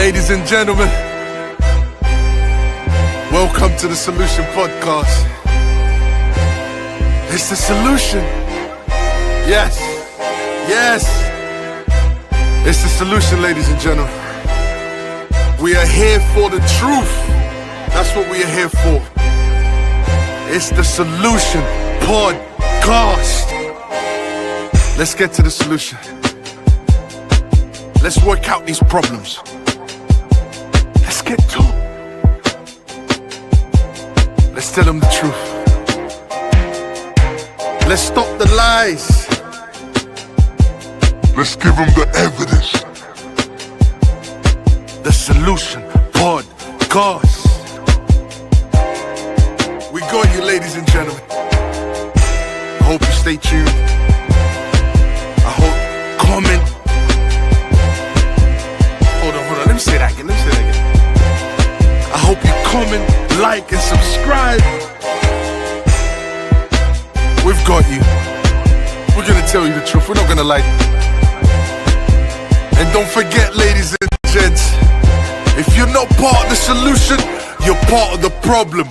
Ladies and gentlemen, welcome to the Solution Podcast. It's the solution. Yes, yes. It's the solution, ladies and gentlemen. We are here for the truth. That's what we are here for. It's the Solution Podcast. Let's get to the solution. Let's work out these problems. Let's get to it. Let's tell them the truth. Let's stop the lies. Let's give them the evidence. The Solution Podcast. We got you, ladies and gentlemen. I hope you stay tuned. I hope, comment. Hold on. Let me say that again. I hope you comment, like, and subscribe. We've got you. We're gonna tell you the truth. We're not gonna lie. And don't forget, ladies and gents, if you're not part of the solution, you're part of the problem.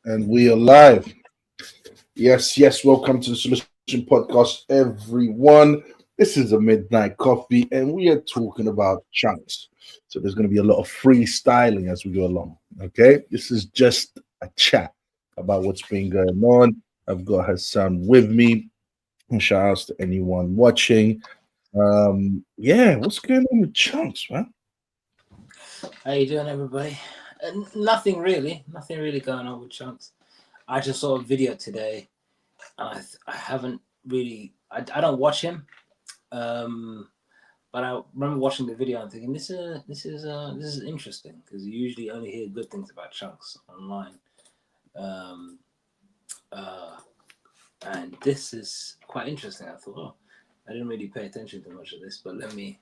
And we are live. Yes, welcome to the Solution Podcast, everyone. This is a midnight coffee, and we are talking about Chunkz. So there's going to be a lot of freestyling as we go along, okay? This is just a chat about what's been going on. I've got her son with me. And shout outs to anyone watching. What's going on with Chunkz, man? How you doing, everybody? Nothing really going on with Chunkz. I just saw a video today, and I haven't really. I don't watch him, but I remember watching the video and thinking this is interesting, because you usually only hear good things about Chunkz online, and this is quite interesting. I thought, oh, I didn't really pay attention to much of this, but let me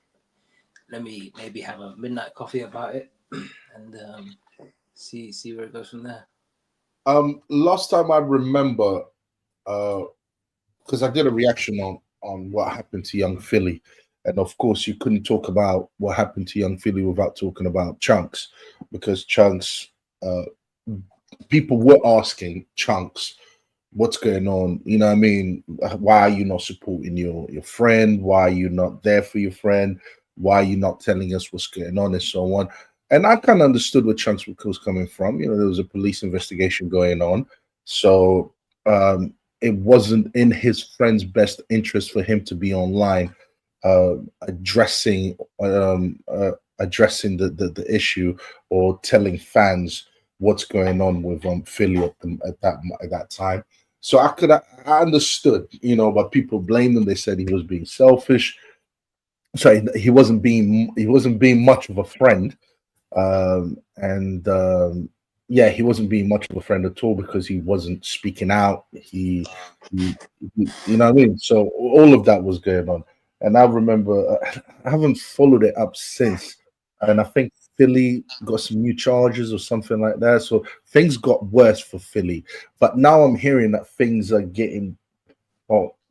maybe have a midnight coffee about it and see where it goes from there. Last time I remember, because I did a reaction on what happened to young Philly, and of course you couldn't talk about what happened to young Philly without talking about Chunkz, because Chunkz, people were asking Chunkz, what's going on? You know what I mean? Why are you not supporting your friend? Why are you not there for your friend? Why are you not telling us what's going on, and so on? And I kind of understood where Chunkz was coming from. You know, there was a police investigation going on. So it wasn't in his friend's best interest for him to be online addressing the issue or telling fans what's going on with Philly at that time. So I understood, you know, but people blamed him. They said he was being selfish. So he wasn't being much of a friend. He wasn't being much of a friend at all, because he wasn't speaking out. He you know what I mean? So all of that was going on. And I remember, I haven't followed it up since. And I think Philly got some new charges or something like that. So things got worse for Philly. But now I'm hearing that things are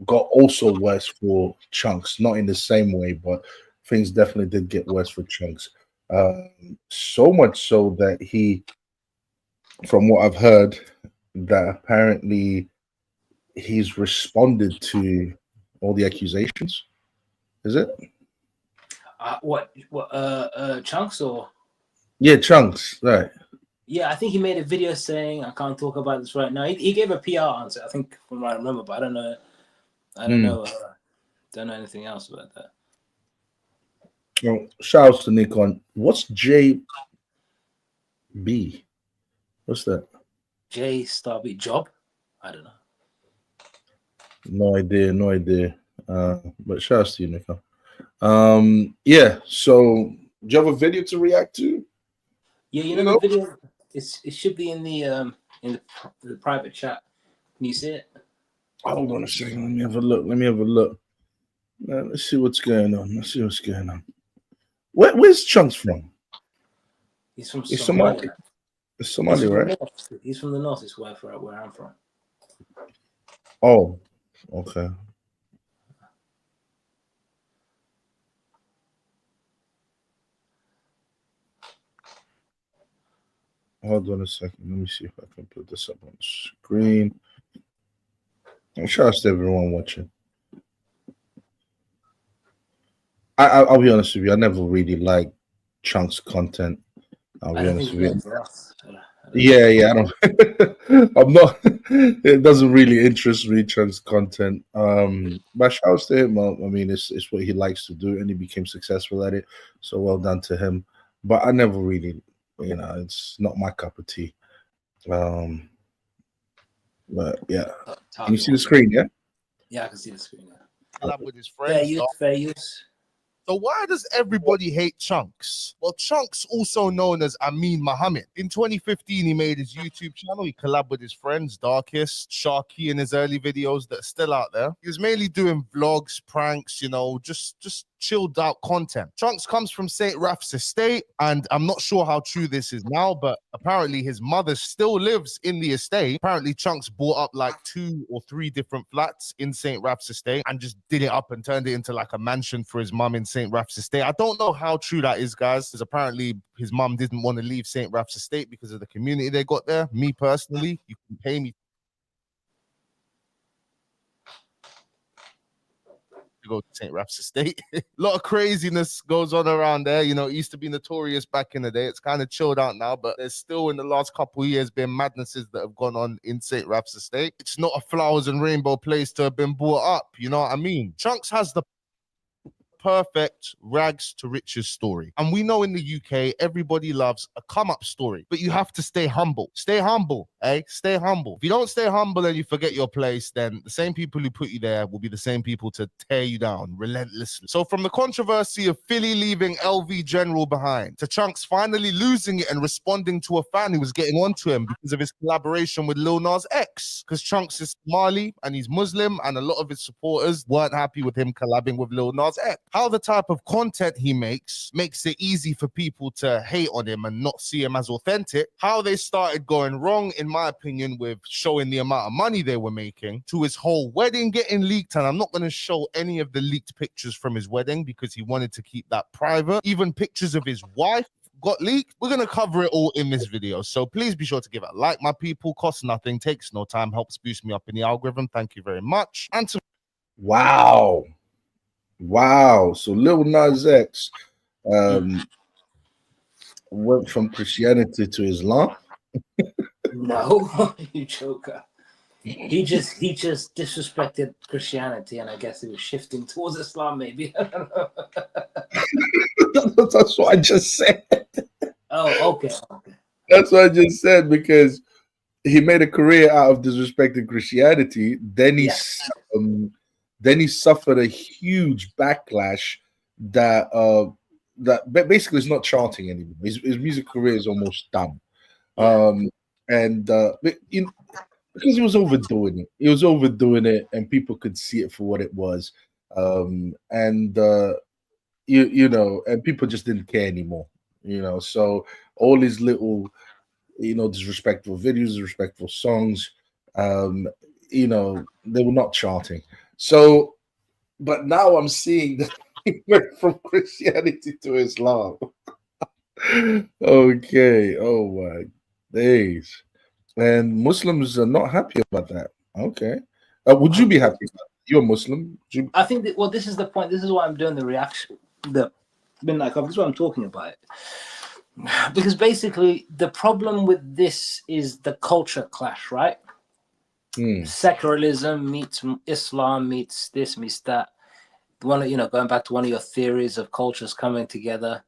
got also worse for Chunkz. Not in the same way, but things definitely did get worse for Chunkz. So much so that he, from what I've heard, that apparently he's responded to all the accusations. Is it? Chunkz or? Yeah, Chunkz, right. Yeah, I think he made a video saying, I can't talk about this right now. He gave a PR answer, I think, from what I remember, but I don't know. Don't know anything else about that. Well, shout out to Nick on what's JB? What's that? J Starby Job? I don't know. No idea. But shout out to you, Nick. So do you have a video to react to? Yeah, you know the video. It should be in the private chat. Can you see it? Hold on a second. Let me have a look. Let's see what's going on. Where's Chunkz from? He's from Somalia. It's He's Somali, from the right? north. He's from the north. Is where I'm from. Oh, okay. Hold on a second. Let me see if I can put this up on the screen. I'm sure to everyone watching. I'll be honest with you. I never really liked Chunk's content. I'll I be don't honest think with he you. has enough. I don't think. Yeah, yeah. I don't. I'm not. It doesn't really interest me, Chunk's content. But shouts to him. I mean, it's what he likes to do, and he became successful at it. So well done to him. But I never really, it's not my cup of tea. Um, but yeah. Can you Target see the one. screen? Yeah. Yeah, I can see the screen now. Collab with his Fair friends, use, dog. fair use. So why does everybody hate Chunkz? Well, Chunkz, also known as Amin Mohammed. In 2015, he made his YouTube channel. He collabed with his friends, Darkest, Sharky in his early videos that are still out there. He was mainly doing vlogs, pranks, just chilled out content. Chunkz comes from St. Raf's estate, and I'm not sure how true this is now, but apparently his mother still lives in the estate. Apparently Chunkz bought up like 2 or 3 different flats in St. Raf's estate and just did it up and turned it into like a mansion for his mum in St. Raf's estate. I don't know how true that is, guys, because apparently his mum didn't want to leave St. Raf's estate because of the community they got there. Me personally, you can pay me to go to St. Raf's estate. A lot of craziness goes on around there. It used to be notorious back in the day. It's kind of chilled out now, but there's still in the last couple of years been madnesses that have gone on in St. Raf's estate. It's not a flowers and rainbow place to have been brought up. You know what I mean? Chunkz has the perfect rags to riches story. And we know in the UK, everybody loves a come up story, but you have to stay humble. Stay humble, eh? Stay humble. If you don't stay humble and you forget your place, then the same people who put you there will be the same people to tear you down relentlessly. So from the controversy of Philly leaving LV General behind to Chunkz finally losing it and responding to a fan who was getting onto him because of his collaboration with Lil Nas X, because Chunkz is Somali and he's Muslim, and a lot of his supporters weren't happy with him collabing with Lil Nas X. How the type of content he makes it easy for people to hate on him and not see him as authentic. How they started going wrong, in my opinion, with showing the amount of money they were making, to his whole wedding getting leaked. And I'm not going to show any of the leaked pictures from his wedding because he wanted to keep that private. Even pictures of his wife got leaked. We're going to cover it all in this video. So please be sure to give it a like, my people. Costs nothing, takes no time, helps boost me up in the algorithm. Thank you very much. And to Wow. Wow. So Lil Nas X went from Christianity to Islam. No, you joker. He just disrespected Christianity, and I guess he was shifting towards Islam, maybe. I don't know. That's what I just said. Oh, okay. That's what I just said, because he made a career out of disrespecting Christianity. Then he suffered a huge backlash that basically is not charting anymore. His music career is almost done. Yeah. Because he was overdoing it. He was overdoing it, and people could see it for what it was. And people just didn't care anymore. So all his little, disrespectful videos, disrespectful songs, they were not charting. So, but now I'm seeing that he went from Christianity to Islam. Okay. Oh my days. And Muslims are not happy about that. Okay. Would you be happy about that? You're a Muslim. I think that, well, this is the point. This is why I'm doing the reaction, the midnight coffee. This is why I'm talking about it. Because basically, the problem with this is the culture clash, right? Secularism meets Islam, meets this, meets that. Going back to one of your theories of cultures coming together,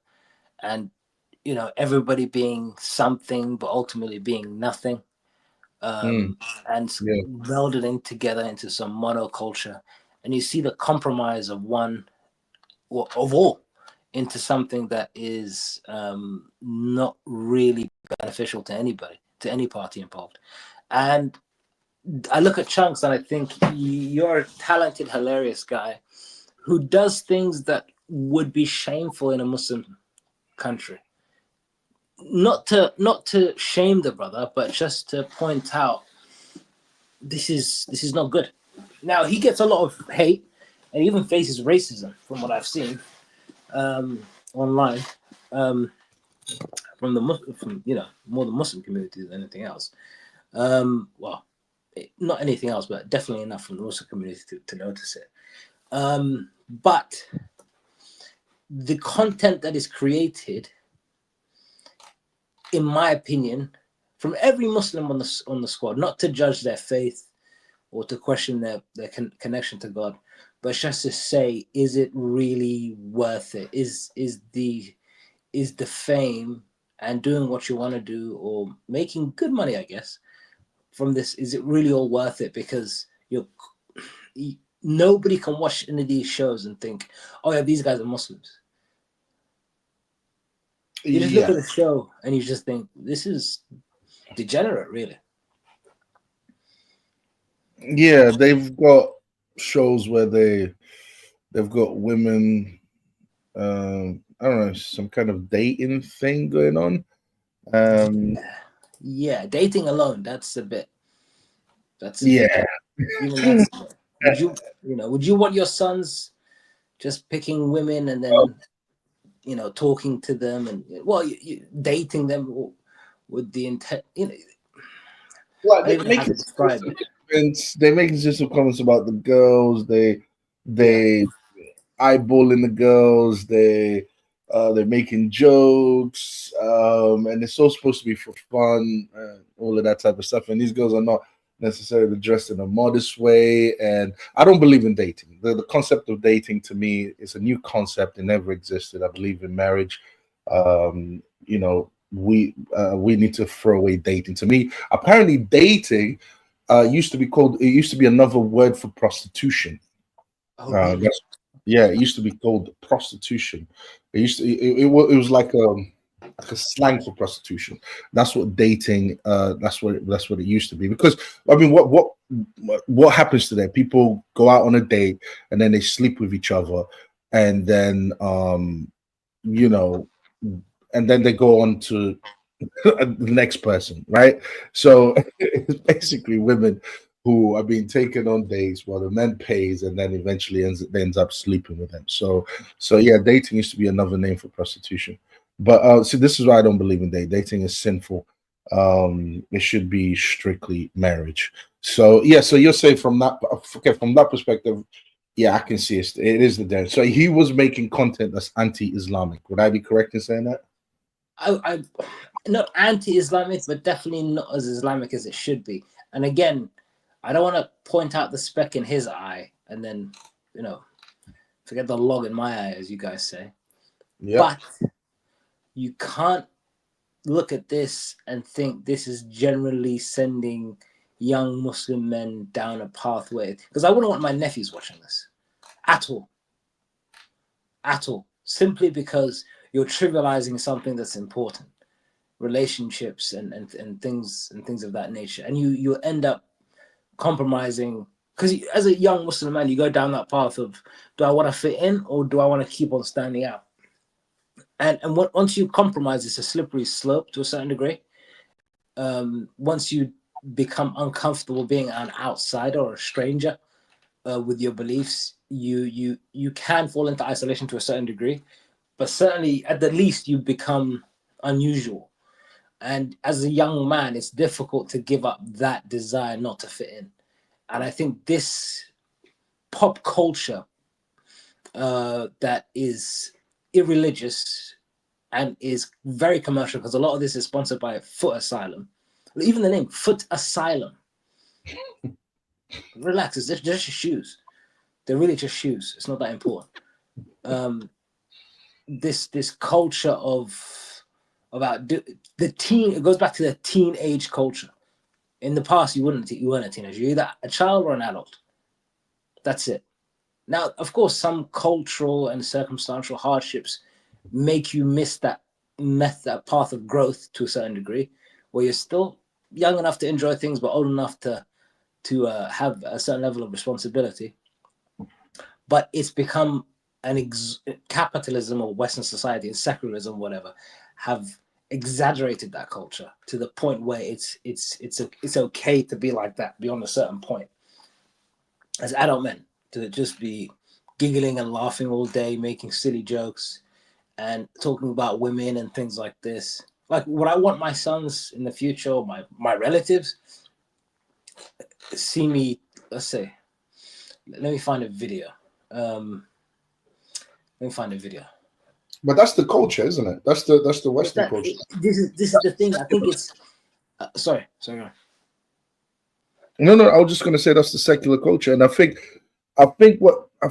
and everybody being something, but ultimately being nothing. And melded in together into some monoculture, and you see the compromise of all into something that is not really beneficial to anybody, to any party involved. And I look at Chunkz and I think you're a talented, hilarious guy who does things that would be shameful in a Muslim country. not to shame the brother, but just to point out this is not good. Now he gets a lot of hate and even faces racism from what I've seen online, from more the Muslim community than anything else. Well, not anything else, but definitely enough from the Muslim community to notice it. But the content that is created, in my opinion, from every Muslim on the squad, not to judge their faith or to question their connection to God, but just to say, is it really worth it? Is the fame and doing what you want to do or making good money, I guess, from this, is it really all worth it? Because nobody can watch any of these shows and think, oh yeah, these guys are Muslims. You just look at the show and you just think, this is degenerate, really. Yeah, they've got shows where they've got women, I don't know, some kind of dating thing going on. Yeah, dating alone, that's a bit. Yeah. Even that's a bit. Would you want your sons just picking women and then talking to them and you dating them with the intent? Well, they make just some comments about the girls. They eyeballing the girls. They're making jokes, and it's all supposed to be for fun, all of that type of stuff. And these girls are not necessarily dressed in a modest way. And I don't believe in dating. The concept of dating to me is a new concept. It never existed. I believe in marriage. We need to throw away dating. To me, apparently, dating used to be another word for prostitution. Oh, really? It used to be called prostitution. It was like a slang for prostitution. That's what dating. That's what it used to be. Because I mean, what happens today? People go out on a date and then they sleep with each other, and then and then they go on to the next person, right? So it's basically women who are being taken on dates while the man pays and then eventually ends up sleeping with them. So yeah, dating used to be another name for prostitution. But see, this is why I don't believe in dating. Dating is sinful. It should be strictly marriage. So yeah, so you're saying from that perspective, yeah, I can see it is the dance. So he was making content that's anti-Islamic. Would I be correct in saying that? I not anti-Islamic, but definitely not as Islamic as it should be. And again, I don't want to point out the speck in his eye and then, forget the log in my eye, as you guys say. Yeah. But you can't look at this and think this is generally sending young Muslim men down a pathway. Because I wouldn't want my nephews watching this at all. At all. Simply because you're trivializing something that's important. Relationships and things of that nature. And you end up compromising, because as a young Muslim man, you go down that path of, do I want to fit in or do I want to keep on standing out? And once you compromise, it's a slippery slope to a certain degree. Once you become uncomfortable being an outsider or a stranger with your beliefs, you can fall into isolation to a certain degree, but certainly at the least you become unusual. And as a young man, it's difficult to give up that desire not to fit in. And I think this pop culture that is irreligious and is very commercial, because a lot of this is sponsored by Foot Asylum. Even the name, Foot Asylum. Relax, it's just your shoes. They're really just shoes. It's not that important. This culture about the teen, it goes back to the teenage culture. In the past, you weren't a teenager. You're either a child or an adult. That's it. Now, of course, some cultural and circumstantial hardships make you miss that path of growth to a certain degree, where you're still young enough to enjoy things, but old enough to have a certain level of responsibility. But it's become capitalism or Western society and secularism, whatever, have exaggerated that culture to the point where it's okay to be like that beyond a certain point. As adult men, to just be giggling and laughing all day, making silly jokes, and talking about women and things like this. Like, what I want my sons in the future, or my relatives, see me. Let's say, let me find a video. But that's the culture, isn't it? That's the Western culture. This is the thing. I think it's. Sorry. No. I was just going to say that's the secular culture, and I think what I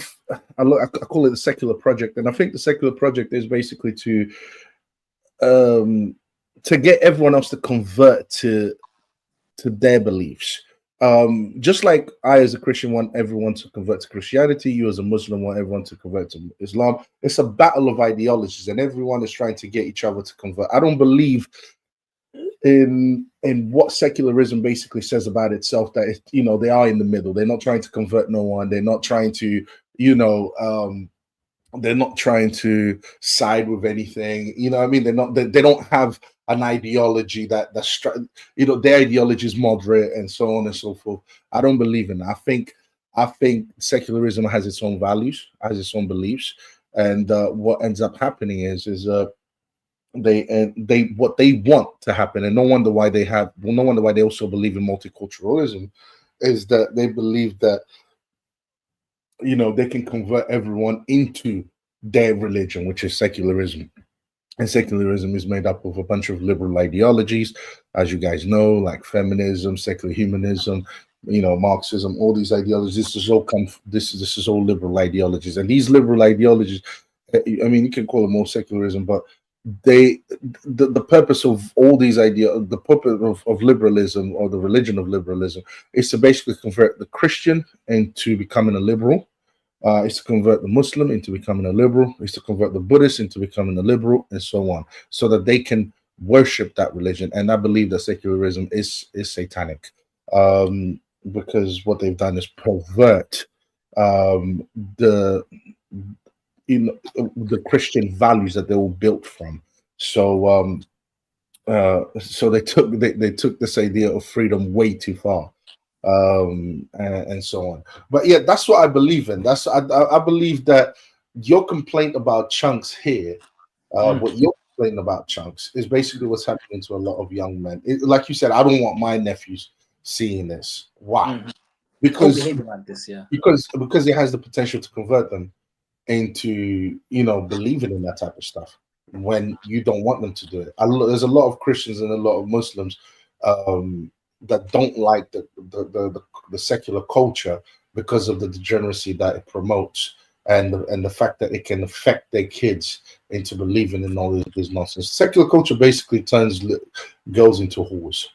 call it the secular project, and I think the secular project is basically to get everyone else to convert to their beliefs. Just like I, as a Christian, want everyone to convert to Christianity, you, as a Muslim, want everyone to convert to Islam. It's a battle of ideologies, and everyone is trying to get each other to convert. I don't believe in what secularism basically says about itself, that they are in the middle. They're not trying to convert no one. They're not trying to, they're not trying to side with anything. You know what I mean? They don't have an ideology that's their ideology is moderate and so on and so forth. I don't believe in that. I think secularism has its own values, has its own beliefs, and what ends up happening is they what they want to happen, and no wonder why they also believe in multiculturalism, is that they believe that they can convert everyone into their religion, which is secularism. And secularism is made up of a bunch of liberal ideologies, as you guys know, like feminism, secular humanism, Marxism, all these ideologies. This is all liberal ideologies, and these liberal ideologies, you can call them more secularism, but the purpose of all these the purpose of liberalism, or the religion of liberalism, is to basically convert the Christian into becoming a liberal. It's to convert the Muslim into becoming a liberal. It's to convert the Buddhist into becoming a liberal, and so on, so that they can worship that religion. And I believe that secularism is satanic, because what they've done is pervert the Christian values that they were built from. So they took this idea of freedom way too far. And so on. But yeah, that's what I believe in. I believe that your complaint about Chunkz here, what you're complaining about Chunkz, is basically what's happening to a lot of young men. Like you said, I don't want my nephews seeing this. Why? Because like this, yeah. Because it has the potential to convert them into believing in that type of stuff when you don't want them to do it. There's a lot of Christians and a lot of Muslims that don't like the secular culture because of the degeneracy that it promotes, and the fact that it can affect their kids into believing in all this nonsense. Secular culture basically turns girls into whores.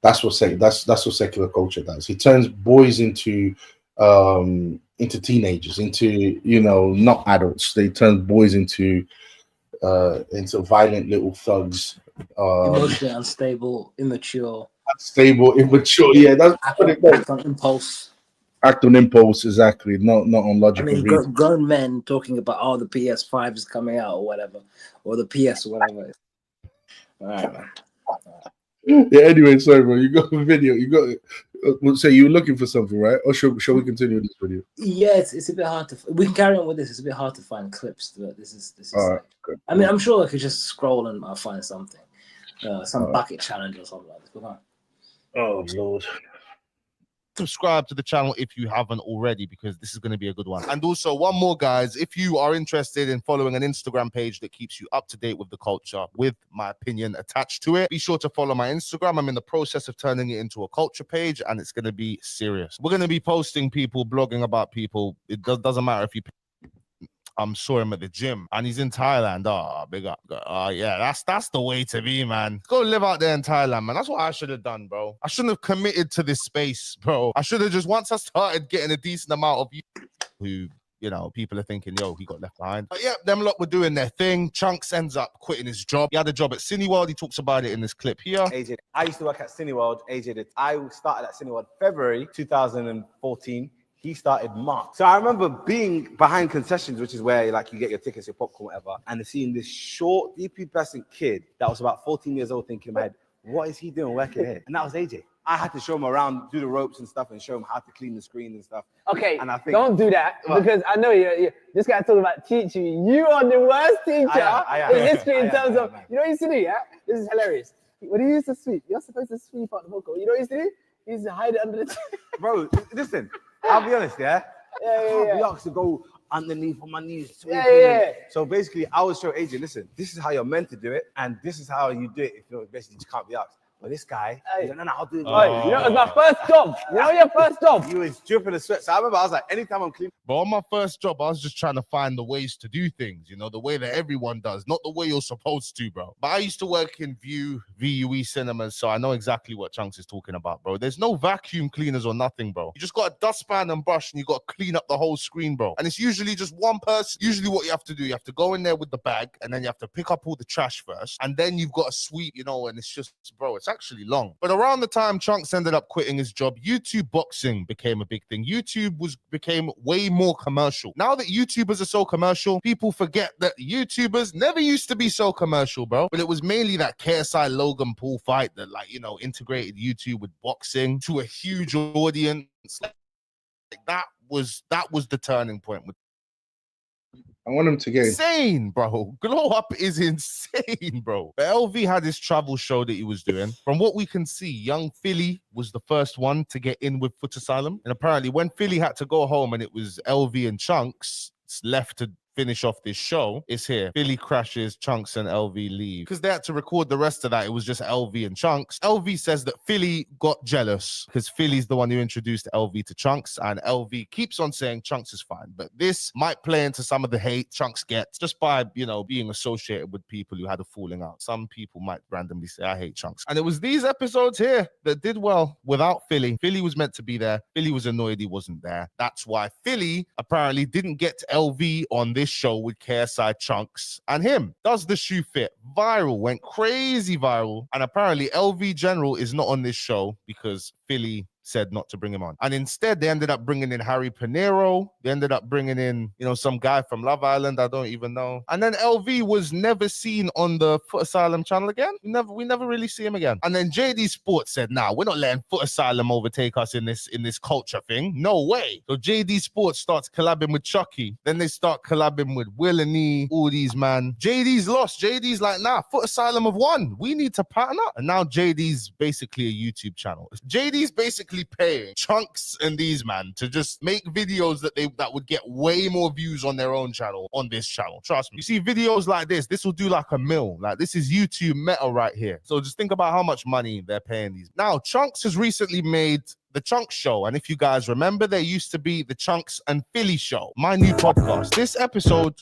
That's what secular culture does. It turns boys into teenagers, into not adults. They turn boys into violent little thugs, emotionally unstable, immature. Yeah, that's act on impulse. Act on impulse, exactly. Not on logical reason. Grown men talking about the PS5 is coming out or whatever, or the PS or whatever. All right, man. Yeah. Anyway, sorry, bro. You got a video. You got. So you were looking for something, right? Or shall we continue this video? Yeah, it's a bit hard to. We can carry on with this. It's a bit hard to find clips. But this is. All right, good. I mean, I'm sure I could just scroll and I'll find something. Some bucket challenge or something like this. Come on. Oh Lord. Subscribe to the channel if you haven't already, because this is going to be a good one. And also, one more, guys, if you are interested in following an Instagram page that keeps you up to date with the culture, with my opinion attached to it, be sure to follow my Instagram. I'm in the process of turning it into a culture page, and it's going to be serious. We're going to be posting people, blogging about people. It doesn't matter if you saw him at the gym and he's in Thailand. Big up. Yeah, that's the way to be, man. Go live out there in Thailand, man. That's what I should have done, bro. I shouldn't have committed to this space, bro. I should have just, once I started getting a decent amount of who, people are thinking, yo, he got left behind. But yeah, them lot were doing their thing. Chunkz ends up quitting his job. He had a job at Cineworld. He talks about it in this clip here. AJ, I used to work at Cineworld. AJ did. I started at Cineworld February 2014. he started Mark. So I remember being behind concessions, which is where like you get your tickets, your popcorn, whatever, and seeing this short, deeply pubescent kid that was about 14 years old thinking in my head, what is he doing working here? And that was AJ. I had to show him around, do the ropes and stuff, and show him how to clean the screen and stuff. Okay, and I think, don't do that because I know you. This guy talking about teaching. You are the worst teacher in history in terms of. You know what he used to do? Yeah, this is hilarious. When he used to sweep, you're supposed to sweep out the vocal. You know what he used to do? He used to hide it under the. Bro, listen. I'll be honest, I can't be asked to go underneath on my knees. So basically, I would show AJ, listen, this is how you're meant to do it, and this is how you do it if you basically just can't be asked. But this guy, no, I'll do it. You know, it was my first job. You know your first job? You was dripping the sweat. So I remember I was like, anytime I'm clean. But on my first job, I was just trying to find the ways to do things, you know, the way that everyone does, not the way you're supposed to, bro. But I used to work in VUE cinemas, so I know exactly what Chunkz is talking about, bro. There's no vacuum cleaners or nothing, bro. You just got a dustpan and brush and you got to clean up the whole screen, bro. And it's usually just one person. Usually what you have to do, you have to go in there with the bag and then you have to pick up all the trash first. And then you've got to sweep, you know, and it's just, bro, it's actually long. But around the time Chunkz ended up quitting his job, YouTube boxing became a big thing. YouTube became way more commercial. Now that YouTubers are so commercial, people forget that YouTubers never used to be so commercial, bro. But it was mainly that KSI Logan Paul fight that, like, you know, integrated YouTube with boxing to a huge audience. Like, that was the turning point. I want him to get insane, bro. Glow Up is insane, bro. But LV had his travel show that he was doing. From what we can see, young Philly was the first one to get in with Foot Asylum. And apparently when Philly had to go home and it was LV and Chunkz left to finish off this show, it's here. Philly crashes, Chunkz and LV leave. Because they had to record the rest of that, it was just LV and Chunkz. LV says that Philly got jealous because Philly's the one who introduced LV to Chunkz, and LV keeps on saying Chunkz is fine. But this might play into some of the hate Chunkz gets just by, you know, being associated with people who had a falling out. Some people might randomly say, I hate Chunkz. And it was these episodes here that did well without Philly. Philly was meant to be there. Philly was annoyed he wasn't there. That's why Philly apparently didn't get LV on this show with KSI, Chunkz, and him. Does the shoe fit? Viral, went crazy viral, and apparently LV General is not on this show because Philly said not to bring him on. And instead, they ended up bringing in Harry Pinero. They ended up bringing in, you know, some guy from Love Island. I don't even know. And then LV was never seen on the Foot Asylum channel again. We never really see him again. And then JD Sports said, nah, we're not letting Foot Asylum overtake us in this culture thing. No way. So JD Sports starts collabing with Chucky. Then they start collabing with Will and E, all these, man. JD's lost. JD's like, nah, Foot Asylum have won. We need to partner. And now JD's basically a YouTube channel. JD's basically paying Chunkz and these man to just make videos that would get way more views on their own channel on this channel. Trust me. You see videos like this will do like a mil. Like, this is YouTube meta right here. So just think about how much money they're paying these. Now, Chunkz has recently made the Chunkz Show. And if you guys remember, there used to be the Chunkz and Philly Show, my new podcast. This episode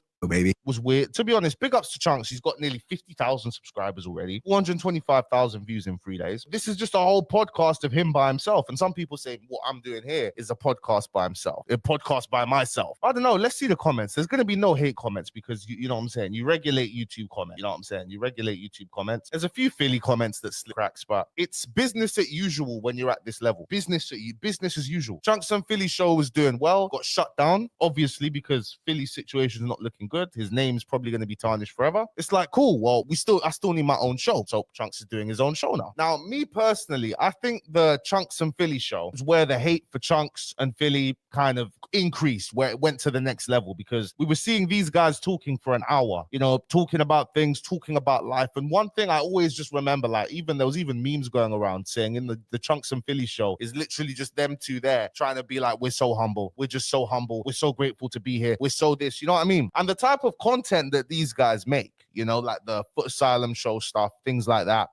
was weird. To be honest, big ups to Chunkz. He's got nearly 50,000 subscribers already, 425,000 views in 3 days. This is just a whole podcast of him by himself. And some people say, what I'm doing here is a podcast by himself, a podcast by myself. I don't know. Let's see the comments. There's going to be no hate comments because, you know what I'm saying? You regulate YouTube comments. You know what I'm saying? You regulate YouTube comments. There's a few Philly comments that slip cracks, but it's business as usual when you're at this level. Business as usual. Chunkz and Philly Show was doing well, got shut down, obviously, because Philly's situation is not looking good. His name's probably going to be tarnished forever. It's like, cool, well, I still need my own show. So Chunkz is doing his own show now. Now, me personally, I think the Chunkz and Philly Show is where the hate for Chunkz and Philly kind of increased, where it went to the next level, because we were seeing these guys talking for an hour, you know, talking about things, talking about life. And one thing I always just remember, like, there was even memes going around saying in the Chunkz and Philly Show is literally just them two there trying to be like, we're so humble. We're just so humble. We're so grateful to be here. We're so this, you know what I mean? And the type of content that these guys make, you know, like the Foot Asylum Show stuff, things like that.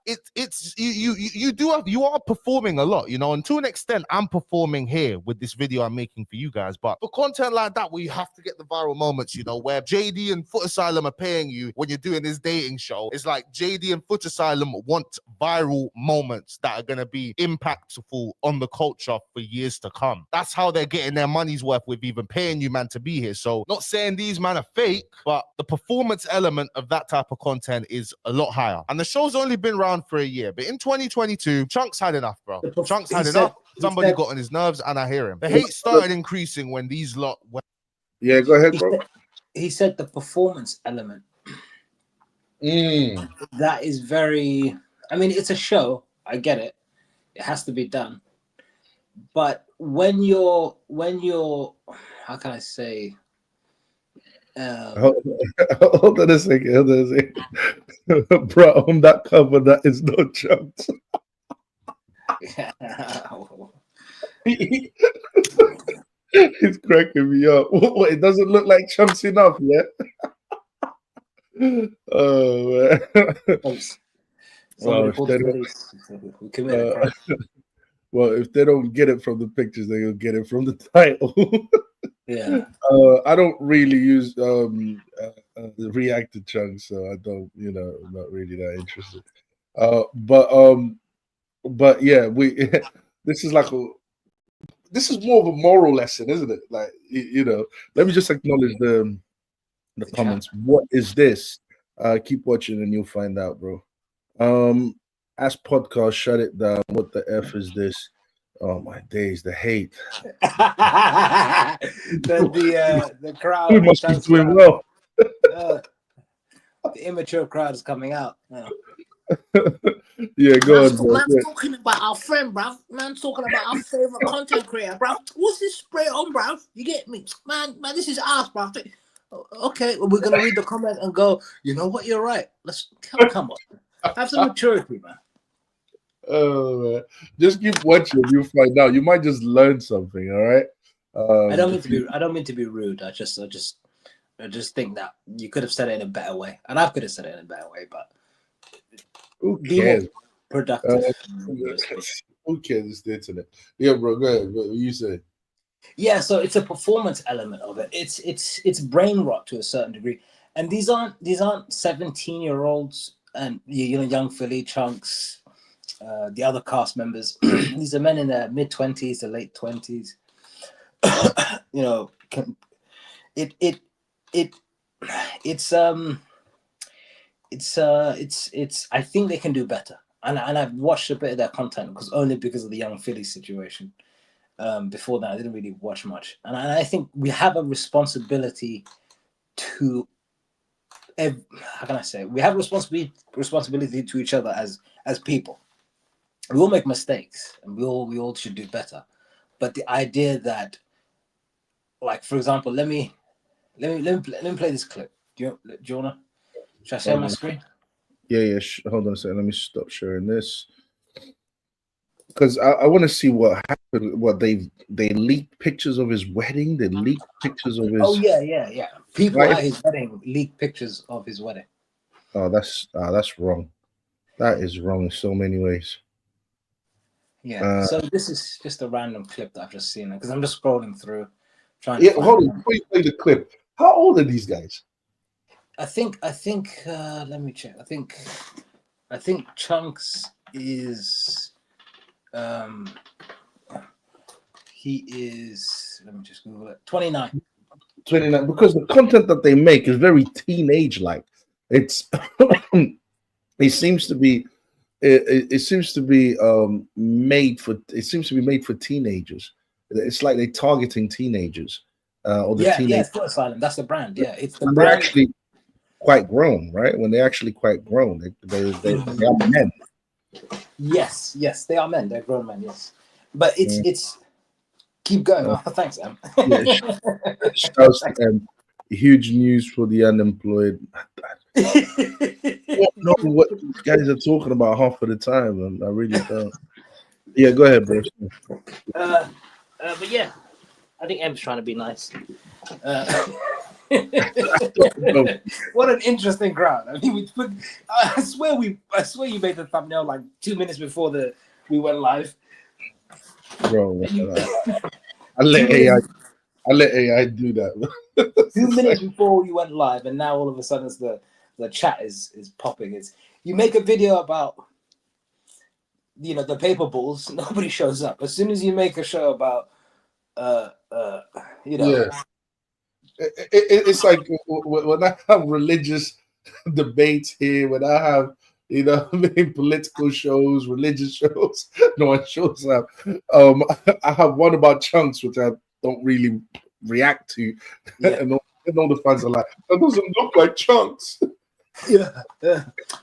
You are performing a lot, you know, and to an extent, I'm performing here with this video I'm making for you guys. But for content like that, where you have to get the viral moments, you know, where JD and Foot Asylum are paying you when you're doing this dating show, it's like JD and Foot Asylum want viral moments that are going to be impactful on the culture for years to come. That's how they're getting their money's worth with even paying you, man, to be here. So not saying these man are fake, but the performance element of that type of content is a lot higher. And the show's only been around for a year, but in 2022, Chunkz had enough, bro. Chunkz had enough. somebody got on his nerves, and I hear him. The hate started increasing when these lot. Yeah, go ahead, bro. He said the performance element. Mm. That is very. I mean, it's a show. I get it. It has to be done. But when you're, how can I say? Hold on a second. Bro, on that cover, that is no Chunkz. He's cracking me up. What, it doesn't look like Chunkz enough, yeah? Oh, man. Somebody called the police. We committed a crime. Well, if they don't get it from the pictures, they'll get it from the title. Yeah. I don't really use the reacted Chunkz, so I don't, I'm not really that interested. But yeah, this is this is more of a moral lesson, isn't it? Like, let me just acknowledge the comments. What is this? Keep watching and you'll find out, bro. As podcast, shut it down. What the F is this? Oh my days, the hate. the crowd. We must be doing well. The immature crowd is coming out. Yeah, go on, bro. Man's talking about our friend, bruv. Man's talking about our favorite content creator, bruv. What's this spray on, bruv? You get me? Man, this is us, bruv. Okay, well, we're gonna read the comment and go, you know what, you're right. Let's come on. Have some maturity, man. Oh man. Just keep watching, you'll find out. You might just learn something, all right? I don't mean to be rude. I just think that you could have said it in a better way. And I could have said it in a better way, but who cares? Productive. Who cares? It's the internet. Yeah, bro, go ahead. What you say? Yeah, so it's a performance element of it. It's brain rot to a certain degree. And these aren't 17-year-olds and young Philly, Chunkz, the other cast members. These are men in their mid-20s to late 20s. It's I think they can do better. And I've watched a bit of their content because of the young Philly situation. Before that, I didn't really watch much. And I think we have a responsibility to, how can I say? We have responsibility to each other as people. We all make mistakes, and we all should do better. But the idea that, like, for example, let me play this clip. Do you wanna? Should I share my screen? Yeah. Hold on a second. Let me stop sharing this. Because I want to see what happened. What they leaked pictures of his wedding. They leaked pictures of his. Oh yeah. People at his wedding leaked pictures of his wedding. Oh, that's wrong. That is wrong in so many ways. Yeah. So this is just a random clip that I've just seen because I'm just scrolling through, trying. Yeah, hold on. Before you play the clip, how old are these guys? I think. Let me check. I think Chunkz is. He is. Let me just Google it. 29. 29. Because the content that they make is very teenage-like. It's. It seems to be. It seems to be made for. It seems to be made for teenagers. It's like they're targeting teenagers. Or the teenagers. Foot Asylum. That's the brand. Yeah, it's the brand. They're actually quite grown, right? When they're actually quite grown, they are men. Yes, they are men. They're grown men. Yes, but it's keep going. Oh, thanks, Em. Huge news for the unemployed. I don't know what these guys are talking about half of the time, and I really don't. Yeah, go ahead, bro. But yeah, I think Em's trying to be nice. What an interesting crowd! I mean, I swear you made the thumbnail like 2 minutes before we went live. Bro, I let AI do that. 2 minutes before you went live, and now all of a sudden the chat is popping. You make a video about the paper balls, nobody shows up. As soon as you make a show about Yeah. It's like when I have religious debates here, when I have You know what I mean? Political shows, religious shows. No one shows up. I have one about Chunkz, which I don't really react to. Yeah. and all the fans are like, that doesn't look like Chunkz. Yeah.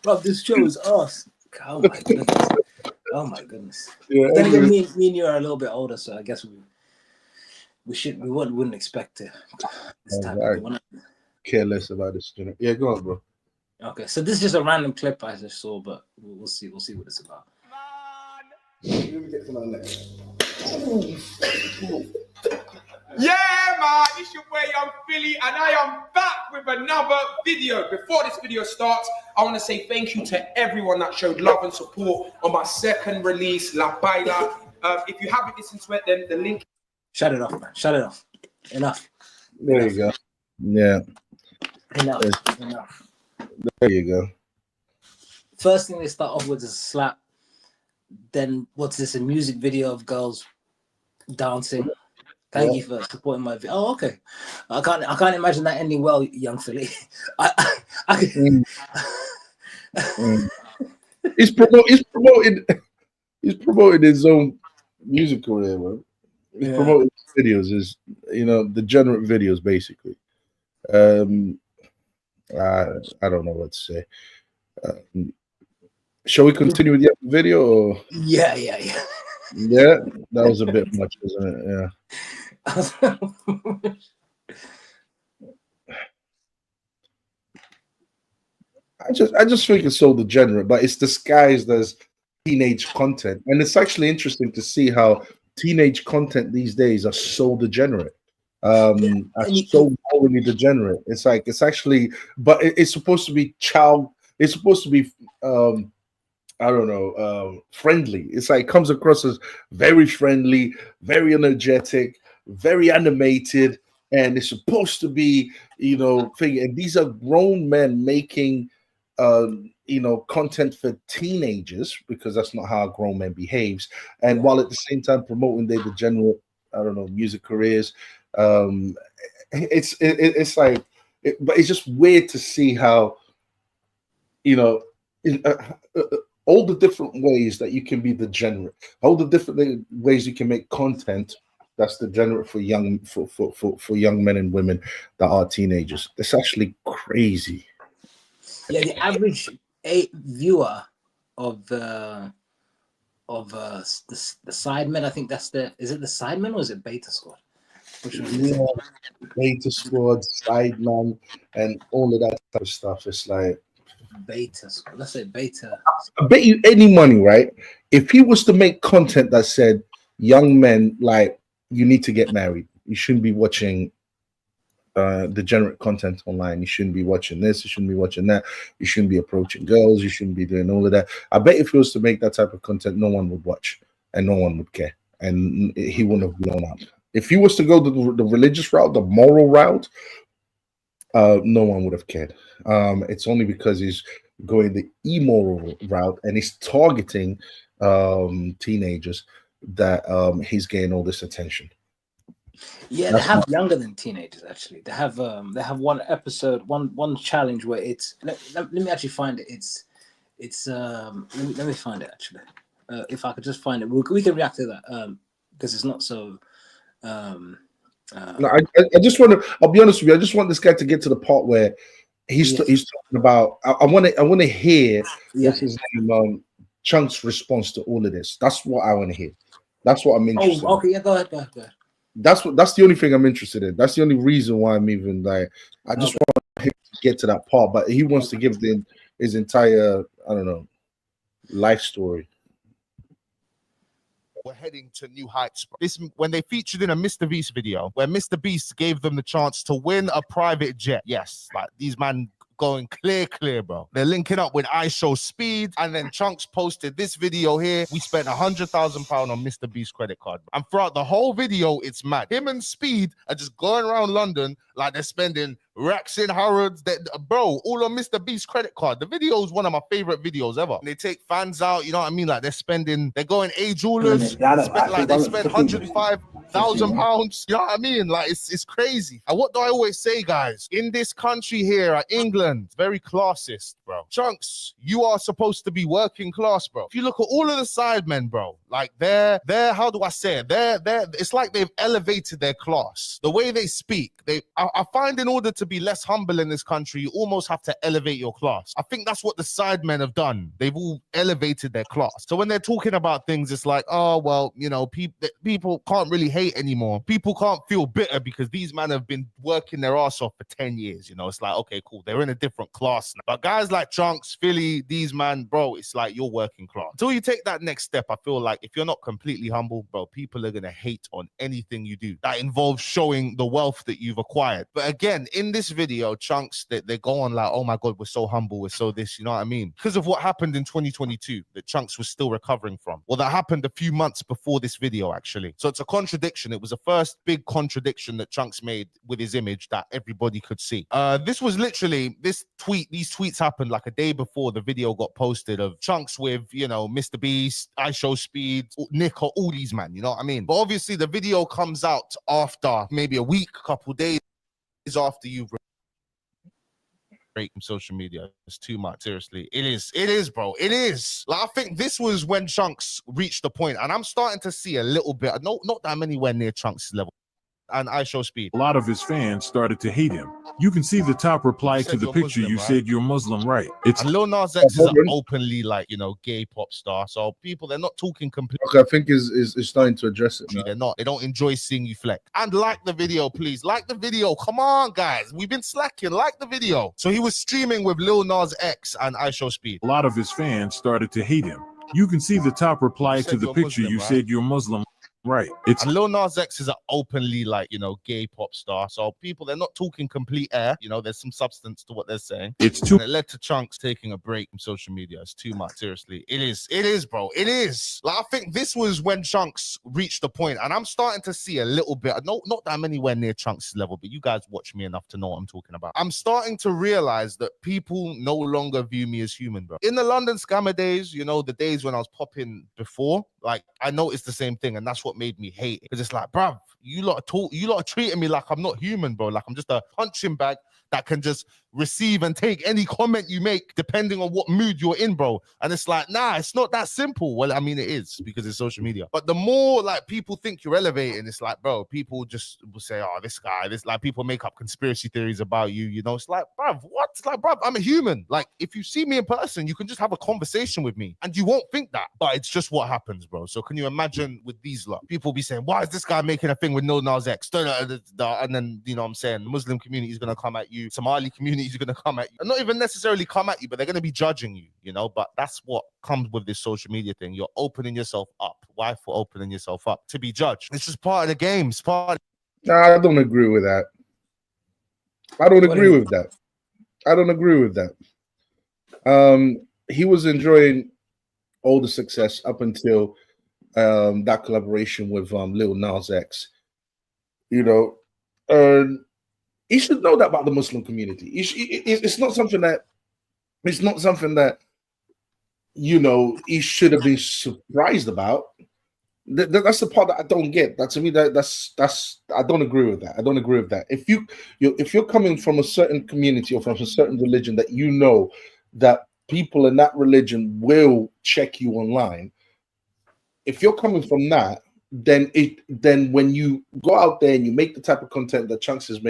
Bro, this show is us. Oh my goodness. Oh my goodness. Yeah, Then again, me and you are a little bit older, so I guess we wouldn't expect this type of thing. Care less about this. Yeah, go on, bro. Okay, so this is just a random clip I just saw, but we'll see what it's about. Let me get to my next. Yeah, man, it's your boy Young Philly, and I am back with another video. Before this video starts, I want to say thank you to everyone that showed love and support on my second release, La Baila. If you haven't listened to it, then the link. Shut it off, man. Shut it off. Enough. There you go. Yeah. Enough. There you go. First thing they start off with is a slap. Then what's this? A music video of girls dancing. Thank you for supporting my video. Oh, okay. I can't imagine that ending well, Young Philly. He's promoting his own music career, man. He's promoting videos, the degenerate videos, basically. I don't know what to say. Shall we continue with the video? Or? Yeah. Yeah, that was a bit much, wasn't it? Yeah. I just think it's so degenerate, but it's disguised as teenage content, and it's actually interesting to see how teenage content these days are so degenerate. Are so morally degenerate. It's actually, but it's supposed to be It's supposed to be friendly. It's like, comes across as very friendly, very energetic, very animated, and it's supposed to be, thing. And these are grown men making, content for teenagers, because that's not how a grown man behaves. And while at the same time promoting their degenerate, music careers, it's like, but it's just weird to see how, all the different ways that you can be degenerate, all the different ways you can make content that's degenerate for young men and women that are teenagers. It's actually crazy. Yeah, the average viewer of the Sidemen, I think is it the Sidemen or is it Beta Squad? Beta Squad, Sideman, and all of that type of stuff. It's like Beta. Let's say Beta. I bet you any money, right? If he was to make content that said young men, like, you need to get married, you shouldn't be watching degenerate content online, you shouldn't be watching this, you shouldn't be watching that, you shouldn't be approaching girls, you shouldn't be doing all of that. I bet if he was to make that type of content, no one would watch and no one would care, and he wouldn't have blown up. If he was to go the religious route, the moral route, no one would have cared. It's only because he's going the immoral route and he's targeting teenagers that he's getting all this attention. Yeah, they have younger than teenagers. Actually, they have one episode, one challenge where it's. Let me actually find it. Let me find it actually. If I could just find it, we can react to that because it's not so. No, I just want to. I'll be honest with you. I just want this guy to get to the part where he's talking about. I want to hear what's his name, Chunk's response to all of this. That's what I want to hear. That's what I'm interested. Oh, okay, yeah, go ahead. That's the only thing I'm interested in. That's the only reason why I'm even like. I just want him to get to that part, but he wants to give his entire, life story. We're heading to new heights. This when they featured in a Mr. Beast video where Mr. Beast gave them the chance to win a private jet. Yes, like these man going clear, bro. They're linking up with I Show Speed, and then Chunkz posted this video here. We spent £100,000 on Mr. Beast's credit card, and throughout the whole video, it's mad. Him and Speed are just going around London like they're spending racks in Harrods, bro, all on Mr. Beast's credit card. The video is one of my favorite videos ever. They take fans out, you know what I mean? Like they're going A jewelers, they spent 105 £1,000. You know what I mean? Like it's crazy. And what do I always say, guys? In this country here, England, very classist, bro. Chunkz, you are supposed to be working class, bro. If you look at all of the sidemen, bro, like they're how do I say it? They're it's like they've elevated their class. The way they speak, I find in order to be less humble in this country, you almost have to elevate your class. I think that's what the sidemen have done. They've all elevated their class. So when they're talking about things, it's like, oh, well, you know, people can't really hate anymore. People can't feel bitter because these men have been working their ass off for 10 years. You know, it's like, okay, cool. They're in a different class now. But guys like Chunkz, Philly, these man, bro, it's like you're working class. Until you take that next step, I feel like if you're not completely humble, bro, people are going to hate on anything you do that involves showing the wealth that you've acquired. But again, in this video, Chunkz, they go on like, oh my God, we're so humble, we're so this, you know what I mean? Because of what happened in 2022 that Chunkz was still recovering from. Well, that happened a few months before this video, actually. So it's a contradiction. It was the first big contradiction that Chunkz made with his image that everybody could see. This was literally, these tweets happened like a day before the video got posted of Chunkz with, you know, Mr. Beast, I Show Speed, Nick, or all these man, you know what I mean? But obviously the video comes out after maybe a week, couple days after you've break from social media. It's too much. Seriously, it is, bro. It is. Like, I think this was when Chunkz reached the point, and I'm starting to see a little bit, not that I'm anywhere near Chunkz level. And I Show Speed. A lot of his fans started to hate him. You can see the top reply to the picture. Muslim, you right? said you're Muslim, right? It's and Lil Nas X is an openly, like, you know, gay pop star. So people, they're not talking completely. Okay, I think is starting to address it. They're not. They don't enjoy seeing you flex. And like the video, please. Like the video. Come on, guys. We've been slacking. Like the video. So he was streaming with Lil Nas X and I Show Speed. a lot of his fans started to hate him. You can see the top reply to the picture. Muslim, you right? said you're Muslim. Right. It's and Lil Nas X is an openly, like, you know, gay pop star. So people, they're not talking complete air. You know, there's some substance to what they're saying. It's too. And it led to Chunkz taking a break from social media. It's too much. Seriously, it is, bro. It is. Like, I think this was when Chunkz reached the point, and I'm starting to see a little bit. Not that I'm anywhere near Chunkz level, but you guys watch me enough to know what I'm talking about. I'm starting to realize that people no longer view me as human, bro. In the London scammer days, you know, the days when I was popping before, like, I noticed the same thing, and that's what made me hate it. Because it's like, bruv, you lot are treating me like I'm not human, bro. Like I'm just a punching bag that can just receive and take any comment you make depending on what mood you're in, bro. And it's like, nah, it's not that simple. Well, I mean, it is because it's social media. But the more like people think you're elevating, it's like, bro, people just will say, oh, this guy, this, like, people make up conspiracy theories about you, you know. It's like, bruv, what? It's like, bruv, I'm a human. Like, if you see me in person, you can just have a conversation with me and you won't think that. But it's just what happens, bro. So can you imagine with these lot? People be saying, why is this guy making a thing with Lil Nas X? And then, you know what I'm saying, the Muslim community is going to come at you. Somali community is going to come at you. And not even necessarily come at you, but they're going to be judging you, you know. But that's what comes with this social media thing. You're opening yourself up. Why for opening yourself up? To be judged. It's just part of the game. It's part of... Nah, I don't agree with that. I don't agree with that. I don't agree with that. He was enjoying all the success up until that collaboration with Lil Nas X. You know, he should know that about the Muslim community. It's not something that you know he should have been surprised about. That's the part that I don't get. That to me, that's I don't agree with that. I don't agree with that. If you're coming from a certain community or from a certain religion that you know that people in that religion will check you online, if you're coming from that, then when you go out there and you make the type of content that Chunkz is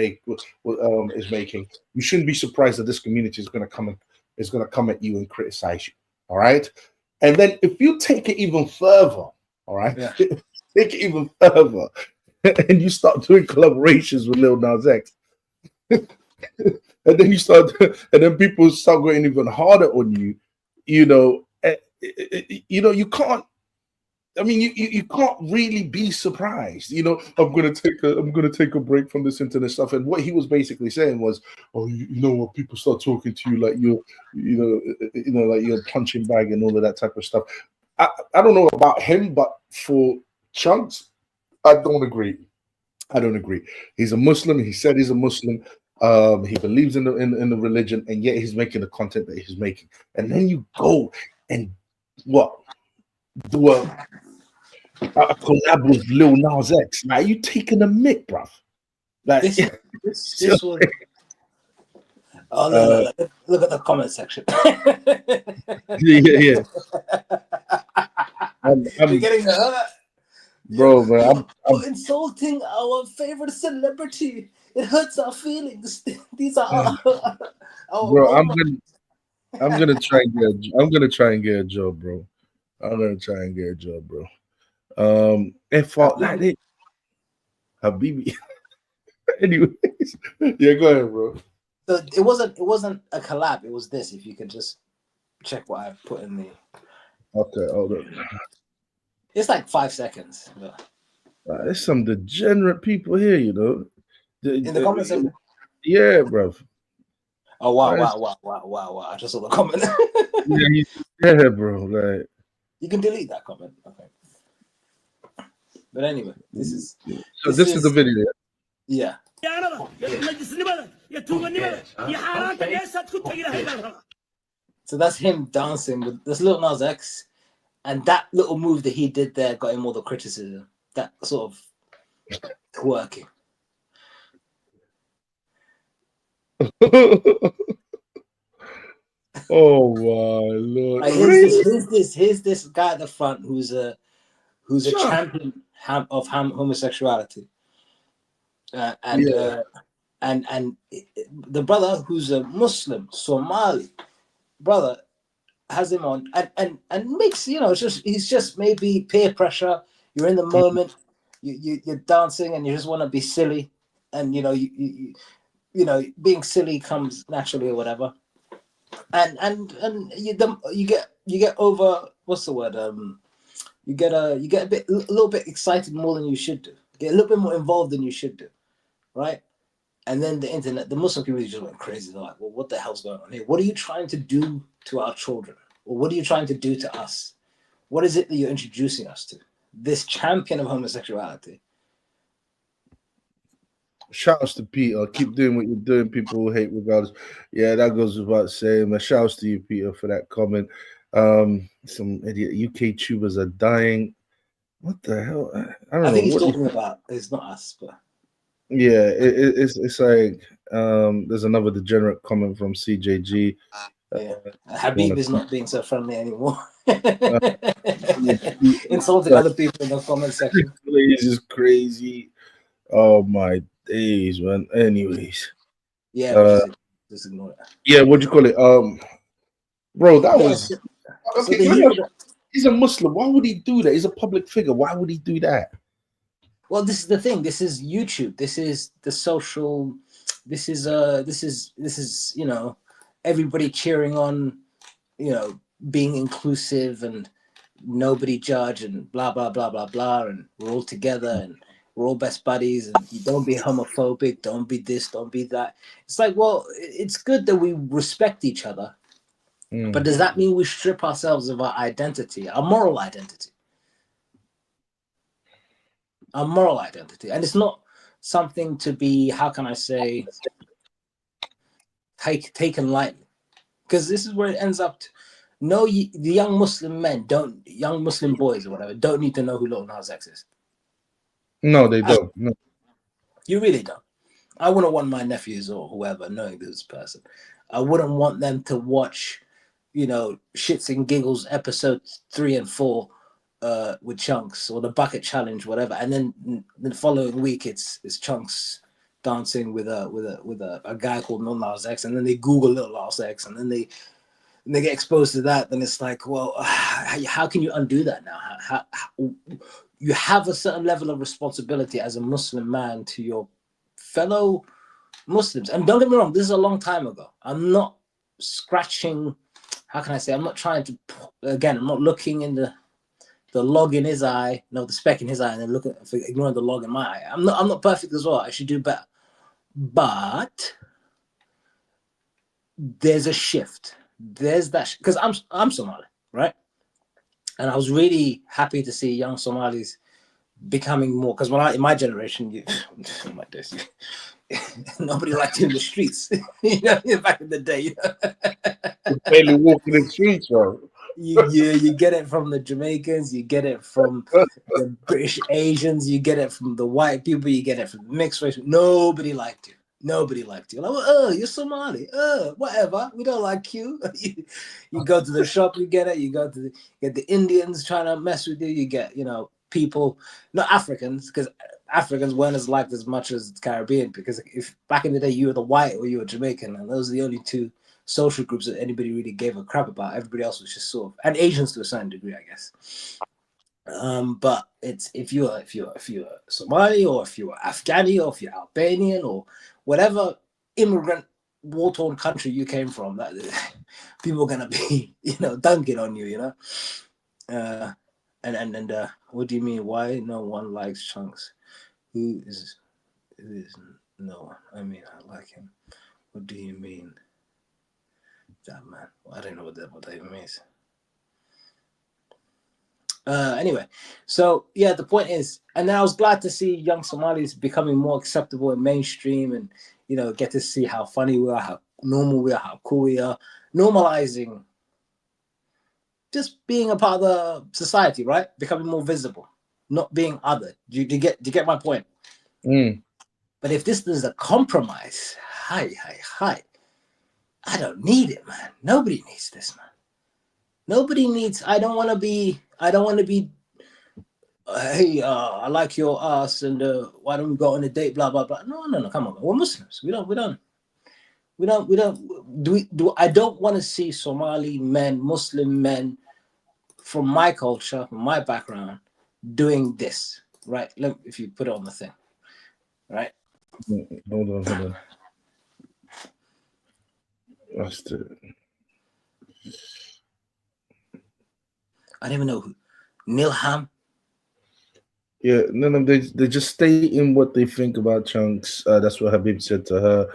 making, you shouldn't be surprised that this community is going to come at you and criticize you. All right, and then if you take it even further, all right, yeah. Take it even further, and you start doing collaborations with Lil Nas X, and then people start going even harder on you. You know, you can't. I mean, you can't really be surprised. You know, I'm gonna take a break from this internet stuff. And what he was basically saying was, oh, you know, when people start talking to you like like you're a punching bag and all of that type of stuff. I don't know about him, but for Chunkz, I don't agree. I don't agree. He's a Muslim. He said he's a Muslim. He believes in the religion, and yet he's making the content that he's making. And then you go and what? A collab with Lil Nas X. Like, you taking a mick, bruv? Like, This was. Oh, look at the comment section. yeah. You're getting hurt. Bro, man, You're insulting our favorite celebrity. It hurts our feelings. These are our bro. I'm gonna try and get a job, bro. If I like it, Habibi. Anyways, yeah, go ahead, bro. So it wasn't a collab. It was this. If you could just check what I've put in the. Okay, hold on. It's like 5 seconds. But... There's some degenerate people here, you know. In the comments section. Yeah, bro. Oh wow! I just saw the comment. yeah, bro. Like, you can delete that comment. Okay. But anyway, this is. So this is the video. Yeah. So that's him dancing with this Lil Nas X, and that little move that he did there got him all the criticism. That sort of twerking. Oh my Lord! Like, here's this guy at the front who's a champion of homosexuality, and the brother who's a Muslim Somali brother has him on and makes, you know, he's just maybe peer pressure. You're in the moment, you're dancing and you just want to be silly, and you know being silly comes naturally or whatever. And you get over, what's the word, you get a little bit excited more than you should do, get a little bit more involved than you should do, right? And then the Muslim community just went crazy. They're like, well, what the hell's going on here? What are you trying to do to our children? Or what are you trying to do to us? What is it that you're introducing us to? This champion of homosexuality. Shout outs to Peter. Keep doing what you're doing. People will hate regardless. Yeah, that goes without saying. Shout outs to you, Peter, for that comment. Some idiot UK tubers are dying. What the hell? I don't know. I think he's talking about. It's not us, but yeah, it's like there's another degenerate comment from CJG. Yeah. Habib is not being so friendly anymore. Insulting other people in the comment section. This is crazy. Oh my days, man. Anyways, yeah, just ignore it. Yeah, what'd you call it? Bro, that was okay. So he's a Muslim. Why would he do that? He's a public figure. Why would he do that? Well, this is the thing. This is YouTube. This is the social. This is you know, everybody cheering on, you know, being inclusive and nobody judge and blah blah blah blah blah, and we're all together and we're all best buddies, and you don't be homophobic, don't be this, don't be that. It's like, well, it's good that we respect each other, but does that mean we strip ourselves of our identity, our moral identity? Our moral identity. And it's not something to be, how can I say, taken lightly. Because this is where it ends up. The young Muslim men young Muslim boys or whatever, don't need to know who Lil Nas X is. No, they don't. No. You really don't. I wouldn't want my nephews or whoever knowing this person. I wouldn't want them to watch, you know, Shits and Giggles episodes 3 and 4 with Chunkz, or the bucket challenge, whatever. And then the following week it's Chunkz dancing with a guy called Lil Nas X, and then they Google Lil Nas X, and then they get exposed to that. Then it's like, well, how can you undo that now? How you have a certain level of responsibility as a Muslim man to your fellow Muslims. And don't get me wrong, this is a long time ago. I'm not scratching, how can I say, I'm not trying to, again, I'm not looking in the log in his eye, no, the speck in his eye, and then ignoring the log in my eye. I'm not perfect as well. I should do better. But there's a shift. There's that, because I'm Somali, right? And I was really happy to see young Somalis becoming more, because in my generation, my days, nobody liked you in the streets. You know, back in the day, you know? Barely walking the streets, bro. you get it from the Jamaicans, you get it from the British Asians, you get it from the white people, you get it from mixed race. Nobody liked you. Nobody liked you. Like, well, you're Somali. Whatever. We don't like you. You go to the shop, you get it. You go to get the Indians trying to mess with you. You get, people, not Africans, because Africans weren't as liked as much as Caribbean. Because if back in the day you were the white or you were Jamaican, and those are the only two social groups that anybody really gave a crap about. Everybody else was just sort of, and Asians to a certain degree, I guess. But it's if you're Somali, or if you're Afghani, or if you're Albanian, or whatever immigrant war-torn country you came from, that people are gonna be dunking on you, and what do you mean? Why no one likes Chunkz? Who is no one? I mean, I like him. What do you mean, that man? Well, I don't know what that even means. Anyway, so yeah, the point is, and then I was glad to see young Somalis becoming more acceptable in mainstream, and get to see how funny we are, how normal we are, how cool we are, normalizing just being a part of the society, right? Becoming more visible, not being other. Do you get my point? But if this is a compromise, hi, I don't need it, man. Nobody needs this, man. Nobody needs. I don't want to be. Hey, I like your ass, and why don't we go on a date? Blah blah blah. No. Come on, we're Muslims. We don't. I don't want to see Somali men, Muslim men, from my culture, from my background, doing this. Right? If you put it on the thing, right? Hold on. That's I don't even know who. Nilham. Yeah, no, they just stating what they think about Chunkz. That's what Habib said to her,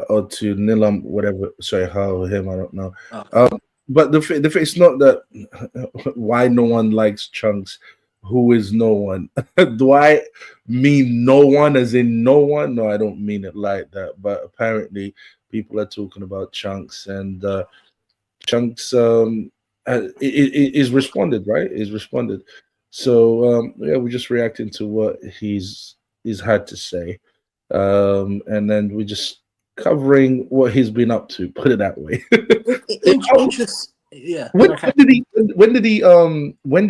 or to Nilam, whatever. Sorry, her or him, I don't know. Okay. But the thing, it's not that why no one likes Chunkz. Who is no one? Do I mean no one as in no one? No, I don't mean it like that. But apparently, people are talking about Chunkz, and Chunkz is responded, right? Is responded. So yeah, we're just reacting to what he's had to say, and then we're just covering what he's been up to. Put it that way. Interesting. Yeah. When did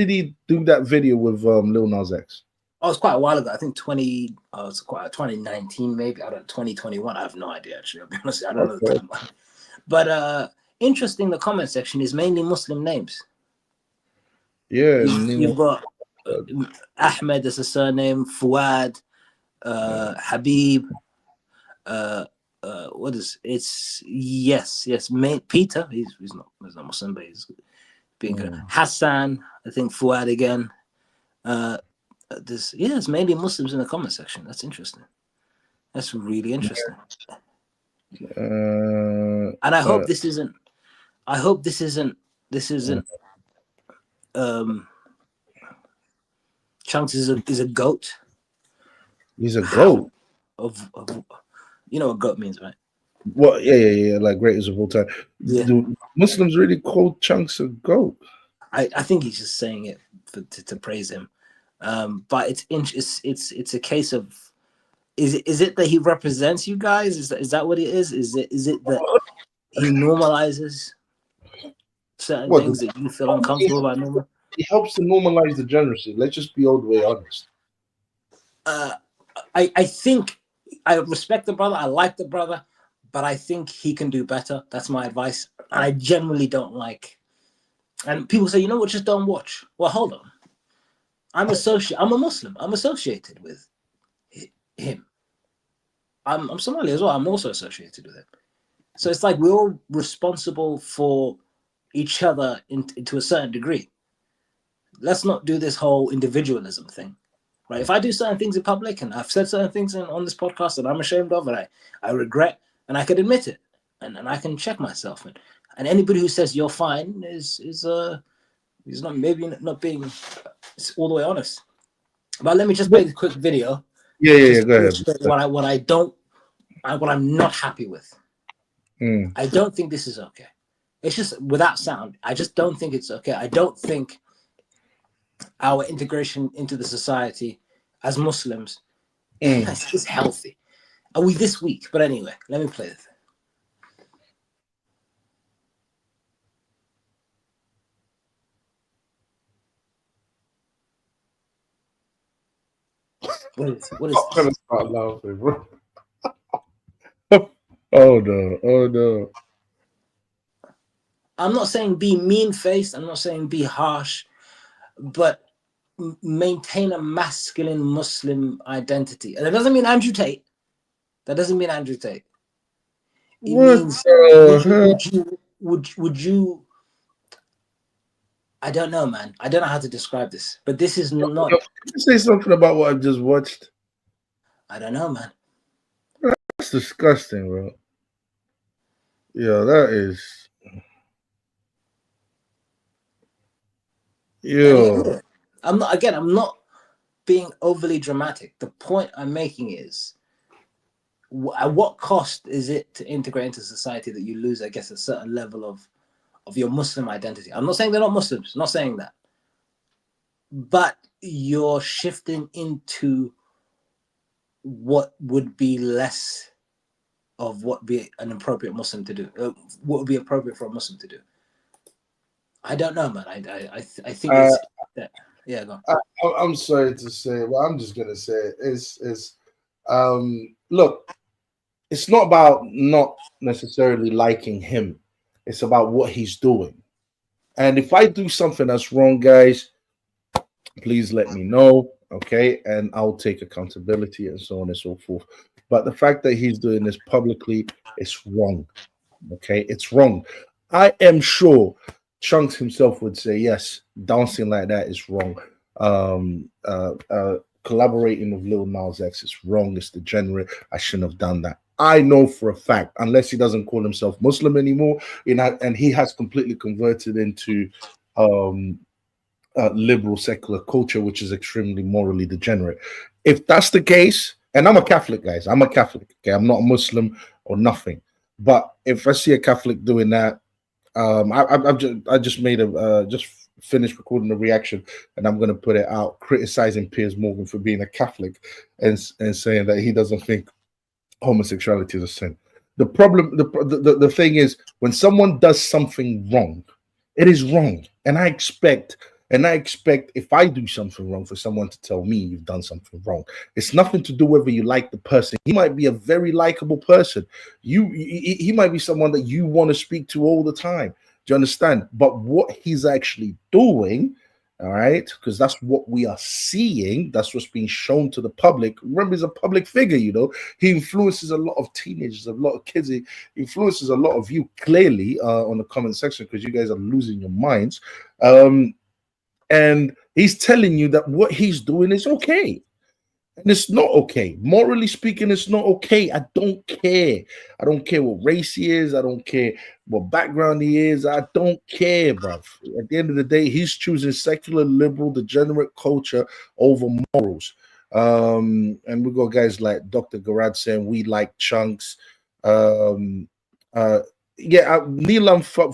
he do that video with Lil Nas X? Oh, it's quite a while ago. I think 2019 maybe. I don't know, 2021. I have no idea actually. I'll be honest. I don't know the timeline. But interesting. The comment section is mainly Muslim names. Yeah, you've got Ahmed as a surname, Fuad, Habib. What is it's yes, Peter. He's not Muslim, but he's being good. Hassan, I think Fuad again. It's mainly Muslims in the comment section. That's interesting. That's really interesting. And I hope this isn't. Chunkz is a goat. He's a goat. Of you know what goat means, right? Well, yeah, like greatest of all time. Yeah. Do Muslims really call Chunkz a goat? I think he's just saying it to praise him. But it's a case of is it that he represents you guys? Is that what it is? Is it that he normalizes certain things that you feel uncomfortable about normal? He helps to normalize degeneracy. Let's just be all the way honest. I think I respect the brother. I like the brother, but I think he can do better. That's my advice. And I generally don't like. And people say, just don't watch. Well, hold on. I'm a Muslim. I'm associated with him. I'm Somali as well. I'm also associated with him. So it's like we're all responsible for each other to a certain degree. Let's not do this whole individualism thing, right? If I do certain things in public and I've said certain things on this podcast that I'm ashamed of and I regret, and I can admit it, and I can check myself. And anybody who says you're fine is not being all the way honest. But let me just play the quick video. Yeah, go ahead. What I'm not happy with. I don't think this is okay. It's just without sound. I just don't think it's okay. I don't think our integration into the society as Muslims is healthy. Are we this week? But anyway, let me play this. What is I'm gonna this? start laughing, bro. Oh no, oh no. I'm not saying be mean-faced. I'm not saying be harsh, but maintain a masculine Muslim identity. And that doesn't mean Andrew Tate. That doesn't mean Andrew Tate. It What means the would you I don't know, man. I don't know how to describe this, but this is not. Can you say something about what I just watched? I don't know, man. That's disgusting, bro. Yeah, that is. Yo. I'm not. Again, I'm not being overly dramatic. The point I'm making is, at what cost is it to integrate into society that you lose, I guess, a certain level of your Muslim identity? I'm not saying they're not Muslims. I'm not saying that, but you're shifting into what would be less of what be an appropriate Muslim to do. What would be appropriate for a Muslim to do? I don't know, man. I think it's that. Yeah, go on. I'm sorry to say, but I'm just gonna say it. It's look, it's not about not necessarily liking him. It's about what he's doing. And if I do something that's wrong, guys, please let me know, okay? And I'll take accountability and so on and so forth. But the fact that he's doing this publicly is wrong, okay? It's wrong. I am sure Chunkz himself would say, yes, dancing like that is wrong. Collaborating with Lil Nas X is wrong. It's degenerate. I shouldn't have done that. I know for a fact, unless he doesn't call himself Muslim anymore, and he has completely converted into liberal secular culture, which is extremely morally degenerate. If that's the case, and I'm a Catholic, guys, I'm a Catholic. Okay, I'm not a Muslim or nothing. But if I see a Catholic doing that, I just made a just finished recording a reaction, and I'm going to put it out criticizing Piers Morgan for being a Catholic and saying that he doesn't think homosexuality is a sin. The problem, the thing is, when someone does something wrong, it is wrong, and I expect if I do something wrong for someone to tell me you've done something wrong. It's nothing to do whether you like the person. He might be a very likable person. He might be someone that you want to speak to all the time. Do you understand? But what he's actually doing, all right, because that's what we are seeing. That's what's being shown to the public. Remember, he's a public figure, you know. He influences a lot of teenagers, a lot of kids. He influences a lot of you clearly on the comment section because you guys are losing your minds. And he's telling you that what he's doing is okay. And it's not okay. Morally speaking, it's not okay. I don't care. I don't care what race he is. I don't care what background he is. I don't care, bruv. At the end of the day, he's choosing secular, liberal, degenerate culture over morals. And we got guys like Dr. Garad saying we like Chunkz. Neelam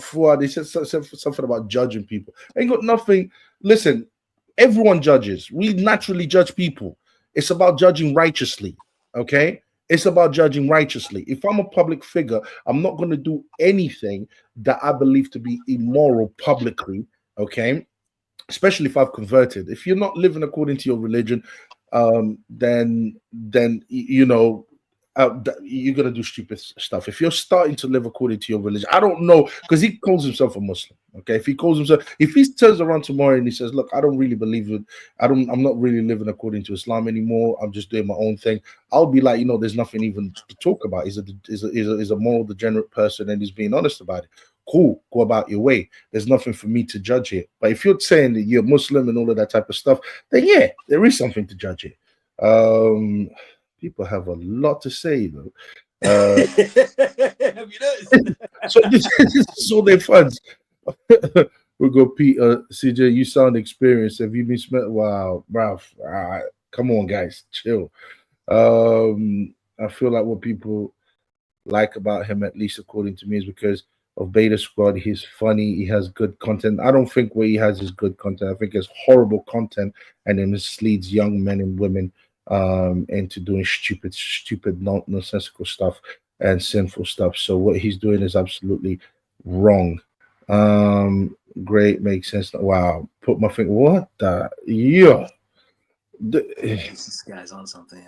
Fuad, he said something about judging people. Ain't got nothing. Listen, everyone judges. We naturally judge people. It's about judging righteously, okay? It's about judging righteously. If I'm a public figure, I'm not going to do anything that I believe to be immoral publicly, okay? Especially if I've converted. If you're not living according to your religion, then you know, you're gonna do stupid stuff. If you're starting to live according to your religion, I don't know, because he calls himself a Muslim. Okay, if he turns around tomorrow and he says, "Look, I don't really believe it. I'm not really living according to Islam anymore. I'm just doing my own thing." I'll be like, you know, there's nothing even to talk about. He's a moral degenerate person, and he's being honest about it. Cool, go about your way. There's nothing for me to judge here. But if you're saying that you're Muslim and all of that type of stuff, then yeah, there is something to judge here. People have a lot to say, though. Have you noticed? So this is all their funds. We'll go, Peter. CJ, you sound experienced. Have you been smart? Wow, bruv. Come on, guys, chill. I feel like what people like about him, at least according to me, is because of Beta Squad. He's funny. He has good content. I don't think what he has is good content. I think it's horrible content, and it misleads young men and women into doing stupid, nonsensical stuff and sinful stuff. So what he's doing is absolutely wrong. Great, makes sense. Wow, put my finger. What the? Yeah. This guy's on something.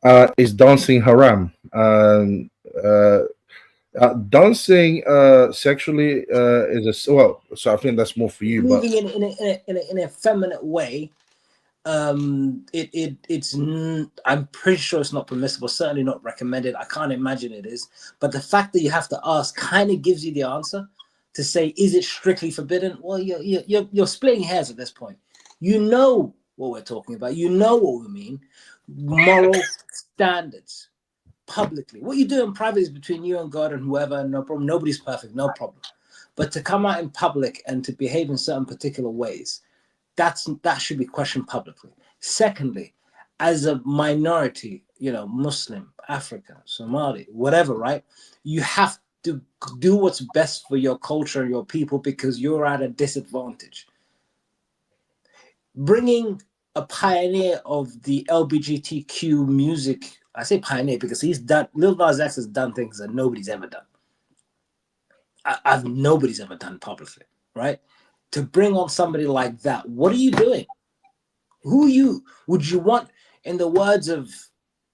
Yeah. Is dancing haram? Dancing sexually is a well. So I think that's more for you. Moving in a feminine way, it's I'm pretty sure it's not permissible. Certainly not recommended. I can't imagine it is. But the fact that you have to ask kind of gives you the answer to say, is it strictly forbidden? Well, you're splitting hairs at this point. You know what we're talking about. You know what we mean. Moral standards. Publicly, what you do in private is between you and God and whoever, no problem. Nobody's perfect, no problem. But to come out in public and to behave in certain particular ways, that should be questioned publicly. Secondly, as a minority, Muslim, African, Somali, whatever, right? You have to do what's best for your culture and your people because you're at a disadvantage. Bringing a pioneer of the LGBTQ music, I say pioneer because Lil Nas X has done things that nobody's ever done. Nobody's ever done publicly, right? To bring on somebody like that, what are you doing? Would you want, in the words of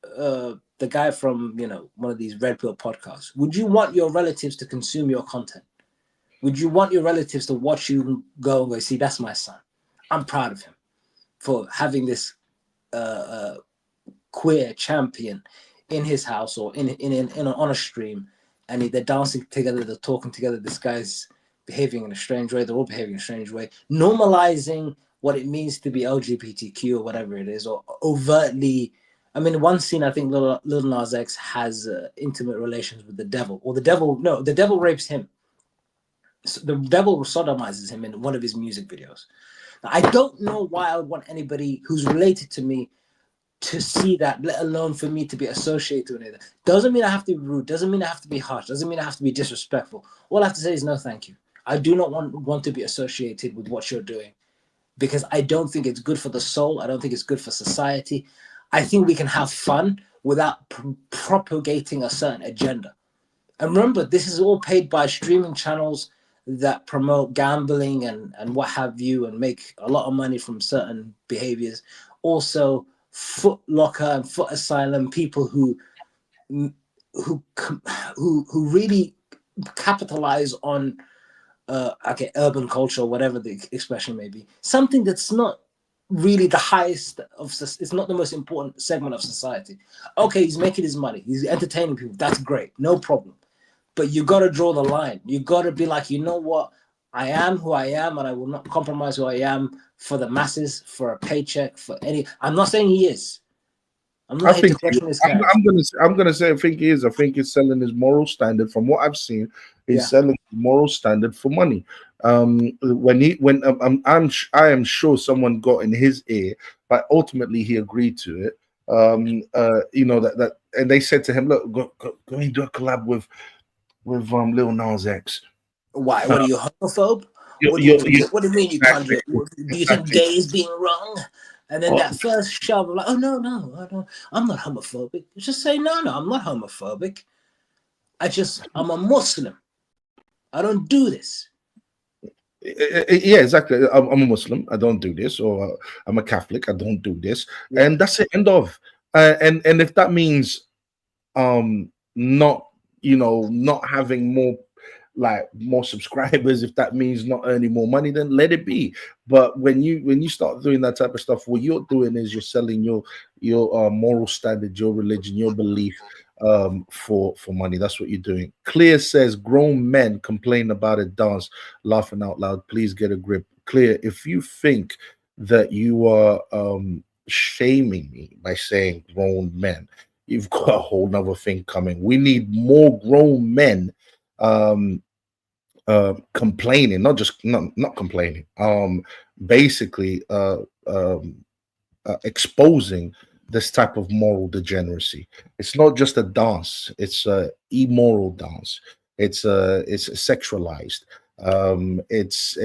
the guy from, one of these Red Pill podcasts, would you want your relatives to consume your content? Would you want your relatives to watch you go and go, see, that's my son. I'm proud of him for having this queer champion in his house or on a stream, and they're dancing together, they're talking together. This guy's behaving in a strange way. They're all behaving in a strange way, normalizing what it means to be LGBTQ or whatever it is, or overtly. I mean, one scene I think Lil Nas X has intimate relations with the devil, or the devil rapes him. So the devil sodomizes him in one of his music videos. Now, I don't know why I would want anybody who's related to me to see that, let alone for me to be associated with it. Doesn't mean I have to be rude, doesn't mean I have to be harsh, doesn't mean I have to be disrespectful. All I have to say is no thank you. I do not want to be associated with what you're doing, because I don't think it's good for the soul. I don't think it's good for society. I think we can have fun without propagating a certain agenda. And remember, this is all paid by streaming channels that promote gambling and what have you, and make a lot of money from certain behaviors. Also, Foot Locker and Foot Asylum, people who really capitalize on urban culture, or whatever the expression may be. Something that's not really the highest of, it's not the most important segment of society. Okay, he's making his money, he's entertaining people, that's great, no problem. But you got to draw the line. You got to be like, you know what? I am who I am, and I will not compromise who I am for the masses, for a paycheck, for any. I'm not saying he is. I'm not here to question his character. I'm gonna say I think he is. I think he's selling his moral standard. From what I've seen, he's selling his moral standard for money. I am sure someone got in his ear, but ultimately he agreed to it. That and they said to him, look, go and do a collab with Lil Nas X. Why? What are you, homophobe? What do you mean you can't do it? Do you think gay is being wrong? And then that first shove of like, oh no, I'm not homophobic. Just say no, I'm not homophobic. I'm a Muslim. I don't do this. Yeah, exactly. I'm a Muslim. I don't do this. Or I'm a Catholic. I don't do this. Yeah. And that's the end of. And if that means not having more subscribers, if that means not earning more money, then let it be. But when you start doing that type of stuff, what you're doing is you're selling your moral standard, your religion, your belief for money. That's what you're doing. Clear says grown men complain about a dance, laughing out loud. Please get a grip. Clear, if you think that you are shaming me by saying grown men, you've got a whole nother thing coming. We need more grown men complaining, not complaining, basically exposing this type of moral degeneracy. It's not just a dance, it's a immoral dance. It's sexualized. This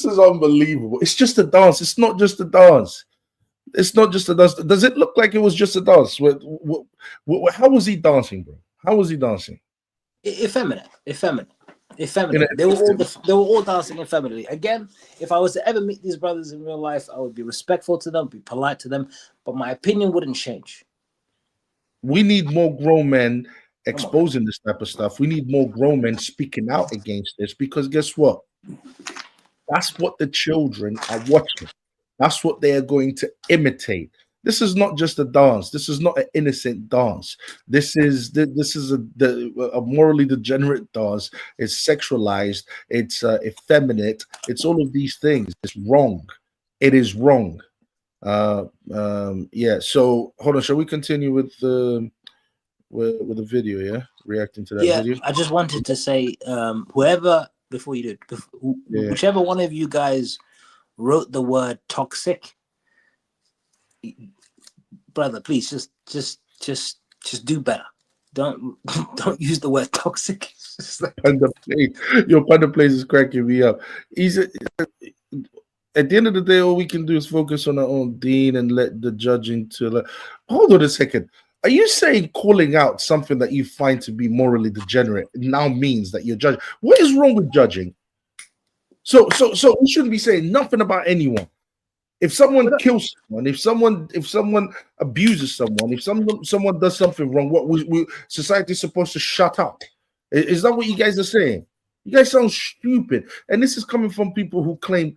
is unbelievable. It's just a dance. It's not just a dance. It's not just a dance. Does it look like it was just a dance? How was he dancing, bro? How was he dancing? Effeminate. They were all dancing effeminately. Again, if I was to ever meet these brothers in real life, I would be respectful to them, be polite to them, but my opinion wouldn't change. We need more grown men exposing this type of stuff. We need more grown men speaking out against this, because guess what? That's what the children are watching. That's what they are going to imitate. This is not just a dance. This is not an innocent dance. This is a morally degenerate dance. It's sexualized. It's effeminate. It's all of these things. It's wrong. It is wrong. Yeah. So hold on. Shall we continue with the video? Yeah, reacting to that video. I just wanted to say, whoever before you do, whichever one of you guys wrote the word toxic, brother, please just do better. Don't use the word toxic. Your Panda Place is cracking me up. At the end of the day, all we can do is focus on our own deen and let the judging to. Hold on a second. Are you saying calling out something that you find to be morally degenerate now means that you're judging? What is wrong with judging? So we shouldn't be saying nothing about anyone. If someone kills someone, if someone abuses someone, if someone does something wrong, what society is supposed to shut up? Is that what you guys are saying? You guys sound stupid, and this is coming from people who claim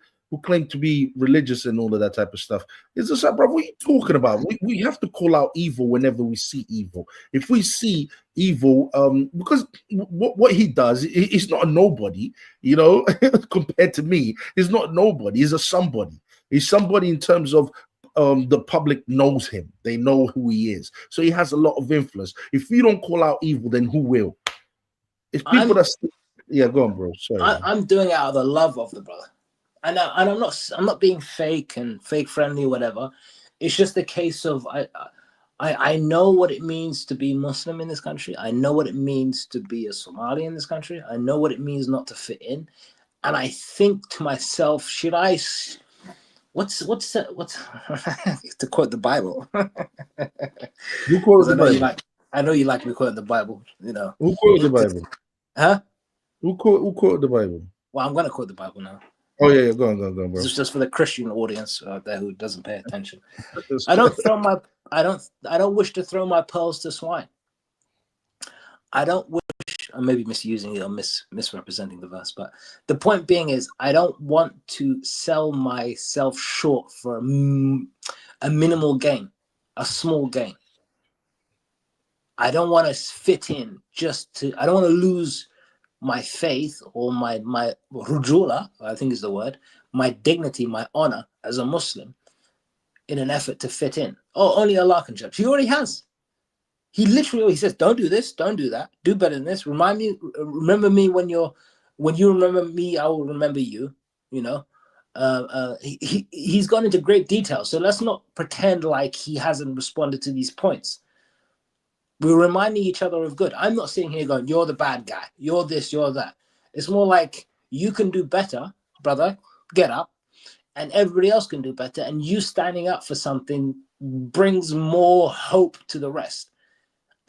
to be religious and all of that type of stuff. It's just like, bro, what are you talking about? We have to call out evil whenever we see evil. If we see evil, because what he does, he's not a nobody, you know, compared to me. He's not nobody. He's a somebody. He's somebody in terms of the public knows him. They know who he is. So he has a lot of influence. If you don't call out evil, then who will? If people go on, bro. Sorry. I'm doing it out of the love of the brother. And I'm not being fake and fake friendly or whatever. It's just a case of I know what it means to be Muslim in this country. I know what it means to be a Somali in this country. I know what it means not to fit in. And I think to myself, should I? What's to quote the Bible? Who quoted the Bible? I know you like me quoting the Bible. You know who quoted the Bible? Huh? Who quoted the Bible? Well, I'm gonna quote the Bible now. Oh yeah, go on, bro. This is just for the Christian audience out there who doesn't pay attention. I don't wish to throw my pearls to swine. I don't wish. I may be misusing it or misrepresenting the verse, but the point being is, I don't want to sell myself short for a minimal gain, a small gain. I don't want to fit in I don't want to lose my faith or my rujula, I think is the word, my dignity, my honor as a Muslim in an effort to fit in. Oh, only Allah can judge. He already has. He says, don't do this, don't do that, do better than this. Remember me when you remember me, I will remember you. You know, he's gone into great detail. So let's not pretend like he hasn't responded to these points. We're reminding each other of good. I'm not sitting here going, you're the bad guy, you're this, you're that. It's more like, you can do better, brother, get up, and everybody else can do better. And you standing up for something brings more hope to the rest.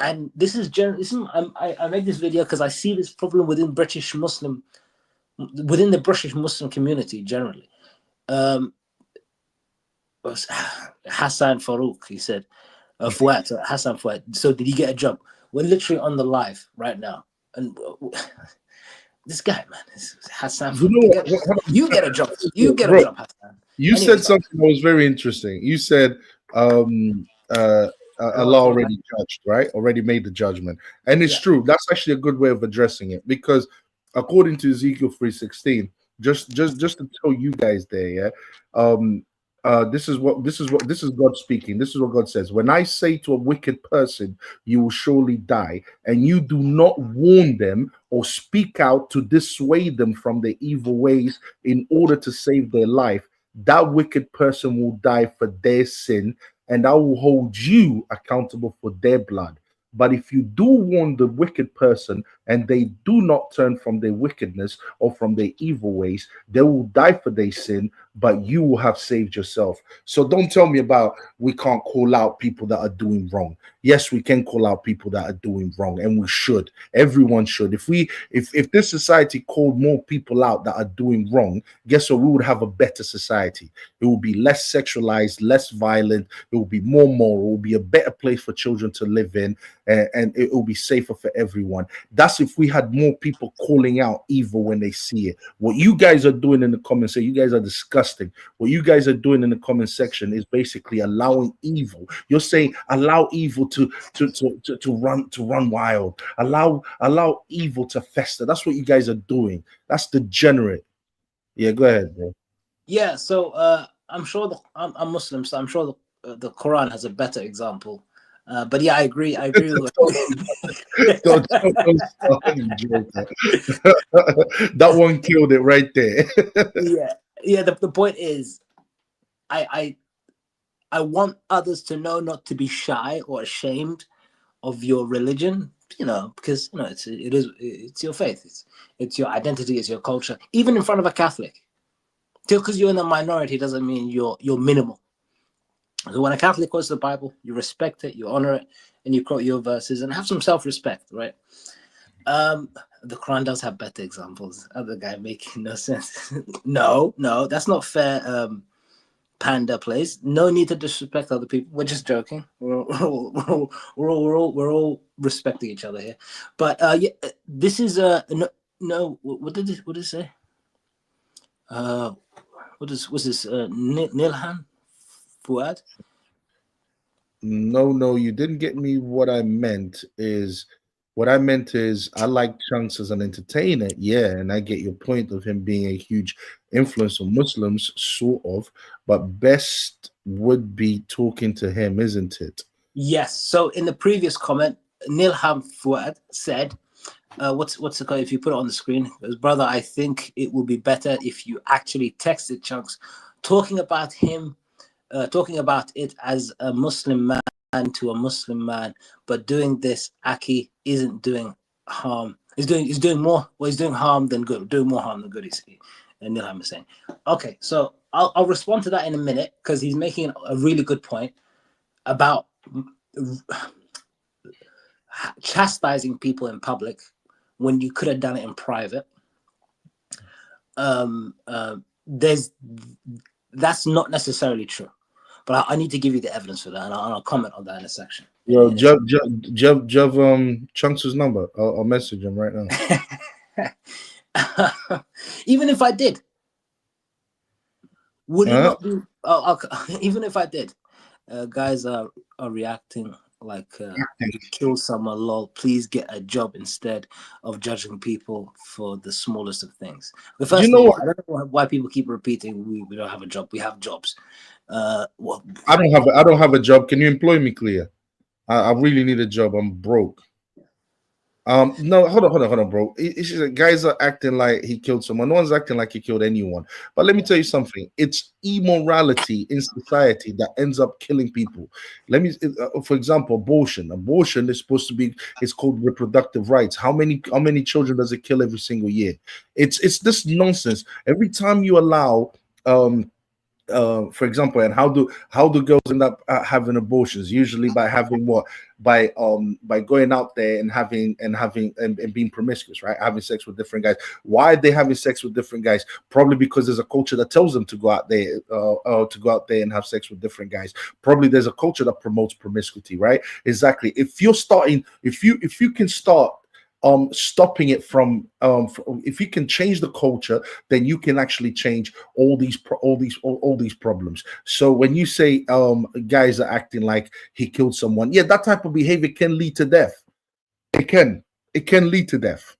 And this is I make this video because I see this problem within the British Muslim community generally. Hassan Farouk, he said, Hassan Fuad. So did he get a job? We're literally on the live right now, and this guy, man, Hassan. You get a job. You get a job, Hassan. You said something that was very interesting. You said Allah already judged, right? Already made the judgment. And it's true. That's actually a good way of addressing it, because according to Ezekiel 3:16, just to tell you guys there, this is God speaking. This is what God says. When I say to a wicked person, you will surely die, and you do not warn them or speak out to dissuade them from their evil ways in order to save their life, that wicked person will die for their sin, and I will hold you accountable for their blood. But if you do warn the wicked person and they do not turn from their wickedness or from their evil ways, they will die for their sin, but you will have saved yourself. So don't tell me about we can't call out people that are doing wrong. Yes, we can call out people that are doing wrong, and we should. Everyone should. If this society called more people out that are doing wrong, guess what? We would have a better society. It will be less sexualized, less violent. It will be more moral. It will be a better place for children to live in, and it will be safer for everyone. That's if we had more people calling out evil when they see it. What you guys are doing in the comments, say you guys are disgusting. What you guys are doing in the comment section is basically allowing evil. You're saying allow evil to run wild. Allow evil to fester. That's what you guys are doing. That's degenerate. Yeah, go ahead, bro. Yeah, so I'm sure I'm Muslim, so I'm sure the Quran has a better example. But yeah, I agree. With don't stop, that one killed it right there. yeah. The point is, I want others to know not to be shy or ashamed of your religion. Because it's your faith, it's your identity, it's your culture. Even in front of a Catholic, just because you're in the minority doesn't mean you're minimal. So when a Catholic quotes the Bible, you respect it, you honor it, and you quote your verses and have some self-respect, right? The Quran does have better examples. Other guy making no sense. No, that's not fair. Panda plays. No need to disrespect other people. We're just joking. We're all respecting each other here. But yeah, this is no. What did it say? What's this? Nilhan Fuad? No, you didn't get me. What I meant is I like Chunkz as an entertainer, yeah, and I get your point of him being a huge influence on Muslims, sort of, but best would be talking to him, isn't it? Yes. So in the previous comment, Nilham Fuad said, what's the code? If you put it on the screen, it was, brother, I think it would be better if you actually texted Chunkz, talking about it as a Muslim man to a Muslim man, but doing this, Aki isn't doing harm. He's doing more. Well, he's doing harm than good. Doing more harm than good. And Nilham is saying. Okay, so I'll respond to that in a minute because he's making a really good point about chastising people in public when you could have done it in private. That's not necessarily true, but I need to give you the evidence for that, and I'll comment on that in a section. Yo, Chunkz' number. I'll message him right now. Even if I did, would it not be? Even if I did, guys are reacting like kill someone, lol, please get a job instead of judging people for the smallest of things. The first thing, I don't know why people keep repeating we don't have a job. We have jobs. Well, I don't have a job. Can you employ me, Clear? I really need a job. I'm broke. No, hold on, bro. It's just, guys are acting like he killed someone. No one's acting like he killed anyone. But let me tell you something. It's immorality in society that ends up killing people. For example, abortion. Abortion is supposed to be. It's called reproductive rights. How many children does it kill every single year? It's this nonsense. Every time you allow for example, and how do girls end up having abortions? Usually by having what? By going out there and being promiscuous, right? Having sex with different guys. Why are they having sex with different guys? Probably because there's a culture that tells them to go out there and have sex with different guys. Probably there's a culture that promotes promiscuity, right? Exactly. If you can start stopping it from if you can change the culture, then you can actually change all these problems. So when you say guys are acting like he killed someone, yeah, that type of behavior can lead to death. It can lead to death.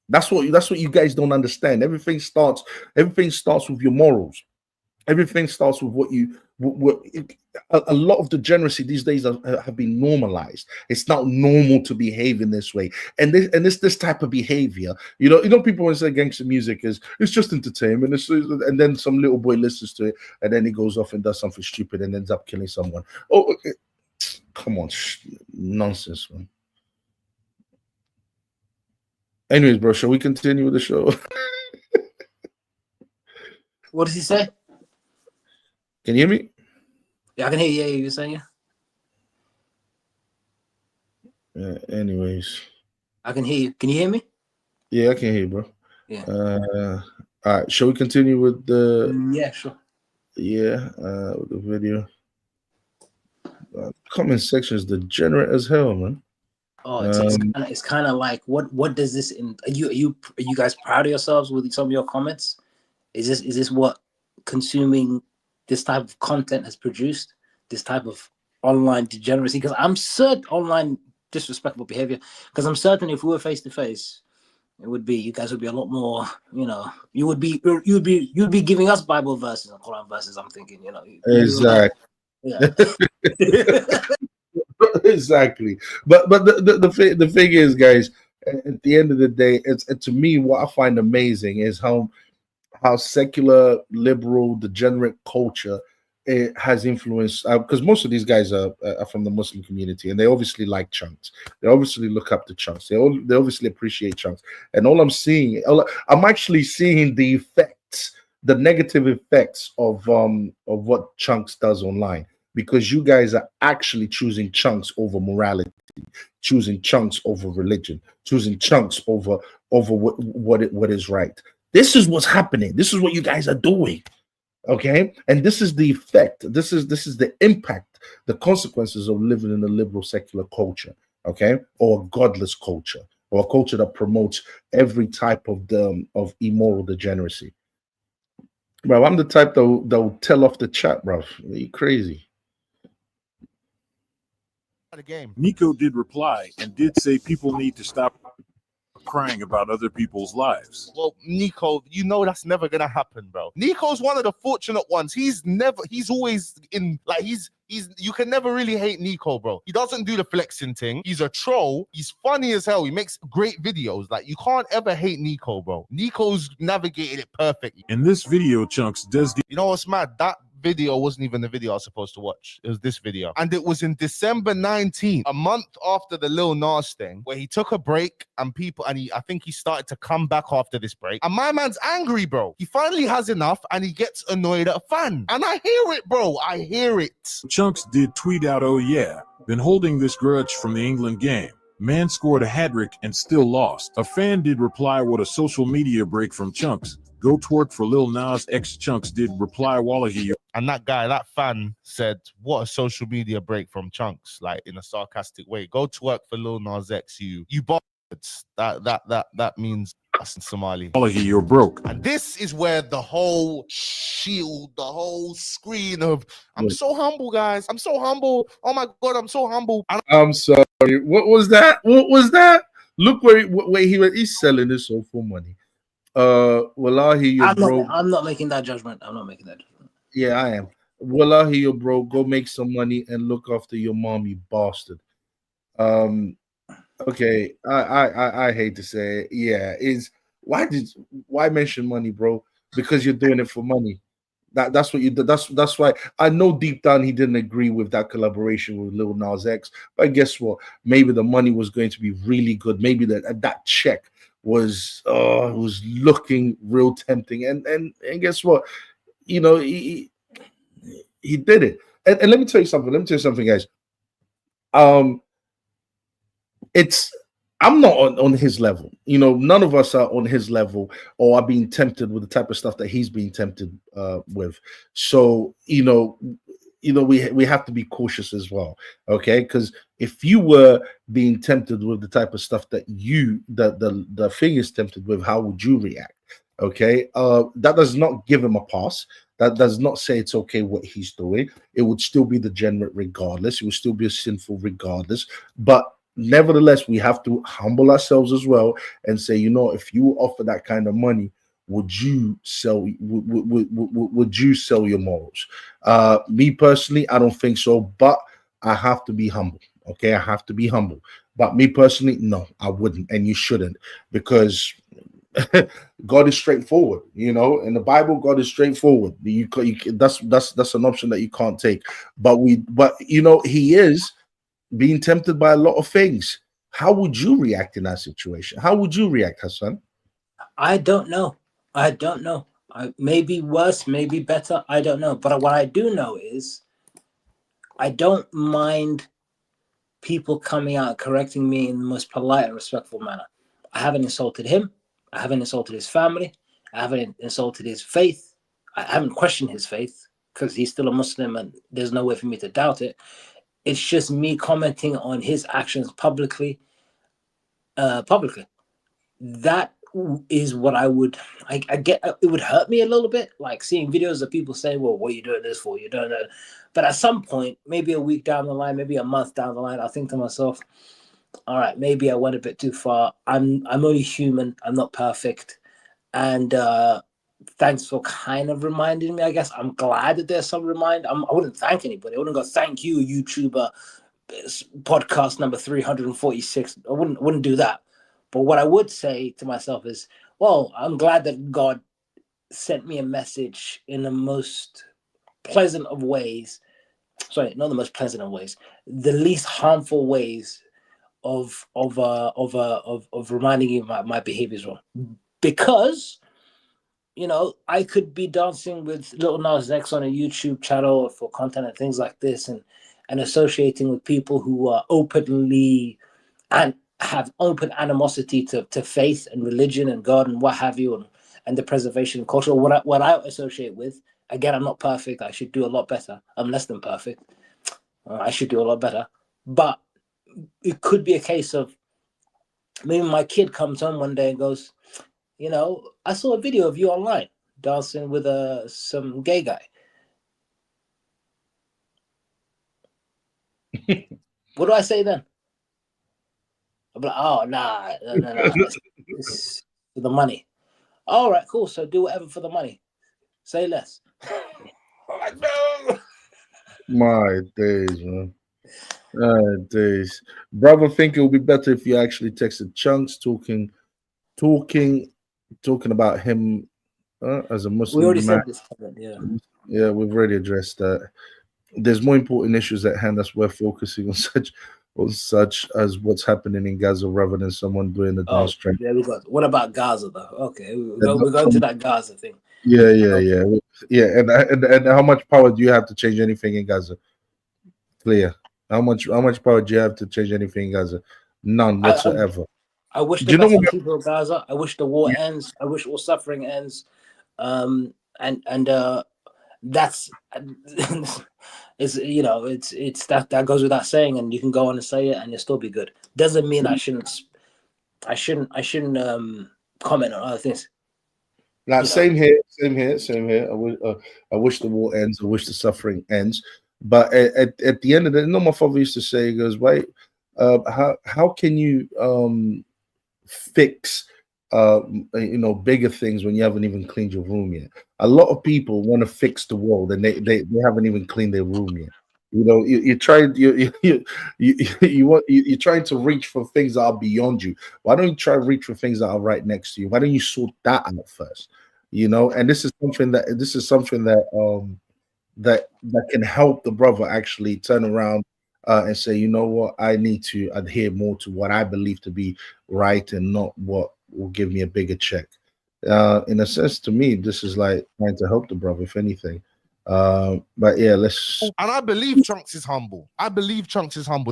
That's what you guys don't understand. Everything starts with your morals. Everything starts with a lot of degeneracy these days have been normalized. It's not normal to behave in this way, and this type of behavior. You know, people want to say gangster music it's just entertainment. And then some little boy listens to it, and then he goes off and does something stupid and ends up killing someone. Oh, Come on, nonsense, man. Anyways, bro, shall we continue with the show? What does he say? Can you hear me? Yeah, I can hear you. Yeah, you were saying Anyways, I can hear you. Can you hear me? yeah, I can hear you, bro. Yeah. All right, shall we continue with the? Yeah, sure. Yeah, with the video. Comment section is degenerate as hell, man. Oh, it's kind of like what does this are you guys proud of yourselves with some of your comments? Is this what consuming this type of content has produced? This type of online degeneracy? Because I'm certain online disrespectful behavior. Because I'm certain if we were face to face, it would be you guys would be a lot more. You know, you'd be giving us Bible verses and Quran verses. I'm thinking, you know, exactly. Yeah. Exactly. But the thing is, guys, at the end of the day, it's to me what I find amazing is how secular, liberal, degenerate culture it has influenced. Because most of these guys are from the Muslim community, and they obviously like Chunkz. They obviously look up to Chunkz. They obviously appreciate Chunkz. And all I'm actually seeing the effects, the negative effects of what Chunkz does online. Because you guys are actually choosing Chunkz over morality, choosing Chunkz over religion, choosing Chunkz over what is right. This is what's happening. This is what you guys are doing. Okay, and this is the effect. This is the impact, the consequences of living in a liberal secular culture. Okay, or a godless culture, or a culture that promotes every type of immoral degeneracy. Bro, I'm the type that will tell off the chat, bro. Are you crazy? The game. Nico did reply and did say people need to stop crying about other people's lives. Well, Nico, you know that's never gonna happen, bro. Nico's one of the fortunate ones. He's always in, like, he's you can never really hate Nico, bro. He doesn't do the flexing thing. He's a troll. He's funny as hell. He makes great videos. Like, you can't ever hate Nico, bro. Nico's navigated it perfectly. In this video, Chunkz does You know what's mad? That video wasn't even the video I was supposed to watch. It was this video. And it was in December 19th, a month after the Lil Nas thing, where he took a break and I think he started to come back after this break. And my man's angry, bro. He finally has enough and he gets annoyed at a fan. And I hear it, bro. I hear it. Chunkz did tweet out, "Oh yeah, been holding this grudge from the England game. Man scored a hat-trick and still lost." A fan did reply, "What a social media break from Chunkz. Go twerk for Lil Nas X." Chunkz did reply, "Wallahi." And that fan said, "What a social media break from Chunkz," like in a sarcastic way. Go to work for Lil Nas X, you bastards. That means us in Somali. Wallahi, you're broke. And this is where the whole shield, the whole screen of, I'm so humble, guys. I'm so humble. Oh my God, I'm so humble. I'm sorry. What was that? What was that? Look where he's selling this all for money. Wallahi, you're broke. I'm not making that judgment. I'm not making that judgment. Yeah, I am. Wallahi, you're broke. Go make some money and look after your mom, you bastard. Okay, I hate to say it. Yeah, why mention money, bro? Because you're doing it for money. That's what you do. That's why I know deep down he didn't agree with that collaboration with Lil Nas X. But guess what? Maybe the money was going to be really good. Maybe that check was looking real tempting. And guess what? You know, he did it. And let me tell you something, guys. I'm not on his level. You know, none of us are on his level or are being tempted with the type of stuff that he's being tempted with. So, you know, we have to be cautious as well. Okay, because if you were being tempted with the type of stuff that the thing is tempted with, how would you react? Okay, that does not give him a pass. That does not say it's okay what he's doing. It would still be degenerate regardless. It would still be sinful regardless. But nevertheless, we have to humble ourselves as well and say, you know, if you offer that kind of money, would you sell your morals? Me personally, I don't think so, but I have to be humble. Okay, I have to be humble. But me personally, no, I wouldn't, and you shouldn't, because God is straightforward. You know, in the Bible, God is straightforward. That's an option that you can't take. But you know, he is being tempted by a lot of things. How would you react in that situation? How would you react, Hassan? I don't know. Maybe worse, maybe better. I don't know. But what I do know is I don't mind people coming out correcting me in the most polite and respectful manner. I haven't insulted him. I haven't insulted his family. I haven't insulted his faith. I haven't questioned his faith because he's still a Muslim and there's no way for me to doubt it. It's just me commenting on his actions publicly. That is what I get. It would hurt me a little bit, like seeing videos of people saying, well, what are you doing this for? You're doing that. But at some point, maybe a week down the line, maybe a month down the line, I'll think to myself, all right, maybe I went a bit too far. I'm only human. I'm not perfect. And thanks for kind of reminding me, I guess. I'm glad that there's some reminder. I wouldn't thank anybody. I wouldn't go, thank you, YouTuber, podcast number 346. I wouldn't do that. But what I would say to myself is, well, I'm glad that God sent me a message in the most pleasant of ways. Sorry, not the most pleasant of ways. The least harmful ways of reminding you my behavior is wrong. Because, you know, I could be dancing with Lil Nas X on a YouTube channel for content and things like this, and associating with people who are openly and have open animosity to faith and religion and God and what have you, and the preservation of culture. What I associate with, again, I'm not perfect. I should do a lot better. I'm less than perfect. I should do a lot better. But it could be a case of maybe my kid comes home one day and goes, you know, I saw a video of you online dancing with some gay guy. What do I say then? I'm like, oh, no. It's for the money. All right, cool. So do whatever for the money. Say less. I'm like, no. My days, man. Days. Brother, think it would be better if you actually texted Chunkz talking about him as a Muslim. We already man. said this comment, yeah. Yeah, we've already addressed that. There's more important issues at hand that's worth focusing on such as what's happening in Gaza rather than someone doing the dance trend. There we go. What about Gaza though? Okay, we're going to that Gaza thing. Yeah. And how much power do you have to change anything in Gaza? Clear. How much power do you have to change anything in Gaza? None whatsoever. I wish the best for people of Gaza. I wish the war ends. I wish all suffering ends. That's is, you know, it's that goes without saying, and you can go on and say it and you'll still be good. Doesn't mean I shouldn't comment on other things. Now, same here. I wish the war ends. I wish the suffering ends. But at the end of the day, my father used to say, he goes, wait, how can you fix bigger things when you haven't even cleaned your room yet? A lot of people want to fix the world and they haven't even cleaned their room yet. You know, you're trying to reach for things that are beyond you. Why don't you try to reach for things that are right next to you? Why don't you sort that out first? You know, and this is something that can help the brother actually turn around and say, you know what, I need to adhere more to what I believe to be right and not what will give me a bigger check. In a sense, to me, this is like trying to help the brother, if anything. But yeah, let's. And I believe Chunkz is humble.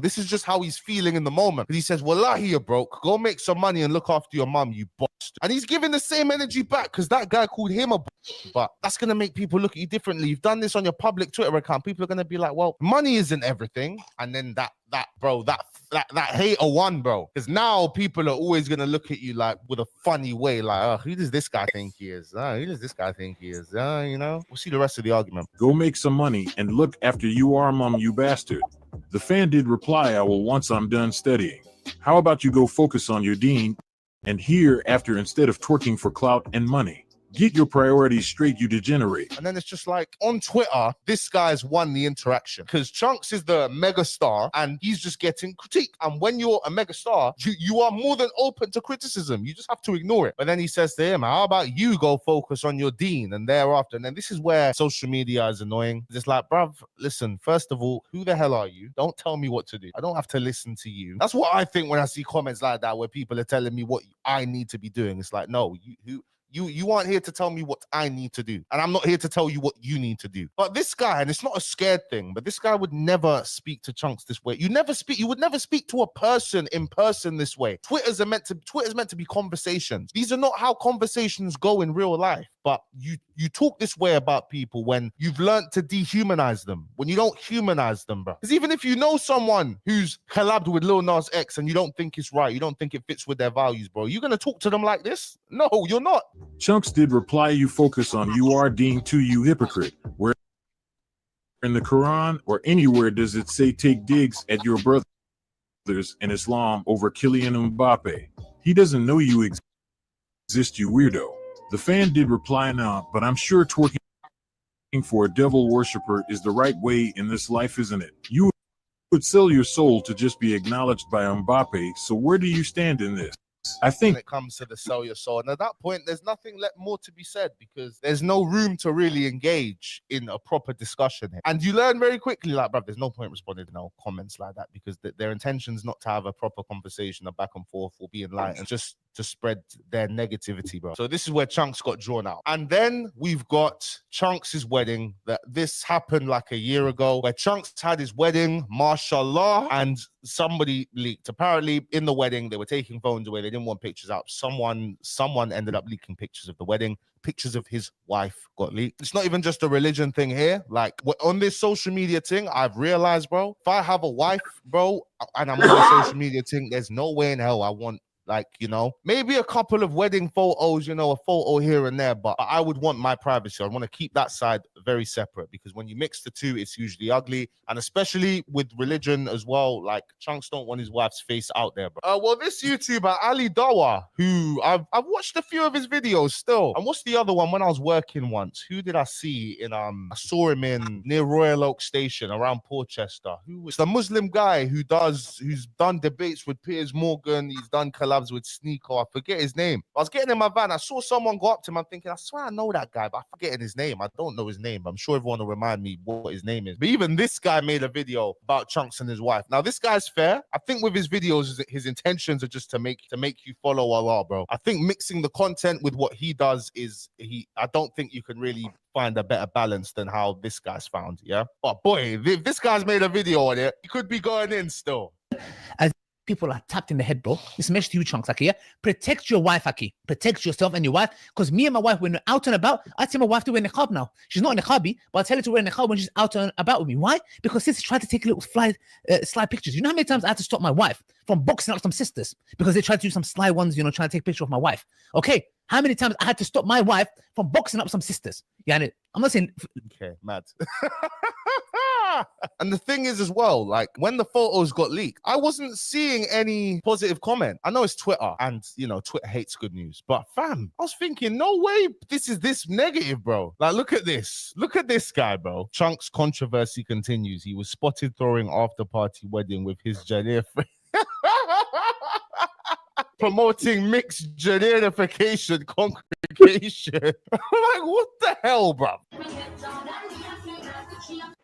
This is just how he's feeling in the moment. He says, wallahi, you're broke. Go make some money and look after your mum, you bastard. And he's giving the same energy back because that guy called him a bastard. But that's going to make people look at you differently. You've done this on your public Twitter account. People are going to be like, well, money isn't everything. And then that hater won, bro. Because now people are always going to look at you like with a funny way, like, oh, who does this guy think he is? You know? We'll see the rest of the argument. Go make some money and look after your mum, you bastard. The fan did reply, I will once I'm done studying. How about you go focus on your deen and hereafter instead of twerking for clout and money? Get your priorities straight, you degenerate. And then it's just like on Twitter, this guy's won the interaction because Chunkz is the mega star and he's just getting critique. And when you're a mega star, you are more than open to criticism. You just have to ignore it. But then he says to him, how about you go focus on your dean and thereafter? And then this is where social media is annoying. It's like, bruv, listen, first of all, who the hell are you? Don't tell me what to do. I don't have to listen to you. That's what I think when I see comments like that where people are telling me what I need to be doing. It's like, no, you aren't here to tell me what I need to do. And I'm not here to tell you what you need to do. But this guy, and it's not a scared thing, but this guy would never speak to Chunkz this way. You would never speak to a person in person this way. Twitter's meant to be conversations. These are not how conversations go in real life. But you talk this way about people when you've learned to dehumanize them, when you don't humanize them, bro. Because even if you know someone who's collabed with Lil Nas X and you don't think it's right, you don't think it fits with their values, bro, you're going to talk to them like this? No, you're not. Chunkz did reply, you focus on you are deemed to you hypocrite. Where in the Quran or anywhere does it say take digs at your brothers in Islam over Kylian Mbappe? He doesn't know you exist, you weirdo. The fan did reply now, but I'm sure twerking for a devil worshiper is the right way in this life, isn't it? You would sell your soul to just be acknowledged by Mbappe, so where do you stand in this? I think when it comes to the sell your soul, and at that point there's nothing more to be said because there's no room to really engage in a proper discussion here. And you learn very quickly, like, bruv, there's no point responding to no comments like that because their intention's not to have a proper conversation, a back and forth, or be enlightened, just to spread their negativity, bro. So this is where Chunkz got drawn out. And then we've got Chunkz' wedding. This happened like a year ago where Chunkz had his wedding, mashallah, and somebody leaked. Apparently in the wedding, they were taking phones away. They didn't want pictures out. Someone ended up leaking pictures of the wedding. Pictures of his wife got leaked. It's not even just a religion thing here. Like on this social media thing, I've realized, bro, if I have a wife, bro, and I'm on a social media thing, there's no way in hell I want, like, you know, maybe a couple of wedding photos, you know, a photo here and there, but I would want my privacy. I want to keep that side very separate because when you mix the two, it's usually ugly. And especially with religion as well, like Chunkz don't want his wife's face out there, bro. Well, this YouTuber, Ali Dawa, who I've watched a few of his videos still. And what's the other one? When I was working once, who did I see in, I saw him in near Royal Oak Station around Portchester. Who was the Muslim guy who's done debates with Piers Morgan. He's done collabs with Sneaker. I forget his name. I was getting in my van. I saw someone go up to him. I'm thinking, I swear I know that guy, but I'm forgetting his name. I don't know his name. I'm sure everyone will remind me what his name is. But even this guy made a video about Chunkz and his wife. Now, this guy's fair. I think with his videos, his intentions are just to make you follow Allah, bro. I think mixing the content with what he does I don't think you can really find a better balance than how this guy's found, yeah? But boy, if this guy's made a video on it, he could be going in still. As people are tapped in the head, bro. This message to you, Chunkz, okay, yeah? Protect your wife, Aki. Protect yourself and your wife. Because me and my wife, when we're out and about, I tell my wife to wear niqab now. She's not a niqabi, but I tell her to wear niqab when she's out and about with me. Why? Because sis tried to take little sly pictures. You know how many times I had to stop my wife from boxing out some sisters because they tried to do some sly ones, you know, trying to take a picture of my wife. Okay, how many times I had to stop my wife from boxing up some sisters? Yeah, I'm not saying... Okay, mad. And the thing is as well, like when the photos got leaked, I wasn't seeing any positive comment. I know it's Twitter and, you know, Twitter hates good news, but fam, I was thinking, no way this is this negative, bro. Like, look at this. Look at this guy, bro. Chunkz controversy continues. He was spotted throwing after party wedding with his Janir friend. Promoting mixed generification congregation. Like, what the hell, bro?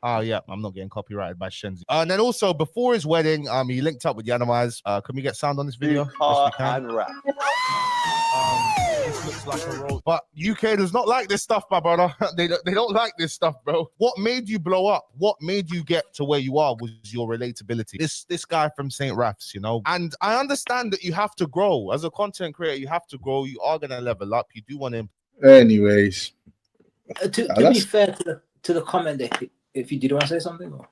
Oh, yeah, I'm not getting copyrighted by Shenzi. And then also, before his wedding, he linked up with Yanamaz. Can we get sound on this video? Yes, we can. And rap. This looks like a roll. But UK does not like this stuff, my brother. They don't like this stuff, bro. What made you blow up? What made you get to where you are was your relatability. This guy from St. Raf's, you know? And I understand that you have to grow. As a content creator, you have to grow. You are going to level up. You do want to... Anyways. To be fair to the comment, if you did want to say something? Or?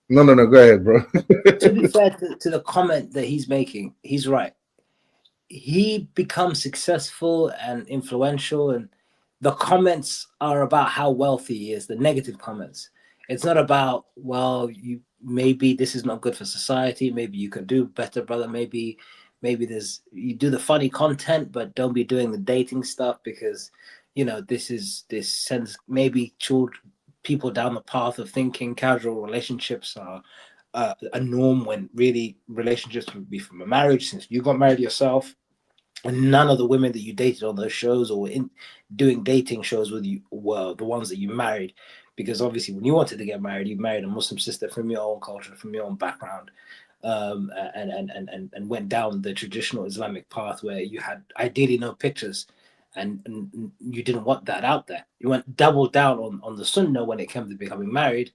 No, go ahead, bro. To be fair to the comment that he's making, he's right. He becomes successful and influential, and the comments are about how wealthy he is, the negative comments. It's not about, well, maybe this is not good for society, maybe you could do better, brother, maybe you do the funny content, but don't be doing the dating stuff because you know, this sends maybe people down the path of thinking casual relationships are a norm, when really relationships would be from a marriage, since you got married yourself. And none of the women that you dated on those shows or in doing dating shows with you were the ones that you married. Because obviously when you wanted to get married, you married a Muslim sister from your own culture, from your own background, and went down the traditional Islamic path where you had ideally no pictures, and you didn't want that out there. You went double down on the sunnah when it came to becoming married,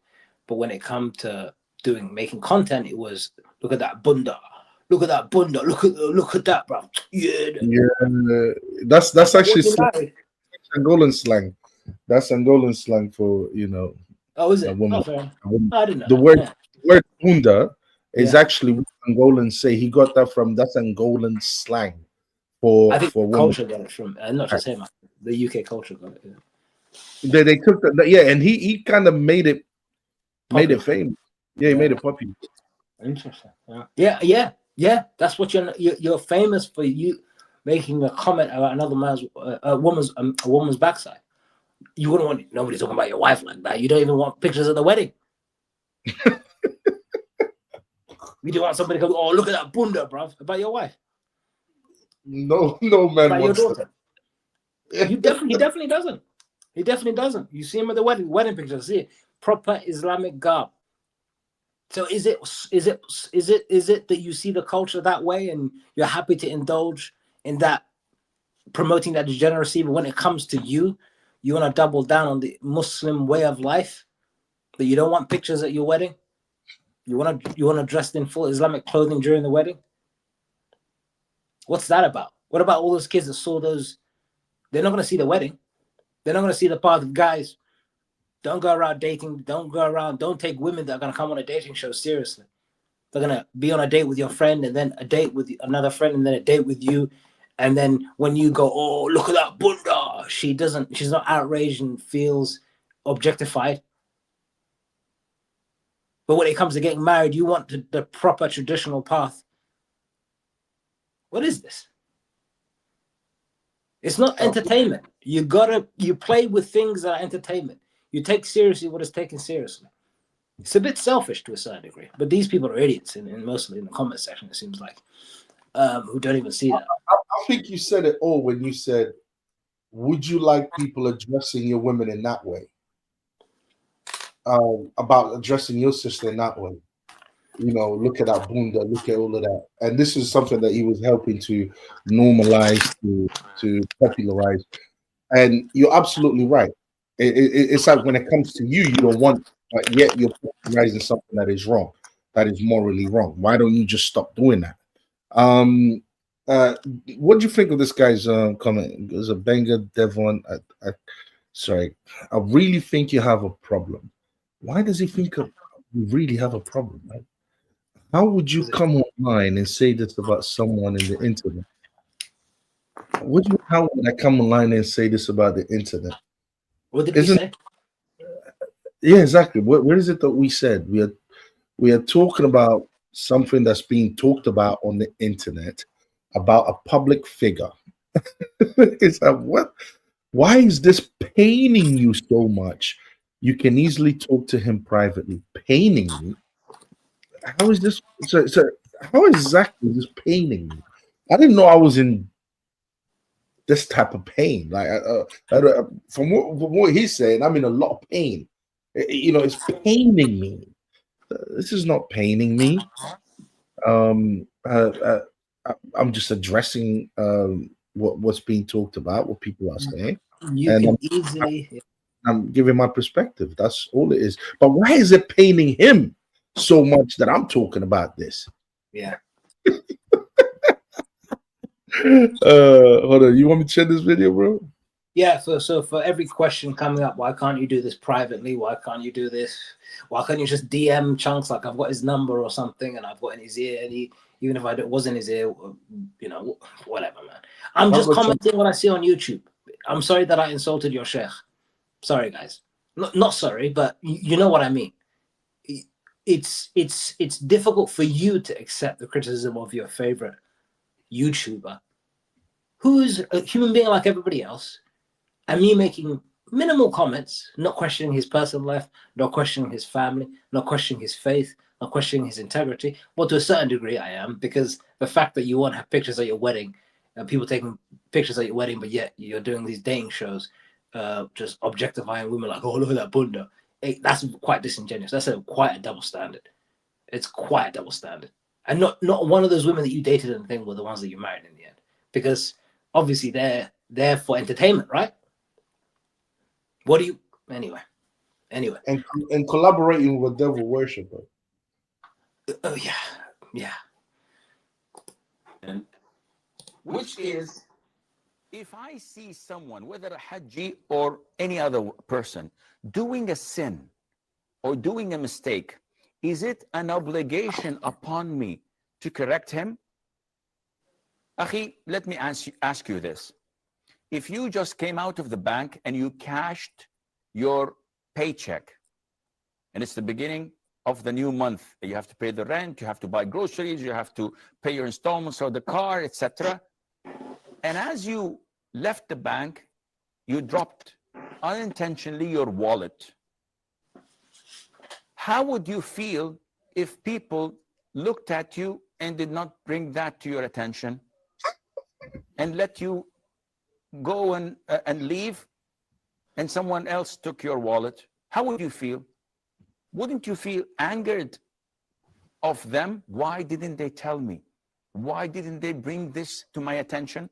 but when it came to making content, it was, look at that bunda, look at that bunda, look at that, bro. Yeah, that's actually Angolan slang. That's Angolan slang for, you know, Oh, is it? a woman. A woman. I didn't know. The word bunda is actually what Angolans say. He got that from, that's Angolan slang for, I think for culture women. got it from, not just him, the UK culture got it. Yeah. They took that, yeah, and he kind of made it famous. Yeah, he made it popular. Interesting. Yeah. That's what you're famous for, you making a comment about another man's a woman's backside. You wouldn't want nobody talking about your wife like that. You don't even want pictures of the wedding. You don't want somebody to go, oh, look at that bunda, bruv, about your wife. No man about wants your daughter. that. He definitely doesn't. He definitely doesn't. You see him at the wedding pictures. See it, proper Islamic garb. So is it that you see the culture that way and you're happy to indulge in that, promoting that degeneracy, but when it comes to you want to double down on the Muslim way of life, that you don't want pictures at your wedding? You want to dress in full Islamic clothing during the wedding? What's that about? What about all those kids that saw those? They're not going to see the wedding. They're not going to see the part of guys. Don't go around dating. Don't take women that are going to come on a dating show seriously. They're going to be on a date with your friend, and then a date with another friend, and then a date with you. And then when you go, oh, look at that bunda, she's not outraged and feels objectified. But when it comes to getting married, you want the proper traditional path. What is this? It's not entertainment. You play with things that are entertainment. You take seriously what is taken seriously. It's a bit selfish to a certain degree, but these people are idiots, and mostly in the comment section, it seems like, who don't even see that. I think you said it all when you said, would you like people addressing your women in that way? About addressing your sister in that way. You know, look at that bunda, look at all of that. And this is something that he was helping to normalize, to popularize. And you're absolutely right. It's like when it comes to you don't want, yet you're popularizing something that is wrong, that is morally wrong. Why don't you just stop doing that? What do you think of this guy's comment? There's a banger, Devon. Sorry, I really think you have a problem. Why does he think you really have a problem, right? How would you come online and say this about someone in the internet? How would I come online and say this about the internet? What did he say? Yeah, exactly. What is it that we said? We are talking about something that's being talked about on the internet about a public figure. It's like, what? Why is this paining you so much? You can easily talk to him privately. Paining me? How is this? So how exactly is this paining me? I didn't know I was in this type of pain. Like from what he's saying, I'm in a lot of pain. You know, it's paining me. This is not paining me. I'm just addressing what's being talked about, what people are saying. I'm giving my perspective. That's all it is. But why is it paining him so much that I'm talking about this? Yeah. Hold on. You want me to share this video, bro? Yeah. So for every question coming up, why can't you do this privately? Why can't you do this? Why can't you just DM Chunkz, like I've got his number or something, and I've got in his ear, and even if I was in his ear, you know, whatever, man. I'm just commenting what I see on YouTube. I'm sorry that I insulted your sheikh. Sorry, guys. Not sorry, but you know what I mean. It's difficult for you to accept the criticism of your favorite YouTuber, who's a human being like everybody else, and me making minimal comments, not questioning his personal life, not questioning his family, not questioning his faith, not questioning his integrity. Well, to a certain degree, I am, because the fact that you won't have pictures at your wedding, and people taking pictures at your wedding, but yet you're doing these dating shows, just objectifying women like, oh, look at that bunda. That's quite disingenuous. That's quite a double standard. It's quite a double standard. And not one of those women that you dated and thing were the ones that you married in the end. Because obviously they're there for entertainment, right? What do you anyway? And collaborating with devil worshiper. Oh yeah. And which is, if I see someone, whether a Hajji or any other person, doing a sin or doing a mistake, is it an obligation upon me to correct him? Akhi, let me ask you this. If you just came out of the bank and you cashed your paycheck, and it's the beginning of the new month, you have to pay the rent, you have to buy groceries, you have to pay your installments of the car, etc. And as you left the bank, you dropped unintentionally your wallet. How would you feel if people looked at you and did not bring that to your attention and let you go and leave, and someone else took your wallet? How would you feel? Wouldn't you feel angered of them? Why didn't they tell me? Why didn't they bring this to my attention?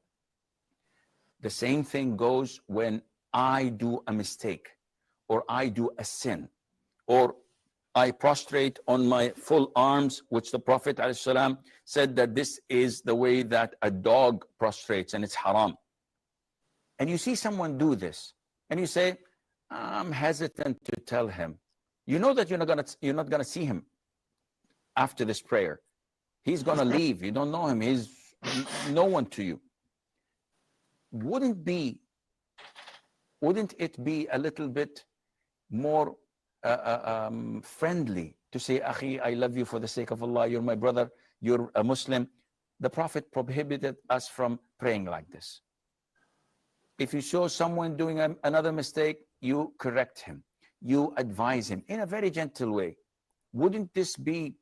The same thing goes when I do a mistake, or I do a sin, or I prostrate on my full arms, which the Prophet ﷺ said that this is the way that a dog prostrates, and it's haram. And you see someone do this, and you say, I'm hesitant to tell him. You know that you're not gonna see him after this prayer. He's gonna leave. You don't know him. He's no one to you. Wouldn't it be a little bit more friendly to say, Akhi, I love you for the sake of Allah, you're my brother, you're a Muslim? The Prophet prohibited us from praying like this. If you saw someone doing another mistake, you correct him, you advise him in a very gentle way. Wouldn't this be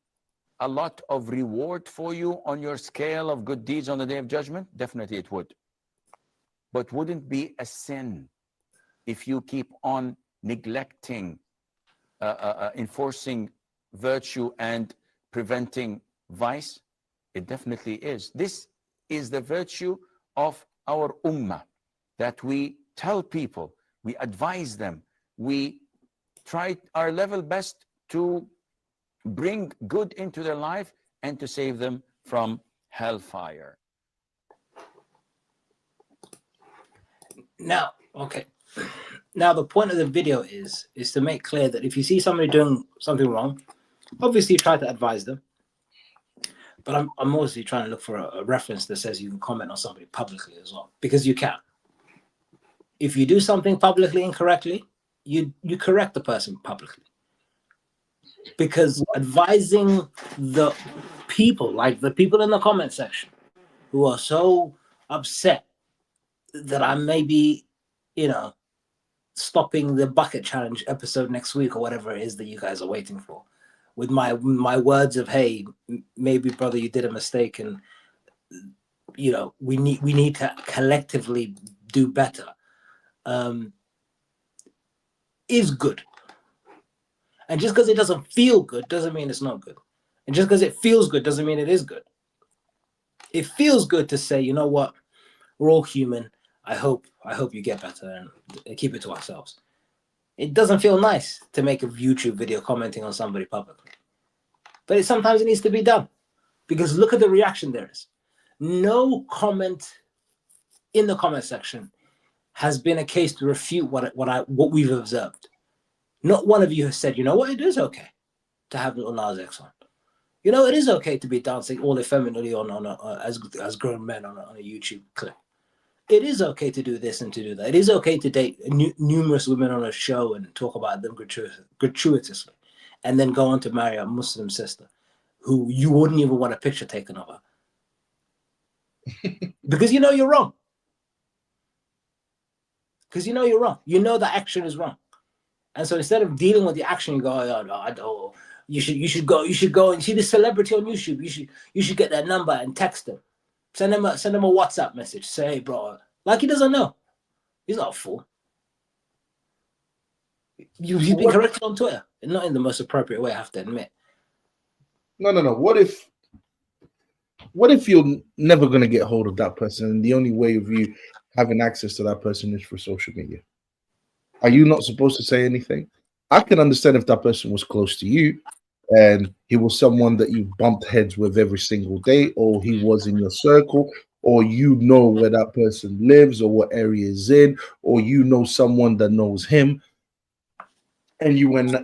a lot of reward for you on your scale of good deeds on the Day of Judgment? Definitely it would. But wouldn't be a sin if you keep on neglecting enforcing virtue and preventing vice? It definitely is. This is the virtue of our ummah, that we tell people, we advise them, we try our level best to bring good into their life and to save them from hellfire. Now, okay. Now the point of the video is to make clear that if you see somebody doing something wrong, obviously try to advise them. But I'm mostly trying to look for a reference that says you can comment on somebody publicly as well, because you can. If you do something publicly incorrectly, you correct the person publicly. Because advising the people, like the people in the comment section, who are so upset that I may be, stopping the bucket challenge episode next week or whatever it is that you guys are waiting for, with my words of, hey, maybe brother, you did a mistake, and we need to collectively do better, is good. And just because it doesn't feel good doesn't mean it's not good. And just because it feels good doesn't mean it is good. It feels good to say, you know what, we're all human. I hope you get better, and keep it to ourselves. It doesn't feel nice to make a YouTube video commenting on somebody publicly. But sometimes it needs to be done, because look at the reaction there is. No comment in the comment section has been a case to refute what we've observed. Not one of you has said, you know what, it is okay to have little Nas X on. You know, it is okay to be dancing all effeminately as grown men on a YouTube clip. It is okay to do this and to do that. It is okay to date numerous women on a show and talk about them gratuitously, and then go on to marry a Muslim sister who you wouldn't even want a picture taken of her. Because you know you're wrong. because you know you're wrong. You know that action is wrong, and so instead of dealing with the action, you go, oh, no, I don't. You should go and see the celebrity on YouTube. You should get their number and text them. Send them a WhatsApp message. Say, hey, bro, like he doesn't know. He's not a fool. You've been corrected on Twitter, and not in the most appropriate way, I have to admit. No. What if you're never going to get hold of that person, and the only way of you having access to that person is through social media? Are you not supposed to say anything? I can understand if that person was close to you and he was someone that you bumped heads with every single day, or he was in your circle, or you know where that person lives or what area is in, or you know someone that knows him. And you went out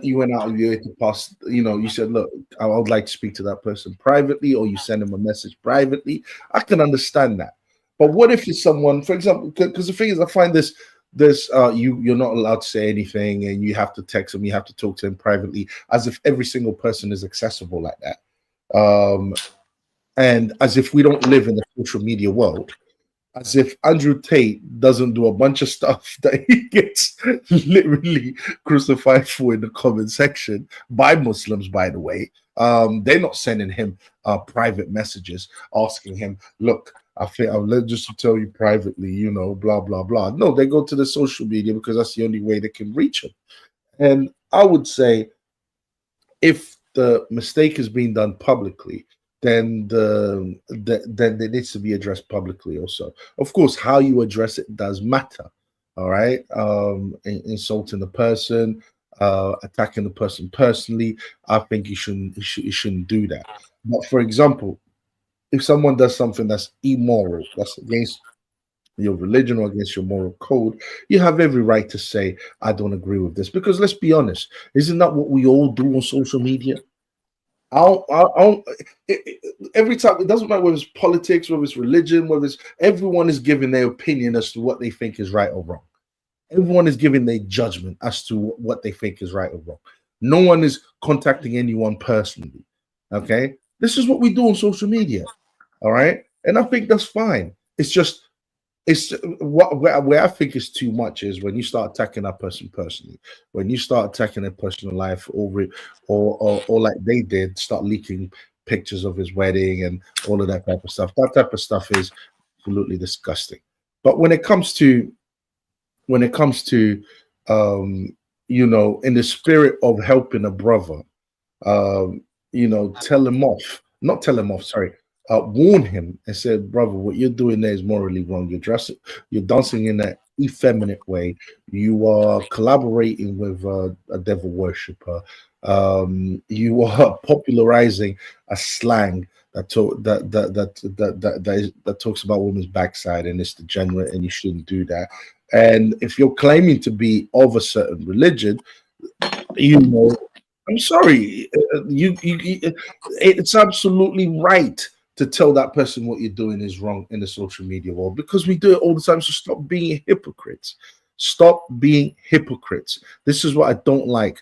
of your way to pass, you said, look, I would like to speak to that person privately, or you send him a message privately. I can understand that. But what if it's someone, for example, because the thing is, I find this you're not allowed to say anything, and you have to text them, you have to talk to them privately, as if every single person is accessible like that. And as if we don't live in the social media world. As if Andrew Tate doesn't do a bunch of stuff that he gets literally crucified for in the comment section by Muslims, by the way. They're not sending him private messages asking him, look, I think I'll let just to tell you privately, blah, blah, blah. No, they go to the social media because that's the only way they can reach him. And I would say if the mistake is being done publicly, then then it needs to be addressed publicly also. Of course, how you address it does matter. All right. Insulting the person, attacking the person personally, I think you shouldn't do that. But for example, if someone does something that's immoral, that's against your religion or against your moral code, you have every right to say, I don't agree with this. Because let's be honest, isn't that what we all do on social media? Every time, it doesn't matter whether it's politics, whether it's religion, whether it's, everyone is giving their opinion as to what they think is right or wrong. Everyone is giving their judgment as to what they think is right or wrong. No one is contacting anyone personally. Okay, this is what we do on social media. All right, and I think that's fine. It's just, where I think is too much is when you start attacking that person personally, when you start attacking their personal life, or like they did, start leaking pictures of his wedding and all of that type of stuff. That type of stuff is absolutely disgusting. But when it comes to in the spirit of helping a brother, tell him off, not tell him off, sorry. Warn him and said, brother, what you're doing there is morally wrong. You're dancing in an effeminate way. You are collaborating with a devil worshipper. You are popularizing a slang that talks about women's backside, and it's degenerate, and you shouldn't do that. And if you're claiming to be of a certain religion, I'm sorry, it's absolutely right to tell that person what you're doing is wrong in the social media world, because we do it all the time. So stop being hypocrites. Stop being hypocrites. This is what I don't like.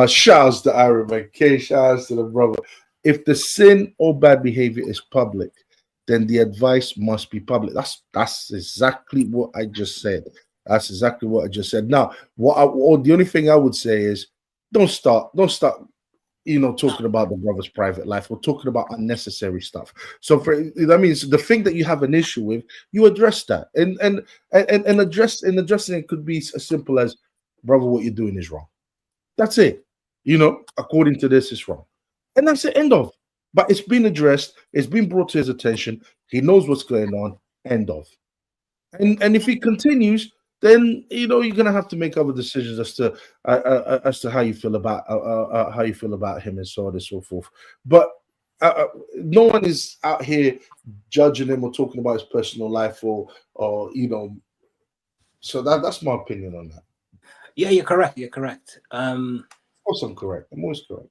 Shouts to Iron Man K, shouts to the brother. If the sin or bad behavior is public, then the advice must be public. That's exactly what I just said. That's exactly what I just said. Now, the only thing I would say is don't start talking about the brother's private life or talking about unnecessary stuff. So that means the thing that you have an issue with, you address that, and addressing it could be as simple as, brother, what you're doing is wrong. That's it. According to this, it's wrong, and that's the end of. But it's been addressed. It's been brought to his attention. He knows what's going on. End of. And if he continues, then you're gonna have to make other decisions as to how you feel about him, and so on and so forth. But no one is out here judging him or talking about his personal life, or So that's my opinion on that. Yeah, you're correct. Of course, I'm correct. I'm always correct.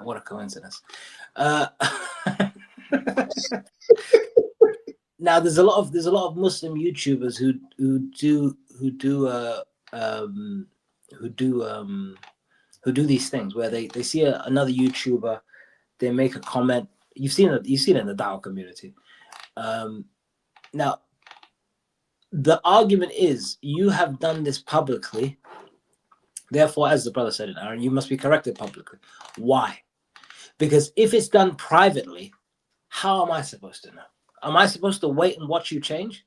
What a coincidence. Now there's a lot of Muslim YouTubers who do these things where they see another YouTuber, they make a comment. You've seen it in the Dawah community. Now the argument is you have done this publicly. Therefore, as the brother said it, Aaron, you must be corrected publicly. Why? Because if it's done privately, how am I supposed to know? Am I supposed to wait and watch you change?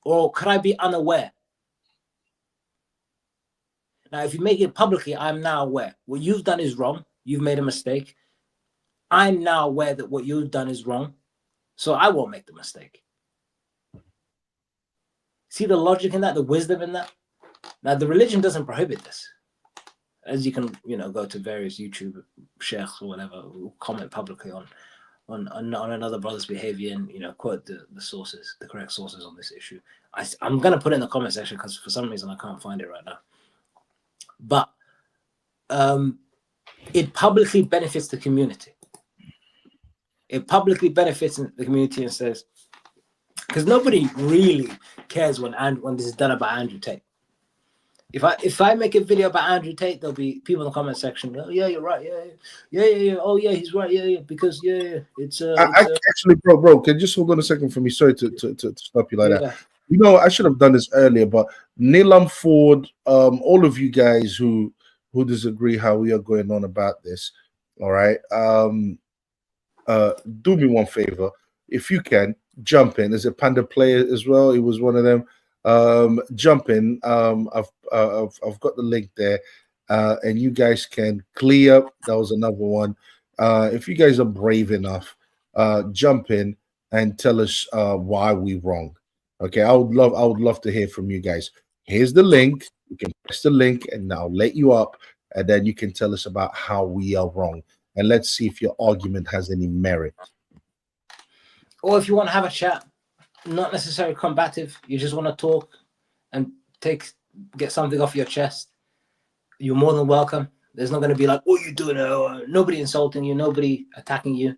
Or could I be unaware? Now, if you make it publicly, I'm now aware. What you've done is wrong. You've made a mistake. I'm now aware that what you've done is wrong. So I won't make the mistake. See the logic in that, the wisdom in that? Now, the religion doesn't prohibit this. As you can, go to various YouTube sheikhs or whatever who comment publicly on another brother's behavior and, quote the sources, the correct sources on this issue. I'm going to put it in the comment section because for some reason I can't find it right now. But it publicly benefits the community. It publicly benefits the community and says, because nobody really cares when this is done about Andrew Tate. If I make a video about Andrew Tate, there'll be people in the comment section. Oh yeah, you're right. Yeah. Oh yeah, he's right. Yeah. Because it's actually, bro, can you just hold on a second for me? Sorry to stop you like that. I should have done this earlier, but Nilam Ford, all of you guys who disagree how we are going on about this, all right. Do me one favor, if you can jump in. Is it Panda Player as well? It was one of them. Jump in. I've got the link there, and you guys can clear up. That was another one. If you guys are brave enough, jump in and tell us why we're wrong. Okay, I would love to hear from you guys. Here's the link. You can press the link, and I'll let you up, and then you can tell us about how we are wrong. And let's see if your argument has any merit. Or if you want to have a chat, not necessarily combative, you just want to talk and get something off your chest, you're more than welcome. There's not going to be like, what are you doing? Nobody insulting you, nobody attacking you.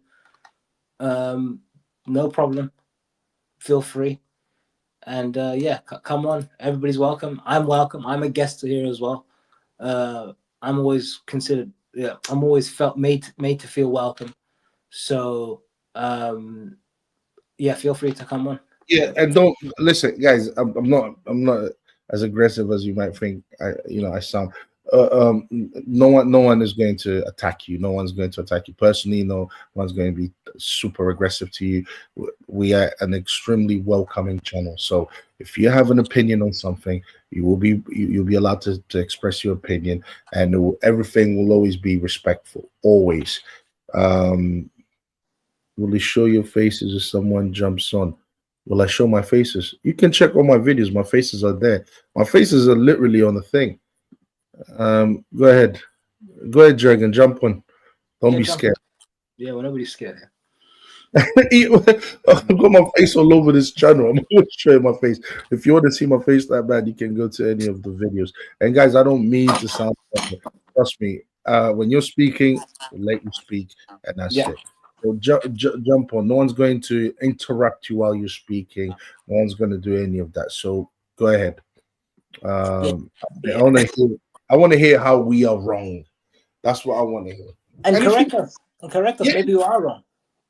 No problem. Feel free. And come on. Everybody's welcome. I'm welcome. I'm a guest here as well. I'm always considered, I'm always felt made to feel welcome. So, feel free to come on. Yeah, and don't listen, guys. I'm not as aggressive as you might think. I sound. No one is going to attack you. No one's going to attack you personally. No one's going to be super aggressive to you. We are an extremely welcoming channel. So if you have an opinion on something, you'll be allowed to express your opinion, and everything will always be respectful. Always. Will you show your faces if someone jumps on? Will I show my faces? You can check all my videos. My faces are there. My faces are literally on the thing. Go ahead, Dragon. Jump on. Don't be scared. Well, nobody's scared. I've got my face all over this channel. I'm always showing my face. If you want to see my face that bad, you can go to any of the videos. And guys, I don't mean to sound funny. Trust me. When you're speaking, I'll let you speak, and that's it. So jump on. No one's going to interrupt you while you're speaking. No one's going to do any of that. So go ahead. I want to hear how we are wrong. That's what I want to hear. And correct us. Maybe you are wrong.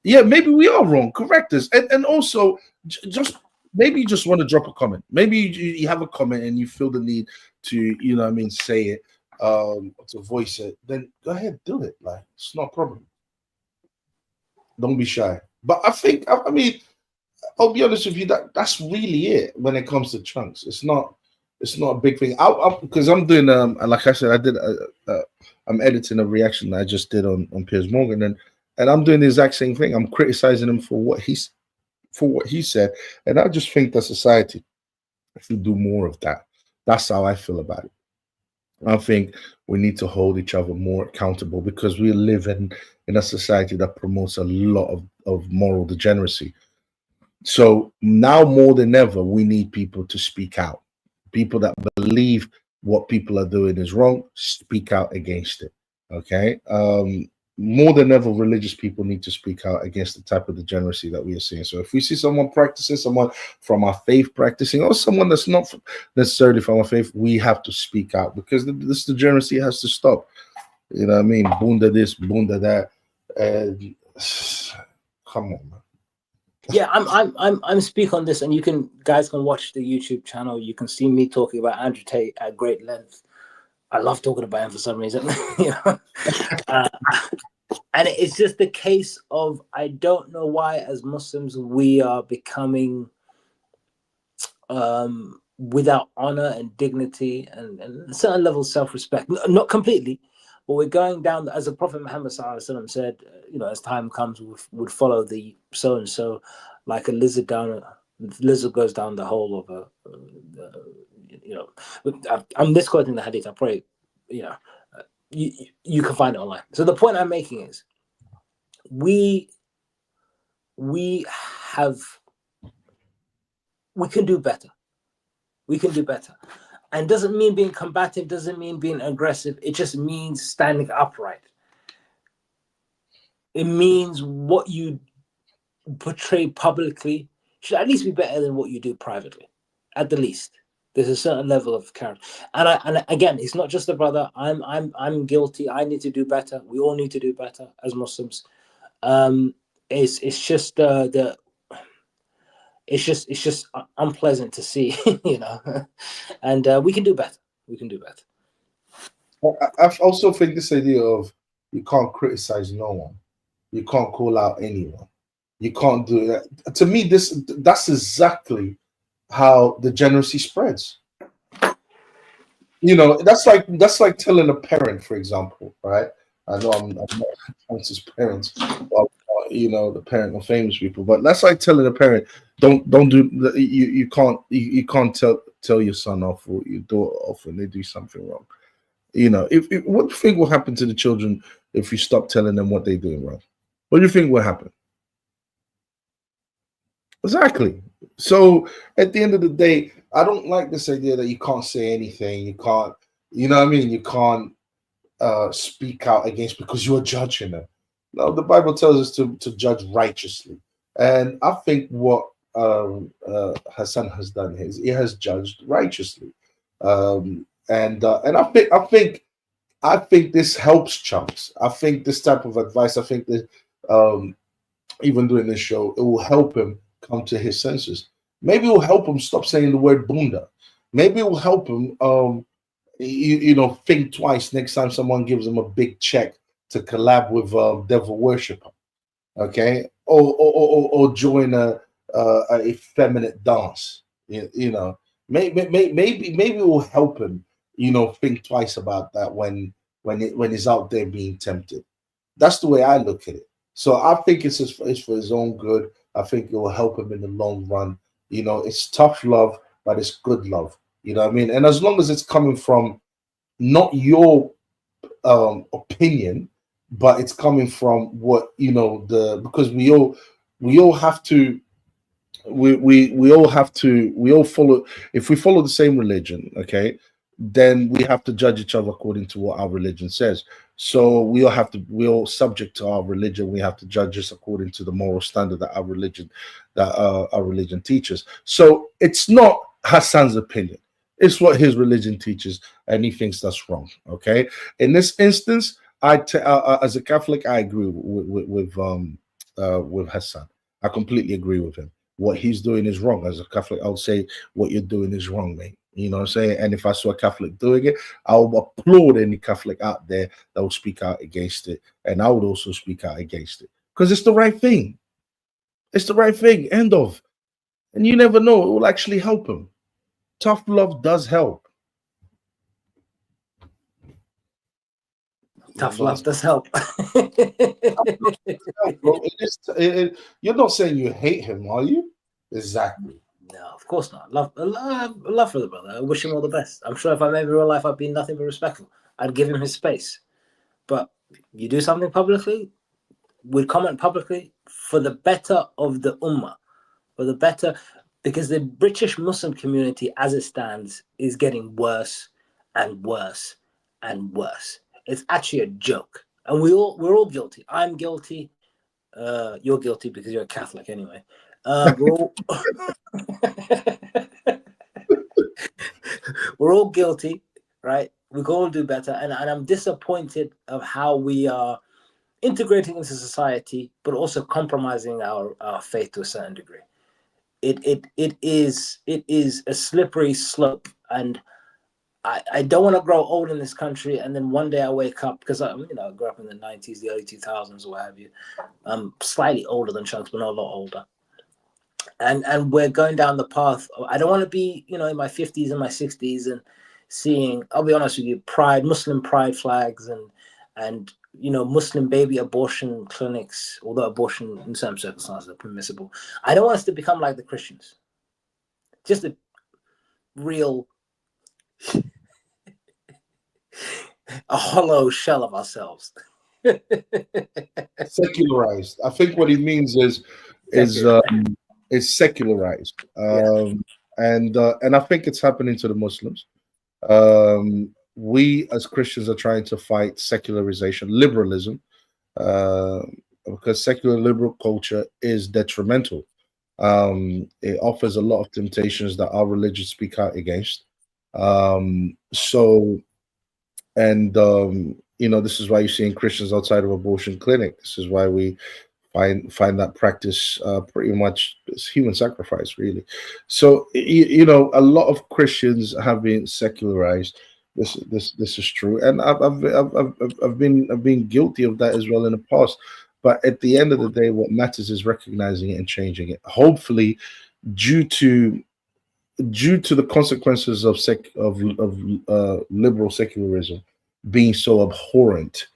Yeah, maybe we are wrong. Correct us. And also, just maybe you just want to drop a comment. Maybe you have a comment and you feel the need to, say it, to voice it. Then go ahead, do it. Like, it's not a problem. Don't be shy. But I mean, I'll be honest with you, that's really it when it comes to Chunkz. It's not a big thing. Because I'm doing like I said, I'm editing a reaction that I just did on Piers Morgan, and I'm doing the exact same thing. I'm criticizing him for what he said, and I just think that society should do more of that. That's how I feel about it. I think we need to hold each other more accountable because we live in a society that promotes a lot of moral degeneracy. So now more than ever, we need people to speak out. People that believe what people are doing is wrong, speak out against it. Okay. More than ever, religious people need to speak out against the type of degeneracy that we are seeing. So if we see someone practicing, someone from our faith practicing, or someone that's not necessarily from our faith, we have to speak out because this degeneracy has to stop. You know what I mean? Bunda this, bunda that. Come on, man. Yeah, I'm speak on this, and you guys can watch the YouTube channel. You can see me talking about Andrew Tate at great length. I love talking about him for some reason. You know? And it's just the case of, I don't know why as Muslims we are becoming without honor and dignity and a certain level of self-respect. Not completely, but we're going down, as the Prophet Muhammad ﷺ said, you know, as time comes, we would follow the so and so, like a lizard goes down the hole of a you know. I'm misquoting the hadith. I pray, you know, you can find it online. So the point I'm making is, we can do better. We can do better. And doesn't mean being combative, doesn't mean being aggressive. It just means standing upright. It means what you portray publicly should at least be better than what you do privately. At the least, there's a certain level of character. And again, it's not just the brother. I'm guilty. I need to do better. We all need to do better as Muslims. It's just it's just unpleasant to see, you know. And we can do better. We can do better. I also think this idea of you can't criticize no one, you can't call out anyone, you can't do that. To me, that's exactly how degeneracy spreads. You know, that's like telling a parent, for example, right? I know I'm not Chance's parents, or, you know, the parent of famous people, but that's like telling a parent, don't do you can't tell your son off or your daughter off when they do something wrong. You know, if what do you think will happen to the children if you stop telling them what they're doing wrong? What do you think will happen? Exactly. So at the end of the day, I don't like this idea that you can't say anything, you can't, you know what I mean, you can't speak out against because you're judging them. No, the Bible tells us to judge righteously, and I think what Hassan has done is he has judged righteously, and I think this helps Chunkz. I think this type of advice, I think that even doing this show, it will help him come to his senses. Maybe it will help him stop saying the word bunda. Maybe it will help him you know, think twice next time someone gives him a big check to collab with devil worshiper, okay, or join a effeminate dance. You know, maybe it will help him, you know, think twice about that when he's out there being tempted. That's the way I look at it. So I think it's for his own good. I think it will help him in the long run. You know, it's tough love, but it's good love. You know what I mean? And as long as it's coming from not your opinion, but it's coming from what, you know, because we all have to we all follow, if we follow the same religion, okay, then we have to judge each other according to what our religion says. So we all subject to our religion. We have to judge us according to the moral standard that our religion teaches. So it's not Hassan's opinion. It's what his religion teaches, and he thinks that's wrong. Okay. In this instance, as a Catholic, I agree with Hassan. I completely agree with him. What he's doing is wrong. As a Catholic, I would say what you're doing is wrong, mate. You know what I'm saying? And if I saw a Catholic doing it, I would applaud any Catholic out there that would speak out against it. And I would also speak out against it because it's the right thing. It's the right thing. End of. And you never know, it will actually help him. Tough love does help. Tough love does help. You're not saying you hate him, are you? Exactly. No, of course not. Love for the brother. I wish him all the best. I'm sure if I met him in real life, I'd be nothing but respectful. I'd give him his space. But you do something publicly, we'd comment publicly for the better of the ummah, for the better, because the British Muslim community, as it stands, is getting worse and worse and worse. It's actually a joke, and we're all guilty. I'm guilty. You're guilty because you're a Catholic anyway. We're all guilty, right? We can all do better, and I'm disappointed of how we are integrating into society, but also compromising our faith to a certain degree. It is a slippery slope, and I don't want to grow old in this country and then one day I wake up, because I grew up in the 90s, the early 2000s, or what have you. I'm slightly older than Chunkz, but not a lot older. And we're going down the path. I don't want to be, in my 50s and my 60s and seeing, I'll be honest with you, Muslim pride flags and Muslim baby abortion clinics, although abortion in some circumstances are permissible. I don't want us to become like the Christians. Just a real, a hollow shell of ourselves. Secularized. I think what he means is secularized. And I think it's happening to the Muslims. We as Christians are trying to fight secularization, liberalism, because secular liberal culture is detrimental. It offers a lot of temptations that our religions speak out against. This is why you're seeing Christians outside of abortion clinic. This is why we find that practice pretty much as human sacrifice, really. So a lot of Christians have been secularized. This is true, and I've been guilty of that as well in the past. But at the end of the day, what matters is recognizing it and changing it. Hopefully, due to the consequences of liberal secularism being so abhorrent,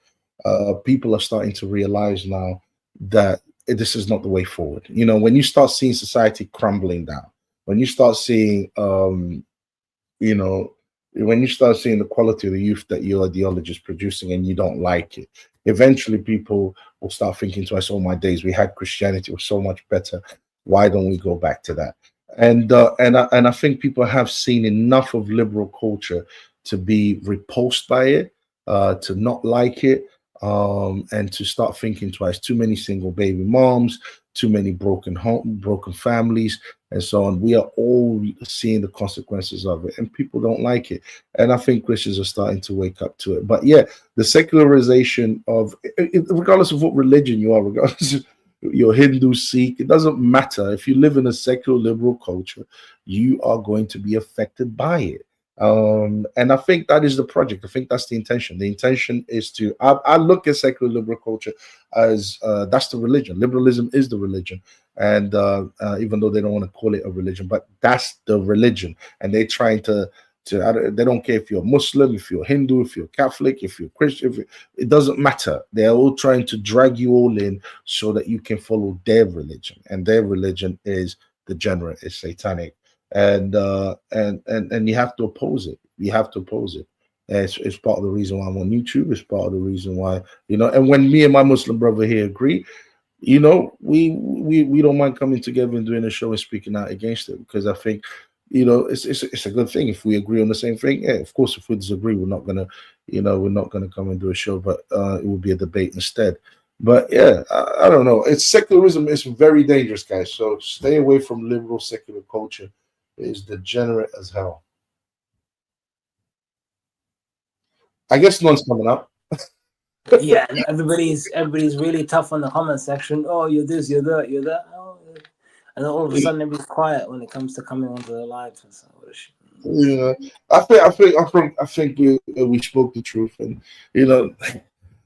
people are starting to realize now that this is not the way forward. When you start seeing society crumbling down, when you start seeing, when you start seeing the quality of the youth that your ideology is producing and you don't like it, eventually people will start thinking twice, oh my days, we had Christianity, it was so much better. Why don't we go back to that? And I think people have seen enough of liberal culture to be repulsed by it, to not like it, and to start thinking twice. Too many single baby moms, too many broken families, and so on. We are all seeing the consequences of it, and people don't like it. And I think Christians are starting to wake up to it. But yeah, the secularization of, regardless of what religion you are, regardless of you're Hindu, Sikh, it doesn't matter. If you live in a secular liberal culture, you are going to be affected by it. And I think that is the project. I think that's the intention. The intention is to, I look at secular liberal culture as that's the religion. Liberalism is the religion. And even though they don't want to call it a religion, but that's the religion. And they're trying to they don't care if you're Muslim, if you're Hindu, if you're Catholic, if you're Christian, it doesn't matter. They're all trying to drag you all in so that you can follow their religion. And their religion is degenerate, is satanic. And you have to oppose it. You have to oppose it. It's part of the reason why I'm on YouTube. It's part of the reason why, and when me and my Muslim brother here agree, we don't mind coming together and doing a show and speaking out against it, because I think, it's a good thing if we agree on the same thing. Yeah, of course, if we disagree, we're not gonna come and do a show, but it will be a debate instead. But yeah, I don't know. Secularism is very dangerous, guys. So stay away from liberal secular culture. It is degenerate as hell. I guess none's coming up. Yeah, everybody's really tough on the comment section. Oh, you're this, you're that, you're that. Oh, yeah. And then all of a sudden, everybody's quiet when it comes to coming onto the live. Yeah, I think we spoke the truth, and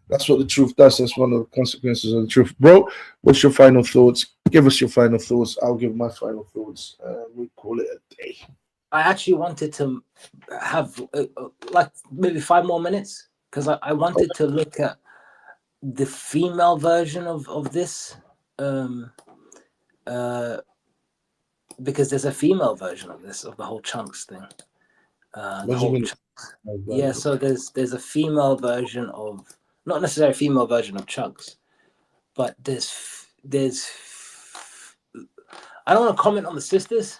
that's what the truth does. That's one of the consequences of the truth, bro. What's your final thoughts? Give us your final thoughts. I'll give my final thoughts. We call it a day. I actually wanted to have like maybe 5 more minutes, because I wanted to look at the female version of this, because there's a female version of this, of the whole Chunkz thing. Yeah, so there's a female version of, not necessarily a female version of Chunkz, but there's I don't want to comment on the sisters,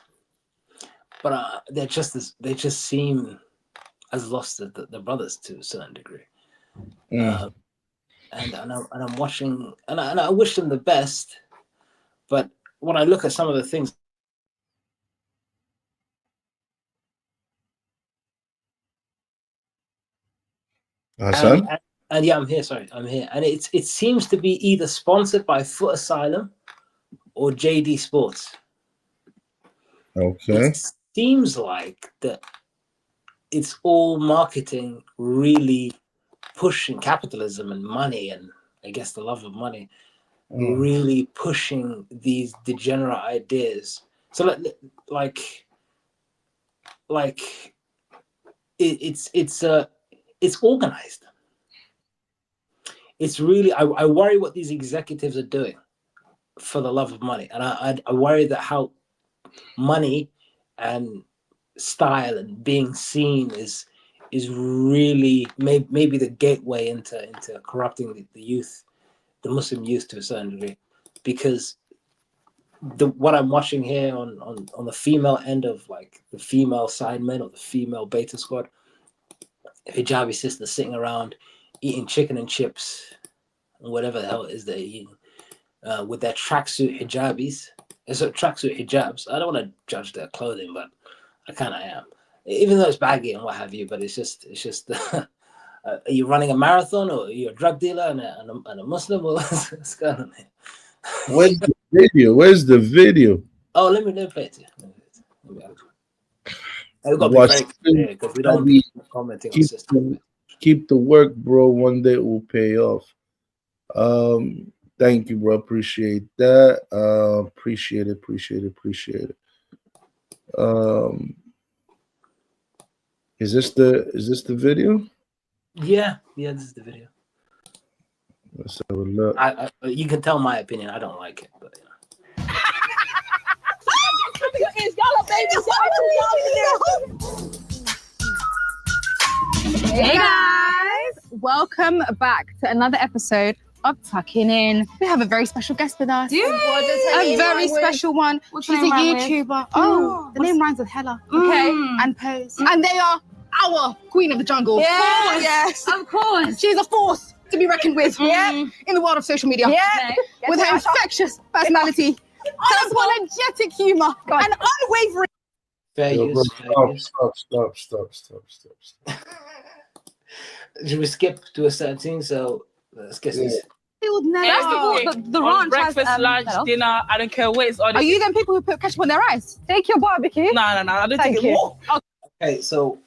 but they just seem as lost as the brothers to a certain degree. And I'm watching, and I wish them the best, but when I look at some of the things, Hassan? And yeah, I'm here. Sorry, I'm here. And it seems to be either sponsored by Foot Asylum or JD Sports. Okay. It seems like that it's all marketing, really pushing capitalism and money, and I guess the love of money, really pushing these degenerate ideas. So it's organized. It's really I worry what these executives are doing for the love of money, and I worry that how money and style and being seen is really maybe the gateway into corrupting the youth, the Muslim youth, to a certain degree, because what I'm watching here on the female end of like the female sidemen or the female beta squad, hijabi sisters sitting around eating chicken and chips and whatever the hell it is they're eating, with their tracksuit hijabis. And so tracksuit hijabs, I don't want to judge their clothing, but I kind of am, even though it's baggy and what have you. But it's just are you running a marathon, or are you a drug dealer and a Muslim? Or what's going on here? Where's the video? Where's the video? Oh, let me play it to you. I've got to be very clear because we don't be commenting on system. Keep the work, bro. One day it will pay off. Thank you, bro. Appreciate that. Appreciate it. Is this the video? Yeah, this is the video. Let's have a look. You can tell my opinion. I don't like it, but you know. Hey guys, welcome back to another episode of Tucking In. We have a very special guest with us. A very special one. She's a YouTuber. The name rhymes with Hella. Okay, and Pose. And they are our queen of the jungle. Yes, of course. She's a force to be reckoned with. In the world of social media. With her infectious personality, unapologetic humor, and unwavering. Fair use. Stop. Should we skip to a certain thing? So let's get this. The ranch breakfast, lunch, dinner. I don't care what it's on. Are you them people who put ketchup on their eyes? Take your barbecue. No. I don't take it. Okay, so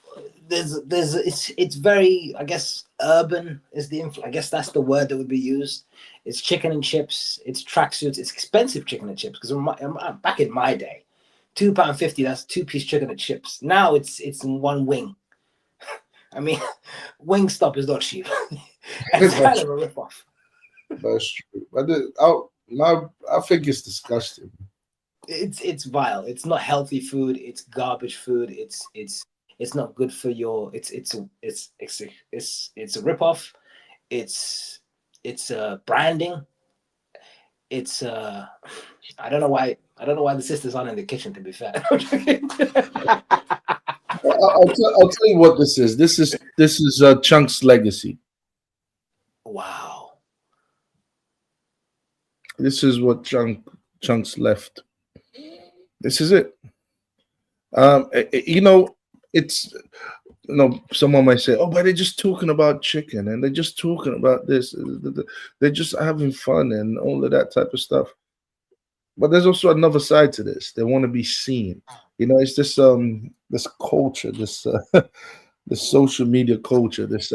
it's very, I guess, urban is the I guess that's the word that would be used. It's chicken and chips. It's tracksuits. It's expensive chicken and chips because back in my day, £2.50. That's 2-piece chicken and chips. Now it's in one wing. I mean, Wingstop is not cheap. It's kind of a ripoff. That's true. I think it's disgusting. It's vile. It's not healthy food. It's garbage food. It's not good for your. It's a ripoff. It's branding. It's I don't know why the sisters aren't in the kitchen. To be fair. I'll tell you what this is. This is Chunkz legacy. Wow. This is what Chunkz left. This is it. It's someone might say, "Oh, but they're just talking about chicken and they're just talking about this. They're just having fun and all of that type of stuff." But there's also another side to this. They want to be seen. It's this culture, this social media culture, this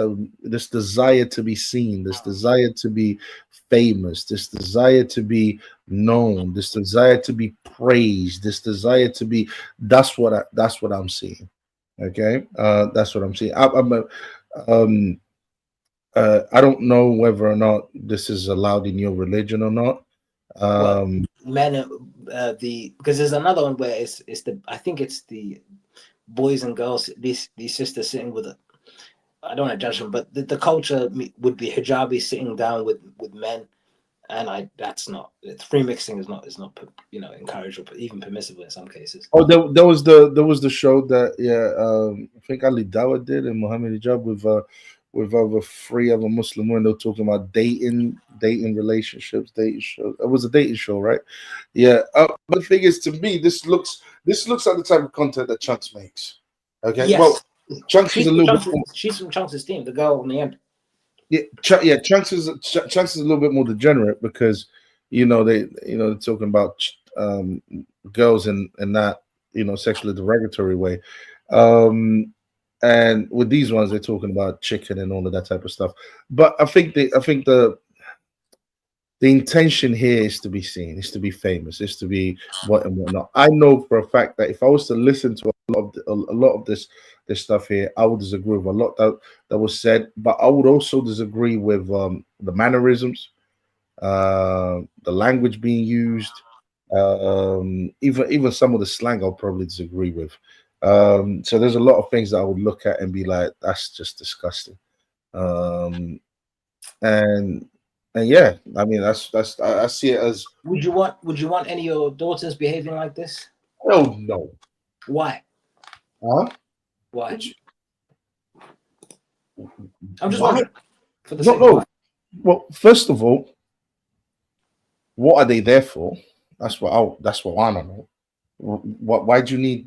desire to be seen, this desire to be famous, this desire to be known, this desire to be praised, this desire to be. That's what I'm seeing. Okay, that's what I'm seeing. I don't know whether or not this is allowed in your religion or not. Men, because there's another one where I think it's the boys and girls, these sisters sitting with I don't want to judge them, but the culture would be hijabi sitting down with men, and that's not, free mixing is not encouraged or even permissible in some cases. Oh, there was the show that I think Ali Dawah did and Muhammad Hijab with over 3 other Muslim women. They were talking about dating relationships, dating show. It was a dating show, right? Yeah. But the thing is, to me, this looks like the type of content that Chunkz makes. Okay. Yes. Well, Chunkz is a little bit. She's from Chunks' team, the girl on the end. Chunkz is a little bit more degenerate because they're talking about girls in that sexually derogatory way, and with these ones they're talking about chicken and all of that type of stuff. But I think the intention here is to be seen, is to be famous, is to be what and whatnot. I know for a fact that if I was to listen to a lot of this stuff here, I would disagree with a lot that was said, but I would also disagree with the mannerisms, the language being used, even some of the slang I'll probably disagree with. So there's a lot of things that I would look at and be like, that's just disgusting. And yeah, I mean I see it as. Would you want any of your daughters behaving like this? Oh no. Why? Huh? Why? I'm just Why? wondering. For the sake of why. Well, first of all, what are they there for? That's what I want to know. Why do you need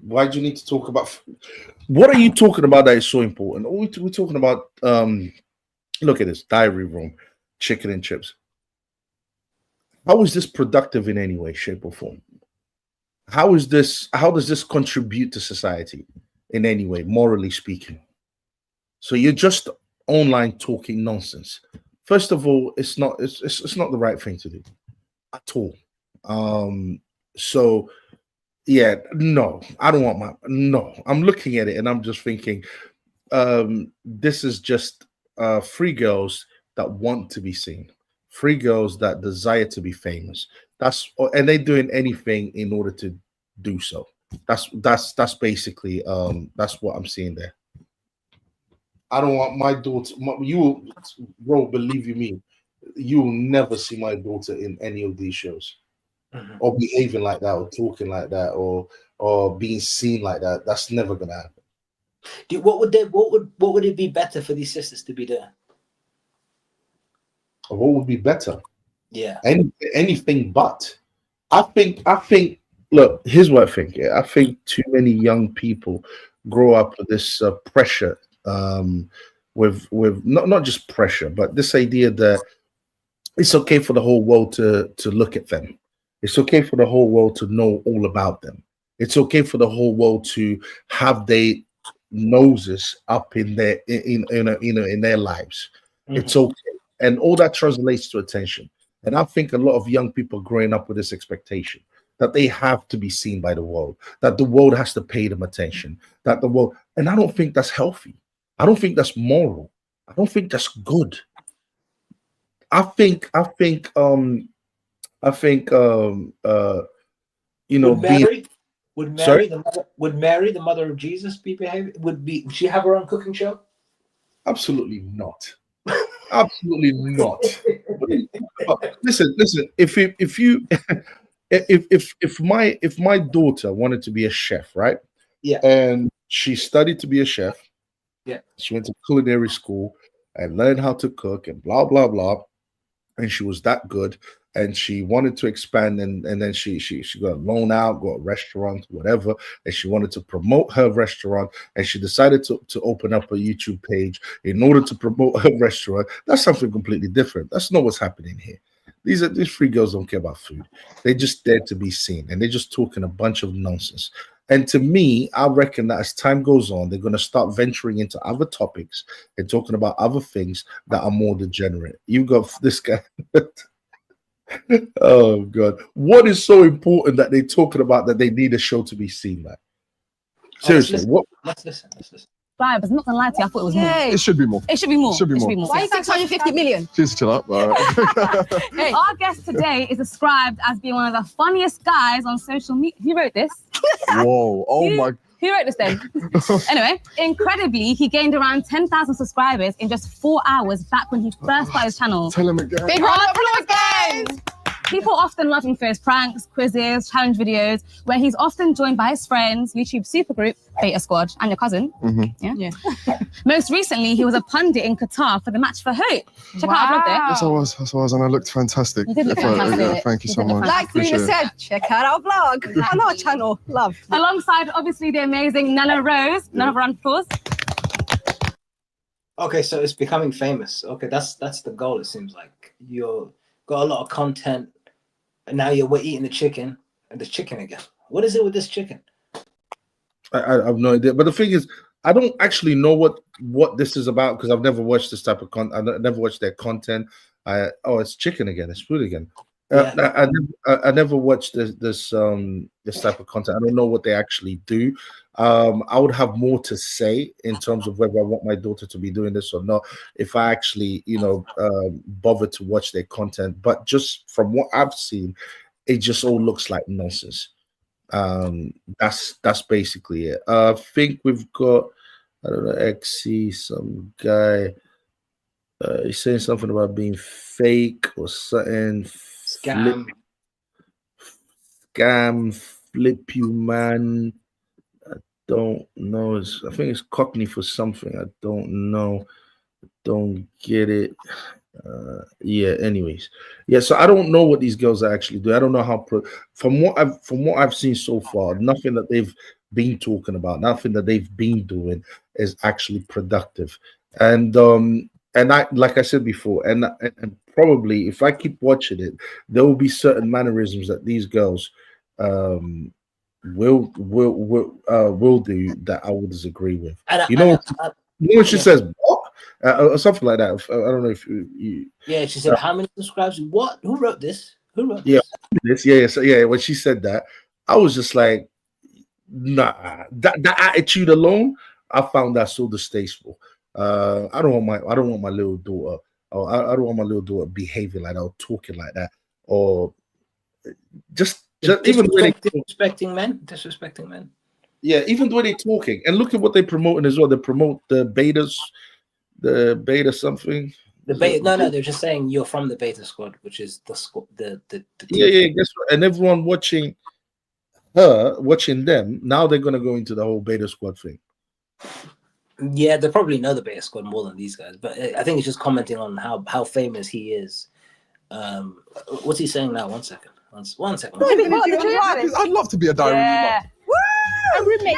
to talk about? What are you talking about that is so important? We're talking about. Look at this diary room. Chicken and chips. How is this productive in any way, shape, or form? How does this contribute to society in any way, morally speaking? So you're just online talking nonsense. First of all, it's not the right thing to do at all. So yeah, no, I don't want I'm looking at it and I'm just thinking, this is just free girls that want to be seen, free girls that desire to be famous. And they're doing anything in order to do so. That's basically that's what I'm seeing there. I don't want my daughter. Believe you me, you will never see my daughter in any of these shows, or behaving like that, or talking like that, or being seen like that. That's never gonna happen. What would it be better for these sisters to be doing? What would be better? Yeah. Anything but. I think. Look, here's what I think. Yeah, I think too many young people grow up with this pressure, with not just pressure, but this idea that it's okay for the whole world to look at them. It's okay for the whole world to know all about them. It's okay for the whole world to have their noses up in their in their lives. It's okay. And all that translates to attention. And I think a lot of young people growing up with this expectation that they have to be seen by the world, that the world has to pay them attention, and I don't think that's healthy. I don't think that's moral. I don't think that's good. I think Would Mary, the mother of Jesus, be behaving? Would she have her own cooking show? Absolutely not. Absolutely not. Listen. If my daughter wanted to be a chef, right? Yeah. And she studied to be a chef. Yeah. She went to culinary school and learned how to cook and blah blah blah. And she was that good, and she wanted to expand, and then she got a loan out, got a restaurant, whatever, and she wanted to promote her restaurant, and she decided to open up a YouTube page in order to promote her restaurant. That's something completely different. That's not what's happening here. These free girls don't care about food. They're just there to be seen, and they're just talking a bunch of nonsense. And to me, I reckon that as time goes on, they're going to start venturing into other topics and talking about other things that are more degenerate. You got this guy. Oh, God. What is so important that they're talking about that they need a show to be seen, man? Seriously, what? Let's listen. Vibes, I'm not gonna lie to you, I thought it was more. It should be more. It should be more. Why are you 650 million? Please chill out. All right. Hey, our guest today is described as being one of the funniest guys on social media. Who wrote this? Whoa. Oh my. Who wrote this then? Anyway, incredibly, he gained around 10,000 subscribers in just 4 hours back when he first started his channel. Tell him again. Big round of applause, guys! People often love him for his pranks, quizzes, challenge videos, where he's often joined by his friends, YouTube supergroup, Beta Squad, and your cousin. Yeah. Most recently, he was a pundit in Qatar for the Match for Hope. Check out our vlog there. Yes, I was, and I looked fantastic. You did look fantastic. Thank you so much. Like Luna said, check out our vlog on our channel. Love. Alongside, obviously, the amazing Nella Rose. None of her applause. Okay, so it's becoming famous. Okay, that's the goal. It seems like you're got a lot of content, and now we're eating the chicken and the chicken again. What is it with this chicken? I have no idea. But the thing is, I don't actually know what this is about because I've never watched this type of content. I never watched their content. It's chicken again. It's food again. I never watched this type of content. I don't know what they actually do. I would have more to say in terms of whether I want my daughter to be doing this or not if I actually, bother to watch their content. But just from what I've seen, it just all looks like nonsense. That's basically it. I think we've got, I don't know, XC, some guy. He's saying something about being fake or something. Scam, flip you, man. I don't know. I think it's Cockney for something. I don't know. Don't get it. Anyways. So I don't know what these girls are actually doing. I don't know how from what I've seen so far, nothing that they've been talking about, nothing that they've been doing is actually productive. And I, like I said before, and probably if I keep watching it, there will be certain mannerisms that these girls will do that I will disagree with. What she says, what? Or something like that. I don't know if you. Yeah, she said, "How many subscribers? What? Who wrote this? Who wrote this? Yeah. So when she said that, I was just like, nah. That attitude alone, I found that so distasteful. I don't want my little daughter. Or I don't want my little daughter behaving like that or talking like that, or just even disrespecting men. Yeah, even the way they're talking, and look at what they're promoting as well. They promote the beta something. The beta, no, they're just saying you're from the beta squad, which is the squad. Yeah. Guess what? And everyone watching them now, they're gonna go into the whole beta squad thing. Yeah, they probably know the beta squad more than these guys, but I think it's just commenting on how famous he is. What's he saying now? One second. I'd love to be a diary A roommate.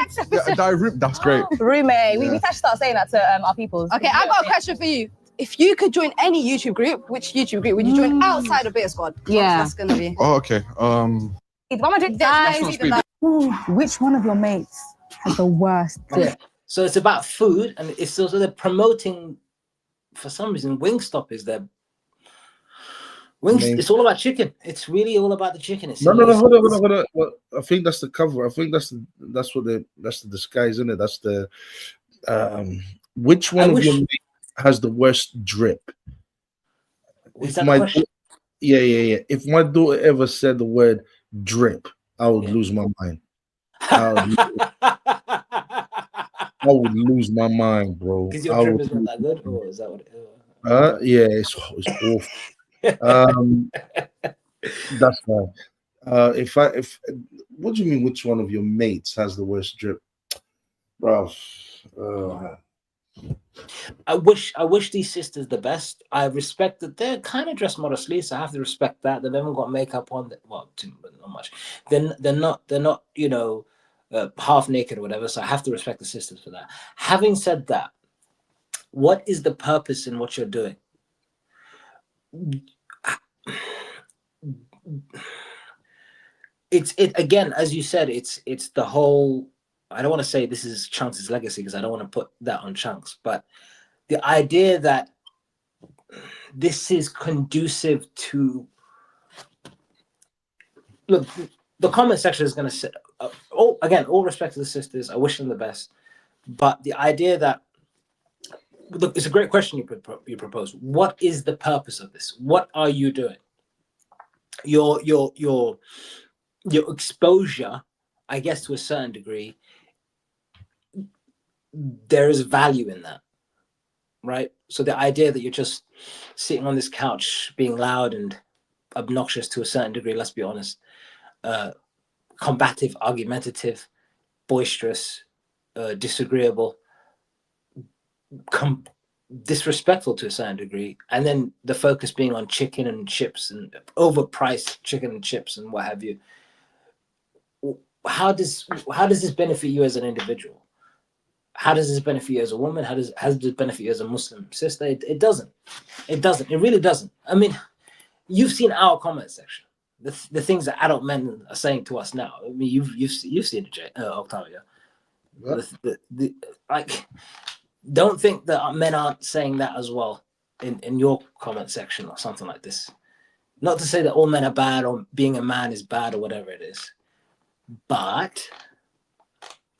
That's great. Roommate. We should start saying that to our peoples. Okay, I've got a question for you. If you could join any YouTube group, which YouTube group would you join outside of Beta Squad? Yeah. That's gonna be. Oh, okay. Which one of your mates has the worst dip? Okay. So it's about food, and it's also they're promoting, for some reason, Wingstop is their It's all about chicken. It's really all about the chicken. No, hold on. Well, I think that's the cover. I think that's the disguise, isn't it? That's the which one of your mates has the worst drip? Is that the question? Yeah. If my daughter ever said the word drip, I would lose my mind. I would lose my mind, bro. Because your drip is not that good, or is that what it is? Yeah, it's awful. That's fine. If what do you mean? Which one of your mates has the worst drip, bro? I wish these sisters the best. I respect that they're kind of dressed modestly, so I have to respect that. They haven't got makeup on. Well, not much. They're not half naked or whatever. So I have to respect the sisters for that. Having said that, what is the purpose in what you're doing? It's again, as you said, it's the whole. I don't want to say this is Chunkz' legacy because I don't want to put that on Chunkz, but the idea that this is conducive to look. The comment section is going to say, all respect to the sisters. I wish them the best, but the idea that look, it's a great question you propose. What is the purpose of this? What are you doing? Your exposure, I guess, to a certain degree, there is value in that, right? So the idea that you're just sitting on this couch being loud and obnoxious to a certain degree, let's be honest, combative, argumentative, boisterous, disagreeable, disrespectful to a certain degree, and then the focus being on chicken and chips and overpriced chicken and chips and what have you. How does this benefit you as an individual? How does this benefit you as a woman? How does it benefit you as a Muslim sister? It doesn't. It doesn't. It really doesn't. I mean, you've seen our comment section. The things that adult men are saying to us now. I mean, you've seen it, Octavia. Like, don't think that men aren't saying that as well in your comment section or something like this. Not to say that all men are bad or being a man is bad or whatever it is, but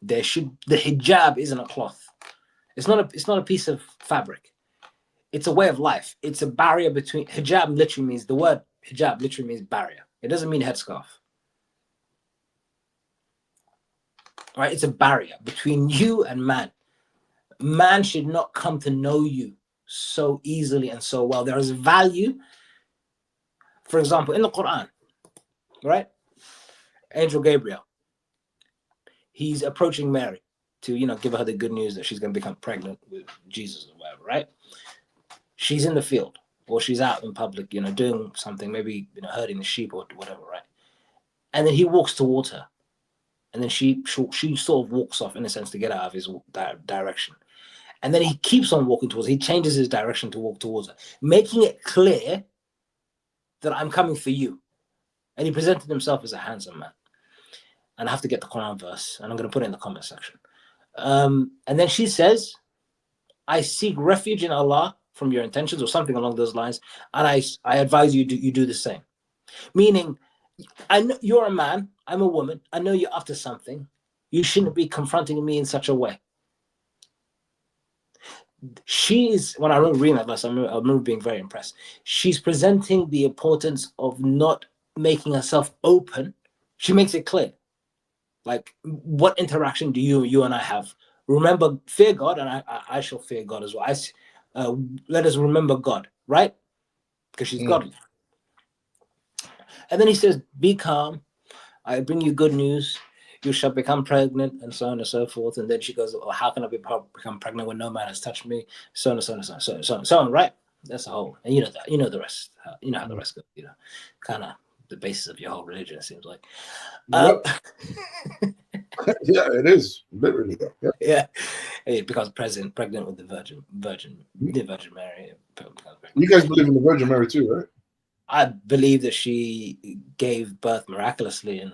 the hijab isn't a cloth. It's not a piece of fabric. It's a way of life. It's a barrier between hijab. Literally means the word hijab literally means barrier. It doesn't mean headscarf. Right? It's a barrier between you and man. Man should not come to know you so easily and so well. There is value. For example, in the Quran, right? Angel Gabriel, he's approaching Mary to, give her the good news that she's going to become pregnant with Jesus or whatever, right? She's in the field or she's out in public, doing something, maybe, herding the sheep or whatever, right? And then he walks towards her. And then she sort of walks off, in a sense, to get out of his direction. And then he keeps on walking towards her. He changes his direction to walk towards her, making it clear that I'm coming for you. And he presented himself as a handsome man. And I have to get the Quran verse, and I'm going to put it in the comment section. And then she says, I seek refuge in Allah from your intentions, or something along those lines, and I advise you do the same. Meaning, I know you're a man, I'm a woman, I know you're up to something. You shouldn't be confronting me in such a way. When I remember reading that verse, I remember being very impressed. She's presenting the importance of not making herself open. She makes it clear. Like, what interaction do you and I have? Remember, fear God, and I shall fear God as well. Let us remember God, right? Because she's godly. And then he says, be calm. I bring you good news. You shall become pregnant, and so on and so forth. And then she goes, oh, how can I become pregnant when no man has touched me? So on and so on and so on, so on, right? That's the whole. And you know that. You know the rest. You know how the rest goes. Kind of the basis of your whole religion, it seems like. Yeah, it is literally. Yeah, it becomes pregnant with the Virgin Mary. You guys believe in the Virgin Mary too, right? I believe that she gave birth miraculously, and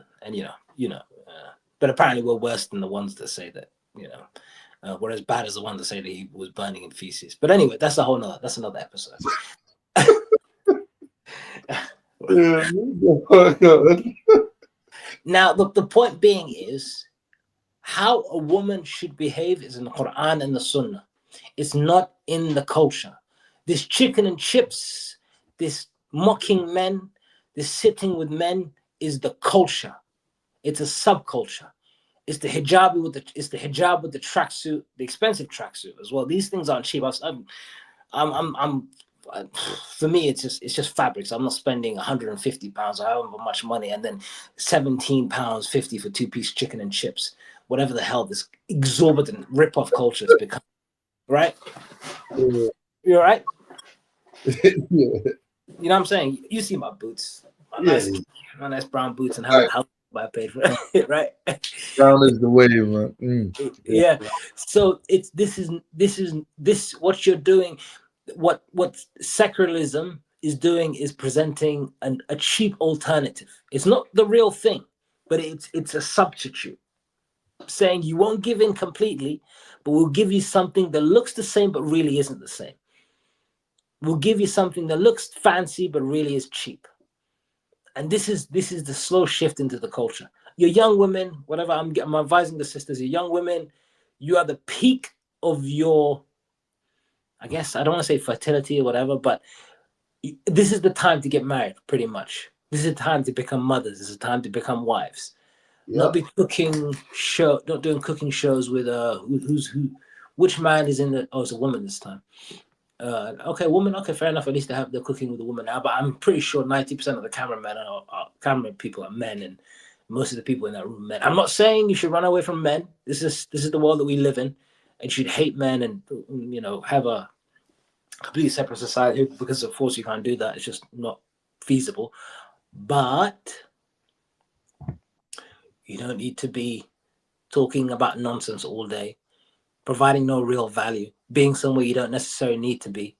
but apparently we're worse than the ones that say that, we're as bad as the ones that say that he was burning in feces. But anyway, that's another episode. Now, the point being is how a woman should behave is in the Quran and the Sunnah. It's not in the culture. This chicken and chips, this mocking men, this sitting with men is the culture. It's a subculture. It's the hijab with the tracksuit, the expensive tracksuit as well. These things aren't cheap. For me, it's just fabrics. I'm not spending £150 or however much money, and then £17.50 for 2-piece chicken and chips. Whatever the hell this exorbitant rip-off culture has become. Right? You're right. Yeah. You know what I'm saying? You see my boots, my nice brown boots, and how I paid for it, right? Brown is the way, man. Yeah. So this is what you're doing. What secularism is doing is presenting a cheap alternative. It's not the real thing, but it's a substitute. Saying you won't give in completely, but we'll give you something that looks the same but really isn't the same. We'll give you something that looks fancy but really is cheap. And this is the slow shift into the culture. Your young women, whatever, I'm advising the sisters, your young women, you are the peak of your, I guess, I don't want to say fertility or whatever, but this is the time to get married, pretty much. This is the time to become mothers. This is the time to become wives. Yeah. Not doing cooking shows with which man is in the, it's a woman this time. Okay, woman, okay, fair enough. At least they're cooking with a woman now, but I'm pretty sure 90% of the cameramen camera people are men, and most of the people in that room are men. I'm not saying you should run away from men. This is the world that we live in, and you should hate men and have a completely separate society, because of course you can't do that. It's just not feasible. But you don't need to be talking about nonsense all day. providing no real value, being somewhere you don't necessarily need to be,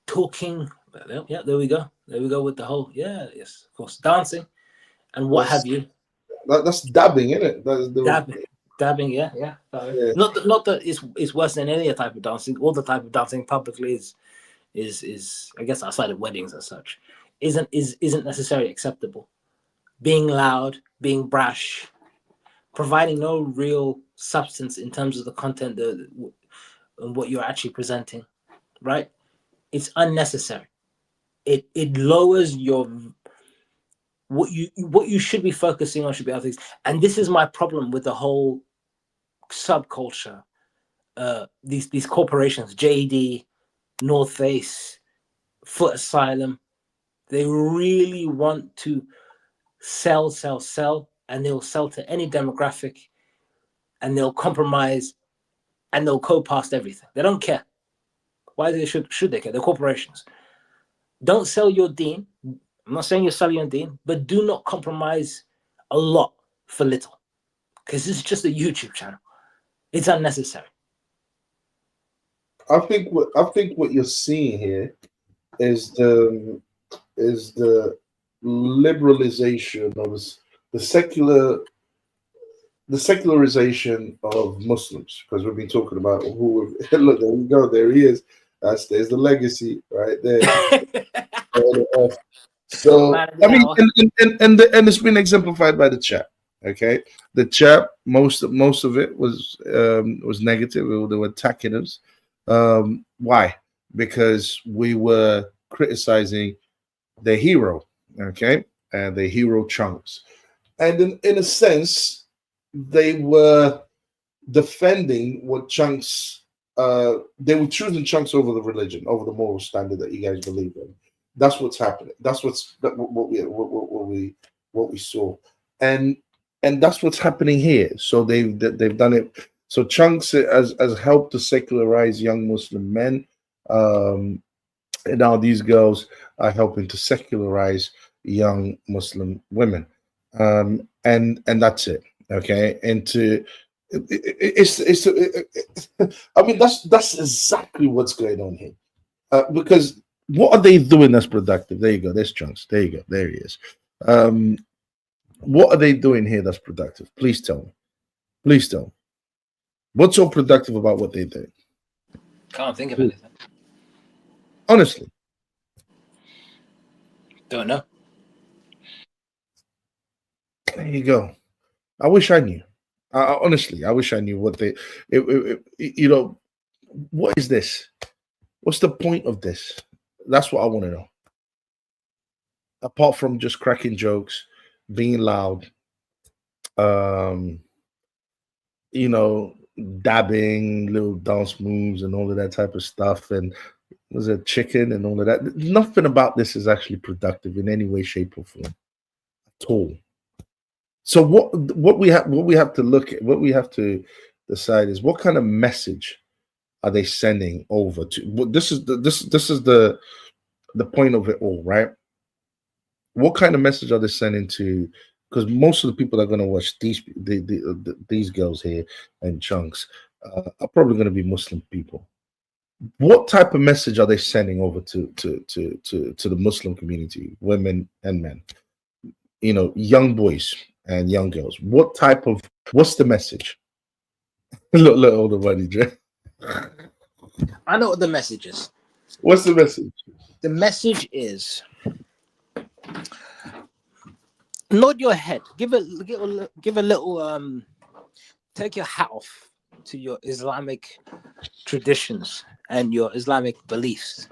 talking. Yeah, there we go with the whole, yes, of course, dancing and what have you. That's dabbing, isn't it? That's the dabbing, yeah. Not that it's worse than any other type of dancing. All the type of dancing publicly is I guess outside of weddings and such isn't necessarily acceptable. Being loud, being brash, providing no real substance in terms of the content and what you're actually presenting, right? It's unnecessary. It lowers your what you should be focusing on should be other things. And this is my problem with the whole subculture. These corporations, JD, North Face, Foot Asylum, they really want to sell, and they'll sell to any demographic, and they'll compromise, and they'll go past everything. They don't care. Why should they care? They're corporations. Don't sell your deen. I'm not saying you're selling your deen, but do not compromise a lot for little, because this is just a YouTube channel. It's unnecessary. I think what you're seeing here is the liberalization of the secularization of Muslims, because we've been talking about who. Look, there we go. There he is. There's the legacy right there. So I mean, and it's been exemplified by the chat. Okay, the chat, most of it was negative. They were attacking us. Why? Because we were criticizing the hero, okay, and the hero Chunkz, and in a sense, they were defending what Chunkz. They were choosing Chunkz over the religion, over the moral standard that you guys believe in. That's what's happening. That's what we saw, and that's what's happening here. So they've done it. So Chunkz has helped to secularize young Muslim men, and now these girls are helping to secularize young Muslim women, and that's it. Okay, and I mean that's exactly what's going on here, because what are they doing that's productive? There you go. There's Chunkz. There you go. There he is. What are they doing here that's productive? Please tell me. Please tell me. What's so productive about what they do? Can't think of anything. Honestly. Don't know. There you go. I wish I knew. Honestly, I wish I knew what they. You know, what is this? What's the point of this? That's what I want to know. Apart from just cracking jokes, being loud, you know, dabbing, little dance moves, and all of that type of stuff, and was it chicken and all of that? Nothing about this is actually productive in any way, shape, or form at all. So what we have to look at, what we have to decide is what kind of message are they sending over to? This is the point of it all, right? What kind of message are they sending to? Because most of the people that are going to watch these girls here and Chunkz are probably going to be Muslim people. What type of message are they sending over to the Muslim community, women and men? You know, young boys and young girls. What's the message? look, older buddy, Jay. I know what the message is. What's the message? The message is nod your head. Give a little take your hat off to your Islamic traditions and your Islamic beliefs,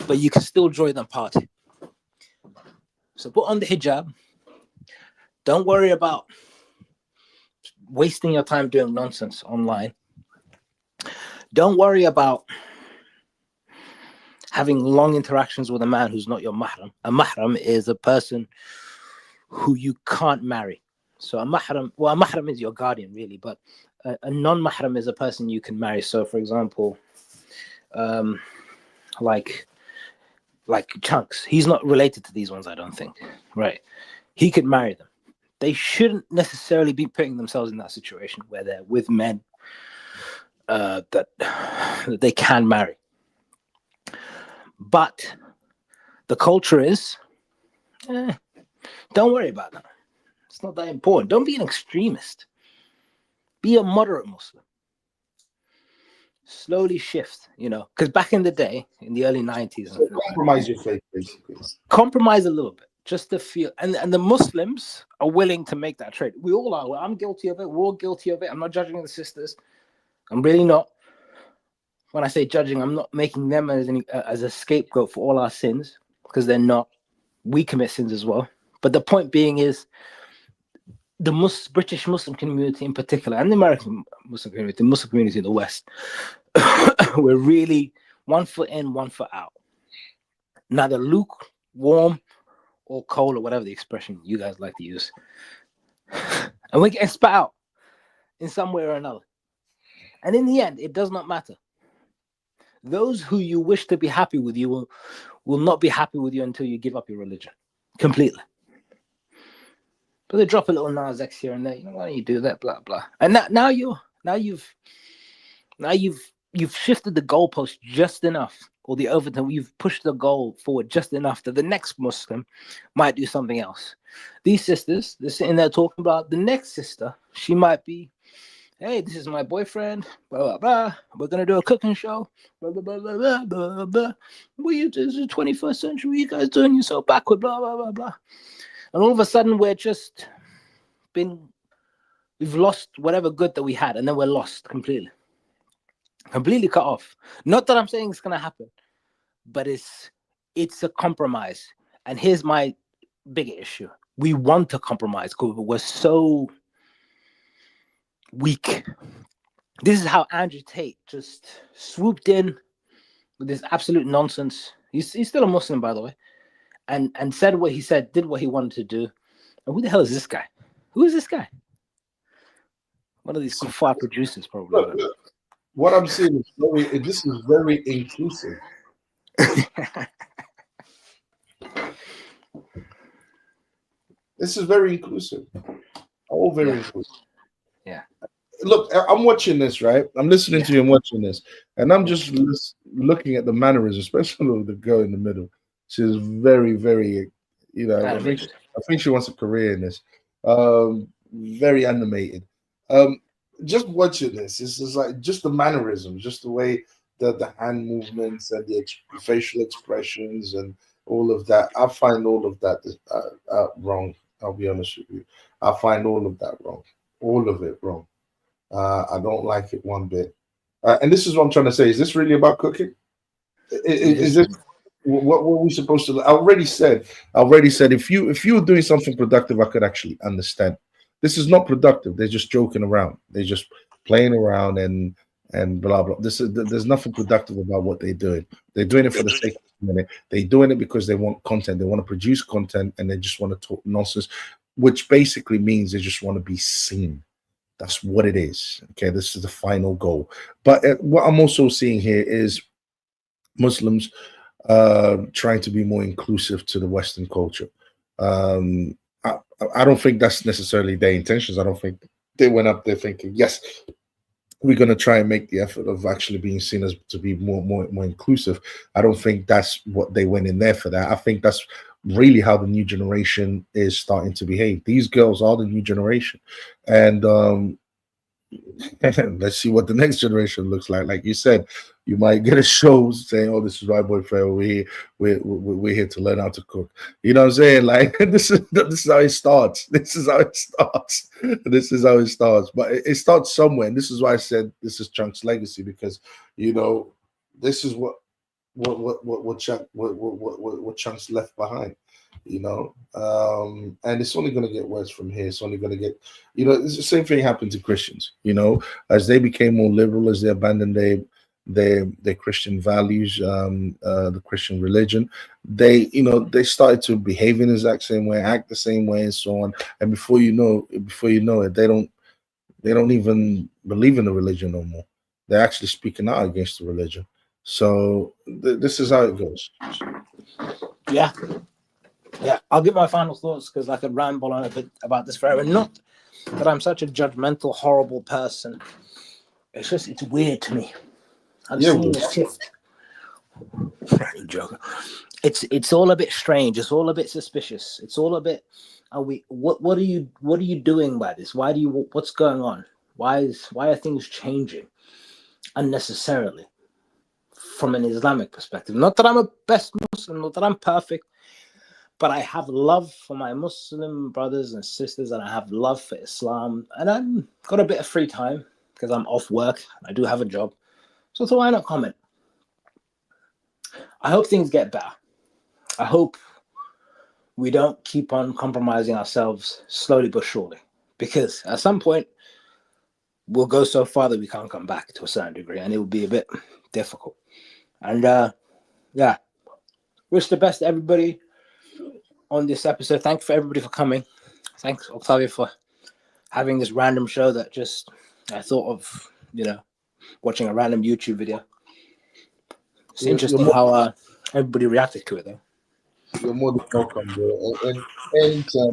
but you can still join the party. So put on the hijab. Don't worry about wasting your time doing nonsense online. Don't worry about having long interactions with a man who's not your mahram. A mahram is a person who you can't marry. So a mahram is your guardian, really, but a non-mahram is a person you can marry. So, for example, like Chunkz, he's not related to these ones, I don't think, right? He could marry them. they shouldn't necessarily be putting themselves in that situation where they're with men that they can marry. But the culture is, don't worry about that. It's not that important. Don't be an extremist. Be a moderate Muslim. Slowly shift, because back in the day, in the early 90s, So compromise your faith, basically. compromise a little bit, just to feel, and the Muslims are willing to make that trade. We all are. I'm guilty of it. We're all guilty of it. I'm not judging the sisters. I'm really not. When I say judging, I'm not making them as a scapegoat for all our sins, because they're not. We commit sins as well. But the point being is, the British Muslim community in particular, and the American Muslim community, the Muslim community in the West, we're really 1 foot in, 1 foot out. Neither lukewarm or cold, or whatever the expression you guys like to use. And we're getting spat out in some way or another. And in the end, it does not matter. Those who you wish to be happy with you will not be happy with you until you give up your religion completely. But they drop a little Nas X here and there. Why don't you do that? Blah blah. And now you've shifted the goalpost just enough, or the overtime. You've pushed the goal forward just enough that the next Muslim might do something else. These sisters, they're sitting there talking about the next sister. She might be, hey, this is my boyfriend. Blah blah blah. We're gonna do a cooking show. Blah blah blah blah blah blah blah. This is the 21st century. You guys doing yourself backward. Blah blah blah blah. And all of a sudden, we've lost whatever good that we had, and then we're lost completely cut off. Not that I'm saying it's going to happen, but it's a compromise. And here's my bigger issue. We want to compromise because we're so weak. This is how Andrew Tate just swooped in with this absolute nonsense. He's still a Muslim, by the way. And said what he said, did what he wanted to do. And who the hell is this guy? Who is this guy? One of these kuffar producers, probably. Look, what I'm saying is this is very inclusive. This is very inclusive. All very inclusive. Yeah. Look, I'm watching this, right? I'm listening to you and watching this, and I'm just looking at the mannerisms, especially the girl in the middle. She's very, very, I think she wants a career in this. Very animated. Just watching this, it's just like just the mannerisms, just the way the hand movements and the facial expressions and all of that. I find all of that wrong. I'll be honest with you. I find all of that wrong. All of it wrong. I don't like it one bit. And this is what I'm trying to say. Is this really about cooking? Is this what were we supposed to? I already said if you were doing something productive, I could actually understand. This is not productive. They're just joking around. They're just playing around and blah blah. There's nothing productive about what they're doing. They're doing it for the sake of money. They're doing it because they want content. They want to produce content and they just want to talk nonsense, which basically means they just want to be seen. That's what it is. Okay, this is the final goal. But what I'm also seeing here is Muslims trying to be more inclusive to the Western culture. I don't think that's necessarily their intentions. I don't think they went up there thinking, yes, we're going to try and make the effort of actually being seen as to be more inclusive. I don't think that's what they went in there for that. I think that's really how the new generation is starting to behave. These girls are the new generation. And let's see what the next generation looks like. Like you said, you might get a show saying, "Oh, this is my boyfriend. We're here to learn how to cook." You know what I'm saying? Like this is how it starts. This is how it starts. This is how it starts. But it starts somewhere, and this is why I said this is Chunkz' legacy, because this is what Chunkz left behind. And it's only going to get worse from here. It's only going to get, it's the same thing happened to Christians. As they became more liberal, as they abandoned their Christian values, the Christian religion, they started to behave in the exact same way, act the same way, and so on. And before you know it, they don't even believe in the religion no more. They're actually speaking out against the religion. So this is how it goes. Yeah. Yeah, I'll give my final thoughts because I could ramble on a bit about this forever. Not that I'm such a judgmental, horrible person. It's just, it's weird to me. I'm seeing a shift. Joke. It's all a bit strange. It's all a bit suspicious. It's all a bit. What are you doing by this? What's going on? Why are things changing unnecessarily from an Islamic perspective? Not that I'm a best Muslim, not that I'm perfect, but I have love for my Muslim brothers and sisters, and I have love for Islam, and I've got a bit of free time because I'm off work. I do have a job, so why not comment? I hope things get better. I hope we don't keep on compromising ourselves slowly but surely, because at some point we'll go so far that we can't come back to a certain degree, and it will be a bit difficult. And yeah, wish the best to everybody on this episode. Thanks for everybody for coming. Thanks, Octavio, for having this random show that just I thought of, watching a random YouTube video. It's interesting how everybody reacted to it, though. You're more than welcome, bro. And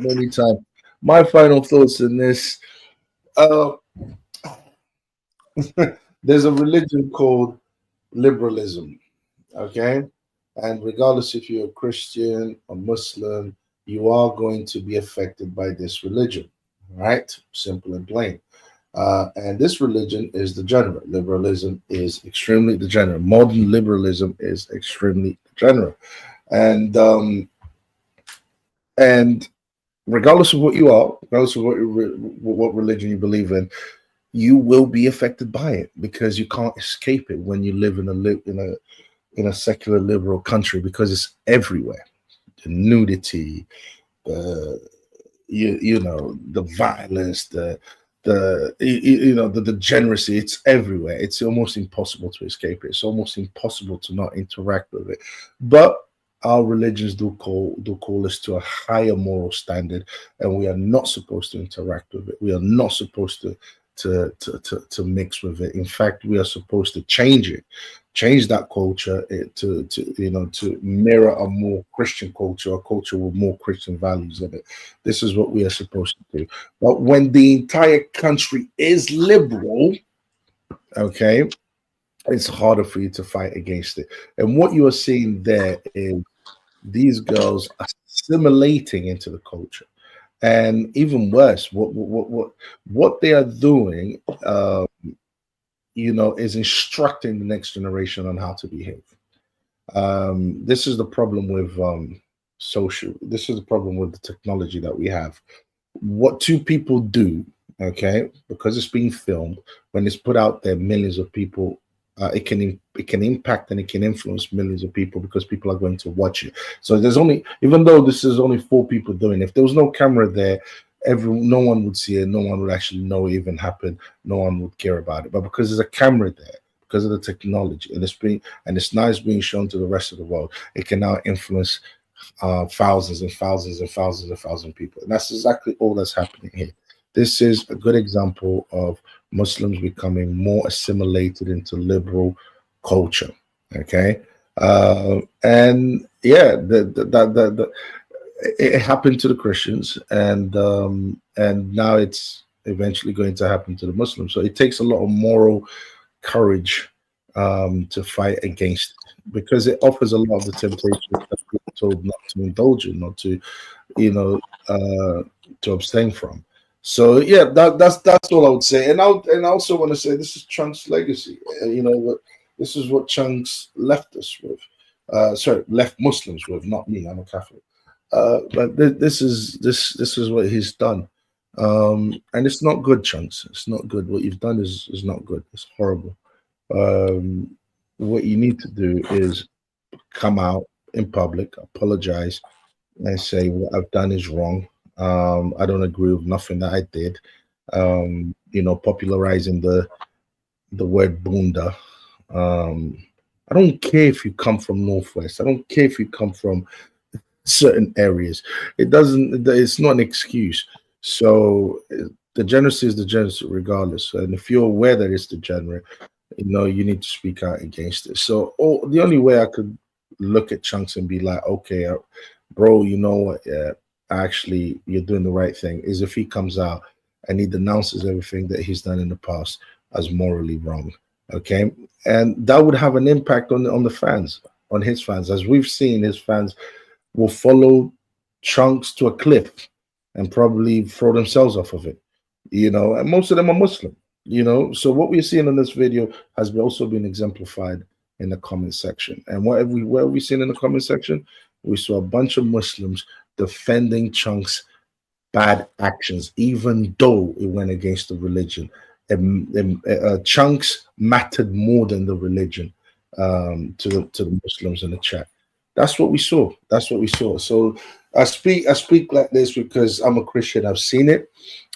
anytime. My final thoughts in this. There's a religion called liberalism, okay? And regardless if you're a Christian or Muslim, you are going to be affected by this religion, right? Simple and plain. And this religion is degenerate. Liberalism is extremely degenerate. Modern liberalism is extremely degenerate. And regardless of what you are, regardless of what religion you believe in, you will be affected by it because you can't escape it when you live in a secular liberal country, because it's everywhere. The nudity, the violence, the degeneracy, it's everywhere. It's almost impossible to escape it. It's almost impossible to not interact with it. But our religions do call us to a higher moral standard, and we are not supposed to interact with it. We are not supposed to mix with it. In fact, we are supposed to change that culture to mirror a more Christian culture, a culture with more Christian values in it. This is what we are supposed to do. But when the entire country is liberal, okay, it's harder for you to fight against it. And what you are seeing there is these girls assimilating into the culture. And even worse, what they are doing, is instructing the next generation on how to behave. This is the problem with This is the problem with the technology that we have. What two people do, okay, because it's being filmed, when it's put out there, millions of people. It can impact and it can influence millions of people because people are going to watch it. So even though this is only 4 people doing it, if there was no camera there, no one would see it, no one would actually know it even happened, no one would care about it. But because there's a camera there, because of the technology, and it's now being shown to the rest of the world, it can now influence thousands and thousands and thousands and thousands of people. And that's exactly all that's happening here. This is a good example of Muslims becoming more assimilated into liberal culture. Okay, and yeah, it happened to the Christians, and now it's eventually going to happen to the Muslims. So it takes a lot of moral courage to fight against it, because it offers a lot of the temptations that we're told not to indulge in, not to, to abstain from. So yeah, that's all I would say. And I also want to say this is Chunkz' legacy. This is what Chunkz left us with. Left Muslims with, not me. I'm a Catholic. But this is what he's done. And it's not good, Chunkz. It's not good. What you've done is not good. It's horrible. What you need to do is come out in public, apologize, and say what I've done is wrong. I don't agree with nothing that I did. Popularizing the word bunda. I don't care if you come from Northwest. I don't care if you come from certain areas. It's not an excuse. So degeneracy is degeneracy regardless. And if you're aware that it's degenerate, you need to speak out against it. So the only way I could look at Chunkz and be like, okay, bro, you know what? Yeah, actually, you're doing the right thing. Is if he comes out and he denounces everything that he's done in the past as morally wrong. Okay, and that would have an impact on the fans, on his fans, as we've seen. His fans will follow Chunkz to a cliff and probably throw themselves off of it. You know, and most of them are Muslim. You know, so what we're seeing in this video has also been exemplified in the comment section. And what have we seen in the comment section? We saw a bunch of Muslims defending Chunkz' bad actions, even though it went against the religion. Chunkz mattered more than the religion to the Muslims in the chat. That's what we saw. That's what we saw. So I speak like this because I'm a Christian. I've seen it,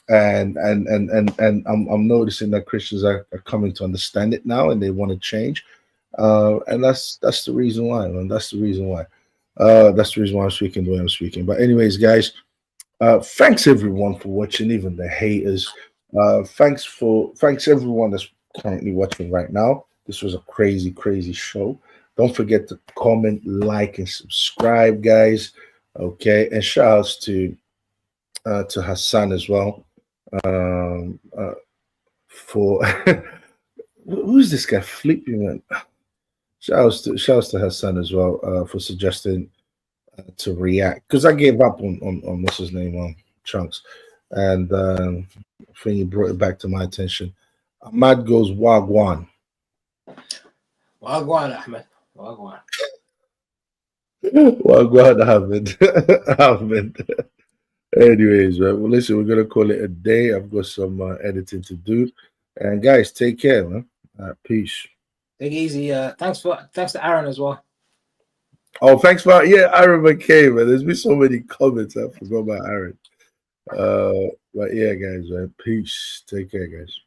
and I'm noticing that Christians are coming to understand it now, and they want to change. And that's the reason why, man. That's the reason why. That's the reason why I'm speaking the way I'm speaking. But anyways, guys, thanks everyone for watching, even the haters. Thanks everyone that's currently watching right now. This was a crazy show. Don't forget to comment, like, and subscribe, guys. Okay, and shout outs to Hassan as well. For who's this guy? Flippy, man. Shout outs to Hassan as well for suggesting to react, because I gave up on what's his name, Chunkz, and I think he brought it back to my attention. Ahmad goes Wagwan. Wagwan, Ahmed. Wagwan. Wagwan, Ahmed. Ahmed. Anyways, right. Well, listen, we're gonna call it a day. I've got some editing to do, and guys, take care, man. Peace. Take it easy. Thanks to Aaron as well. Oh, thanks for Aaron McKay, man. There's been so many comments. I forgot about Aaron. But yeah, guys, peace. Take care, guys.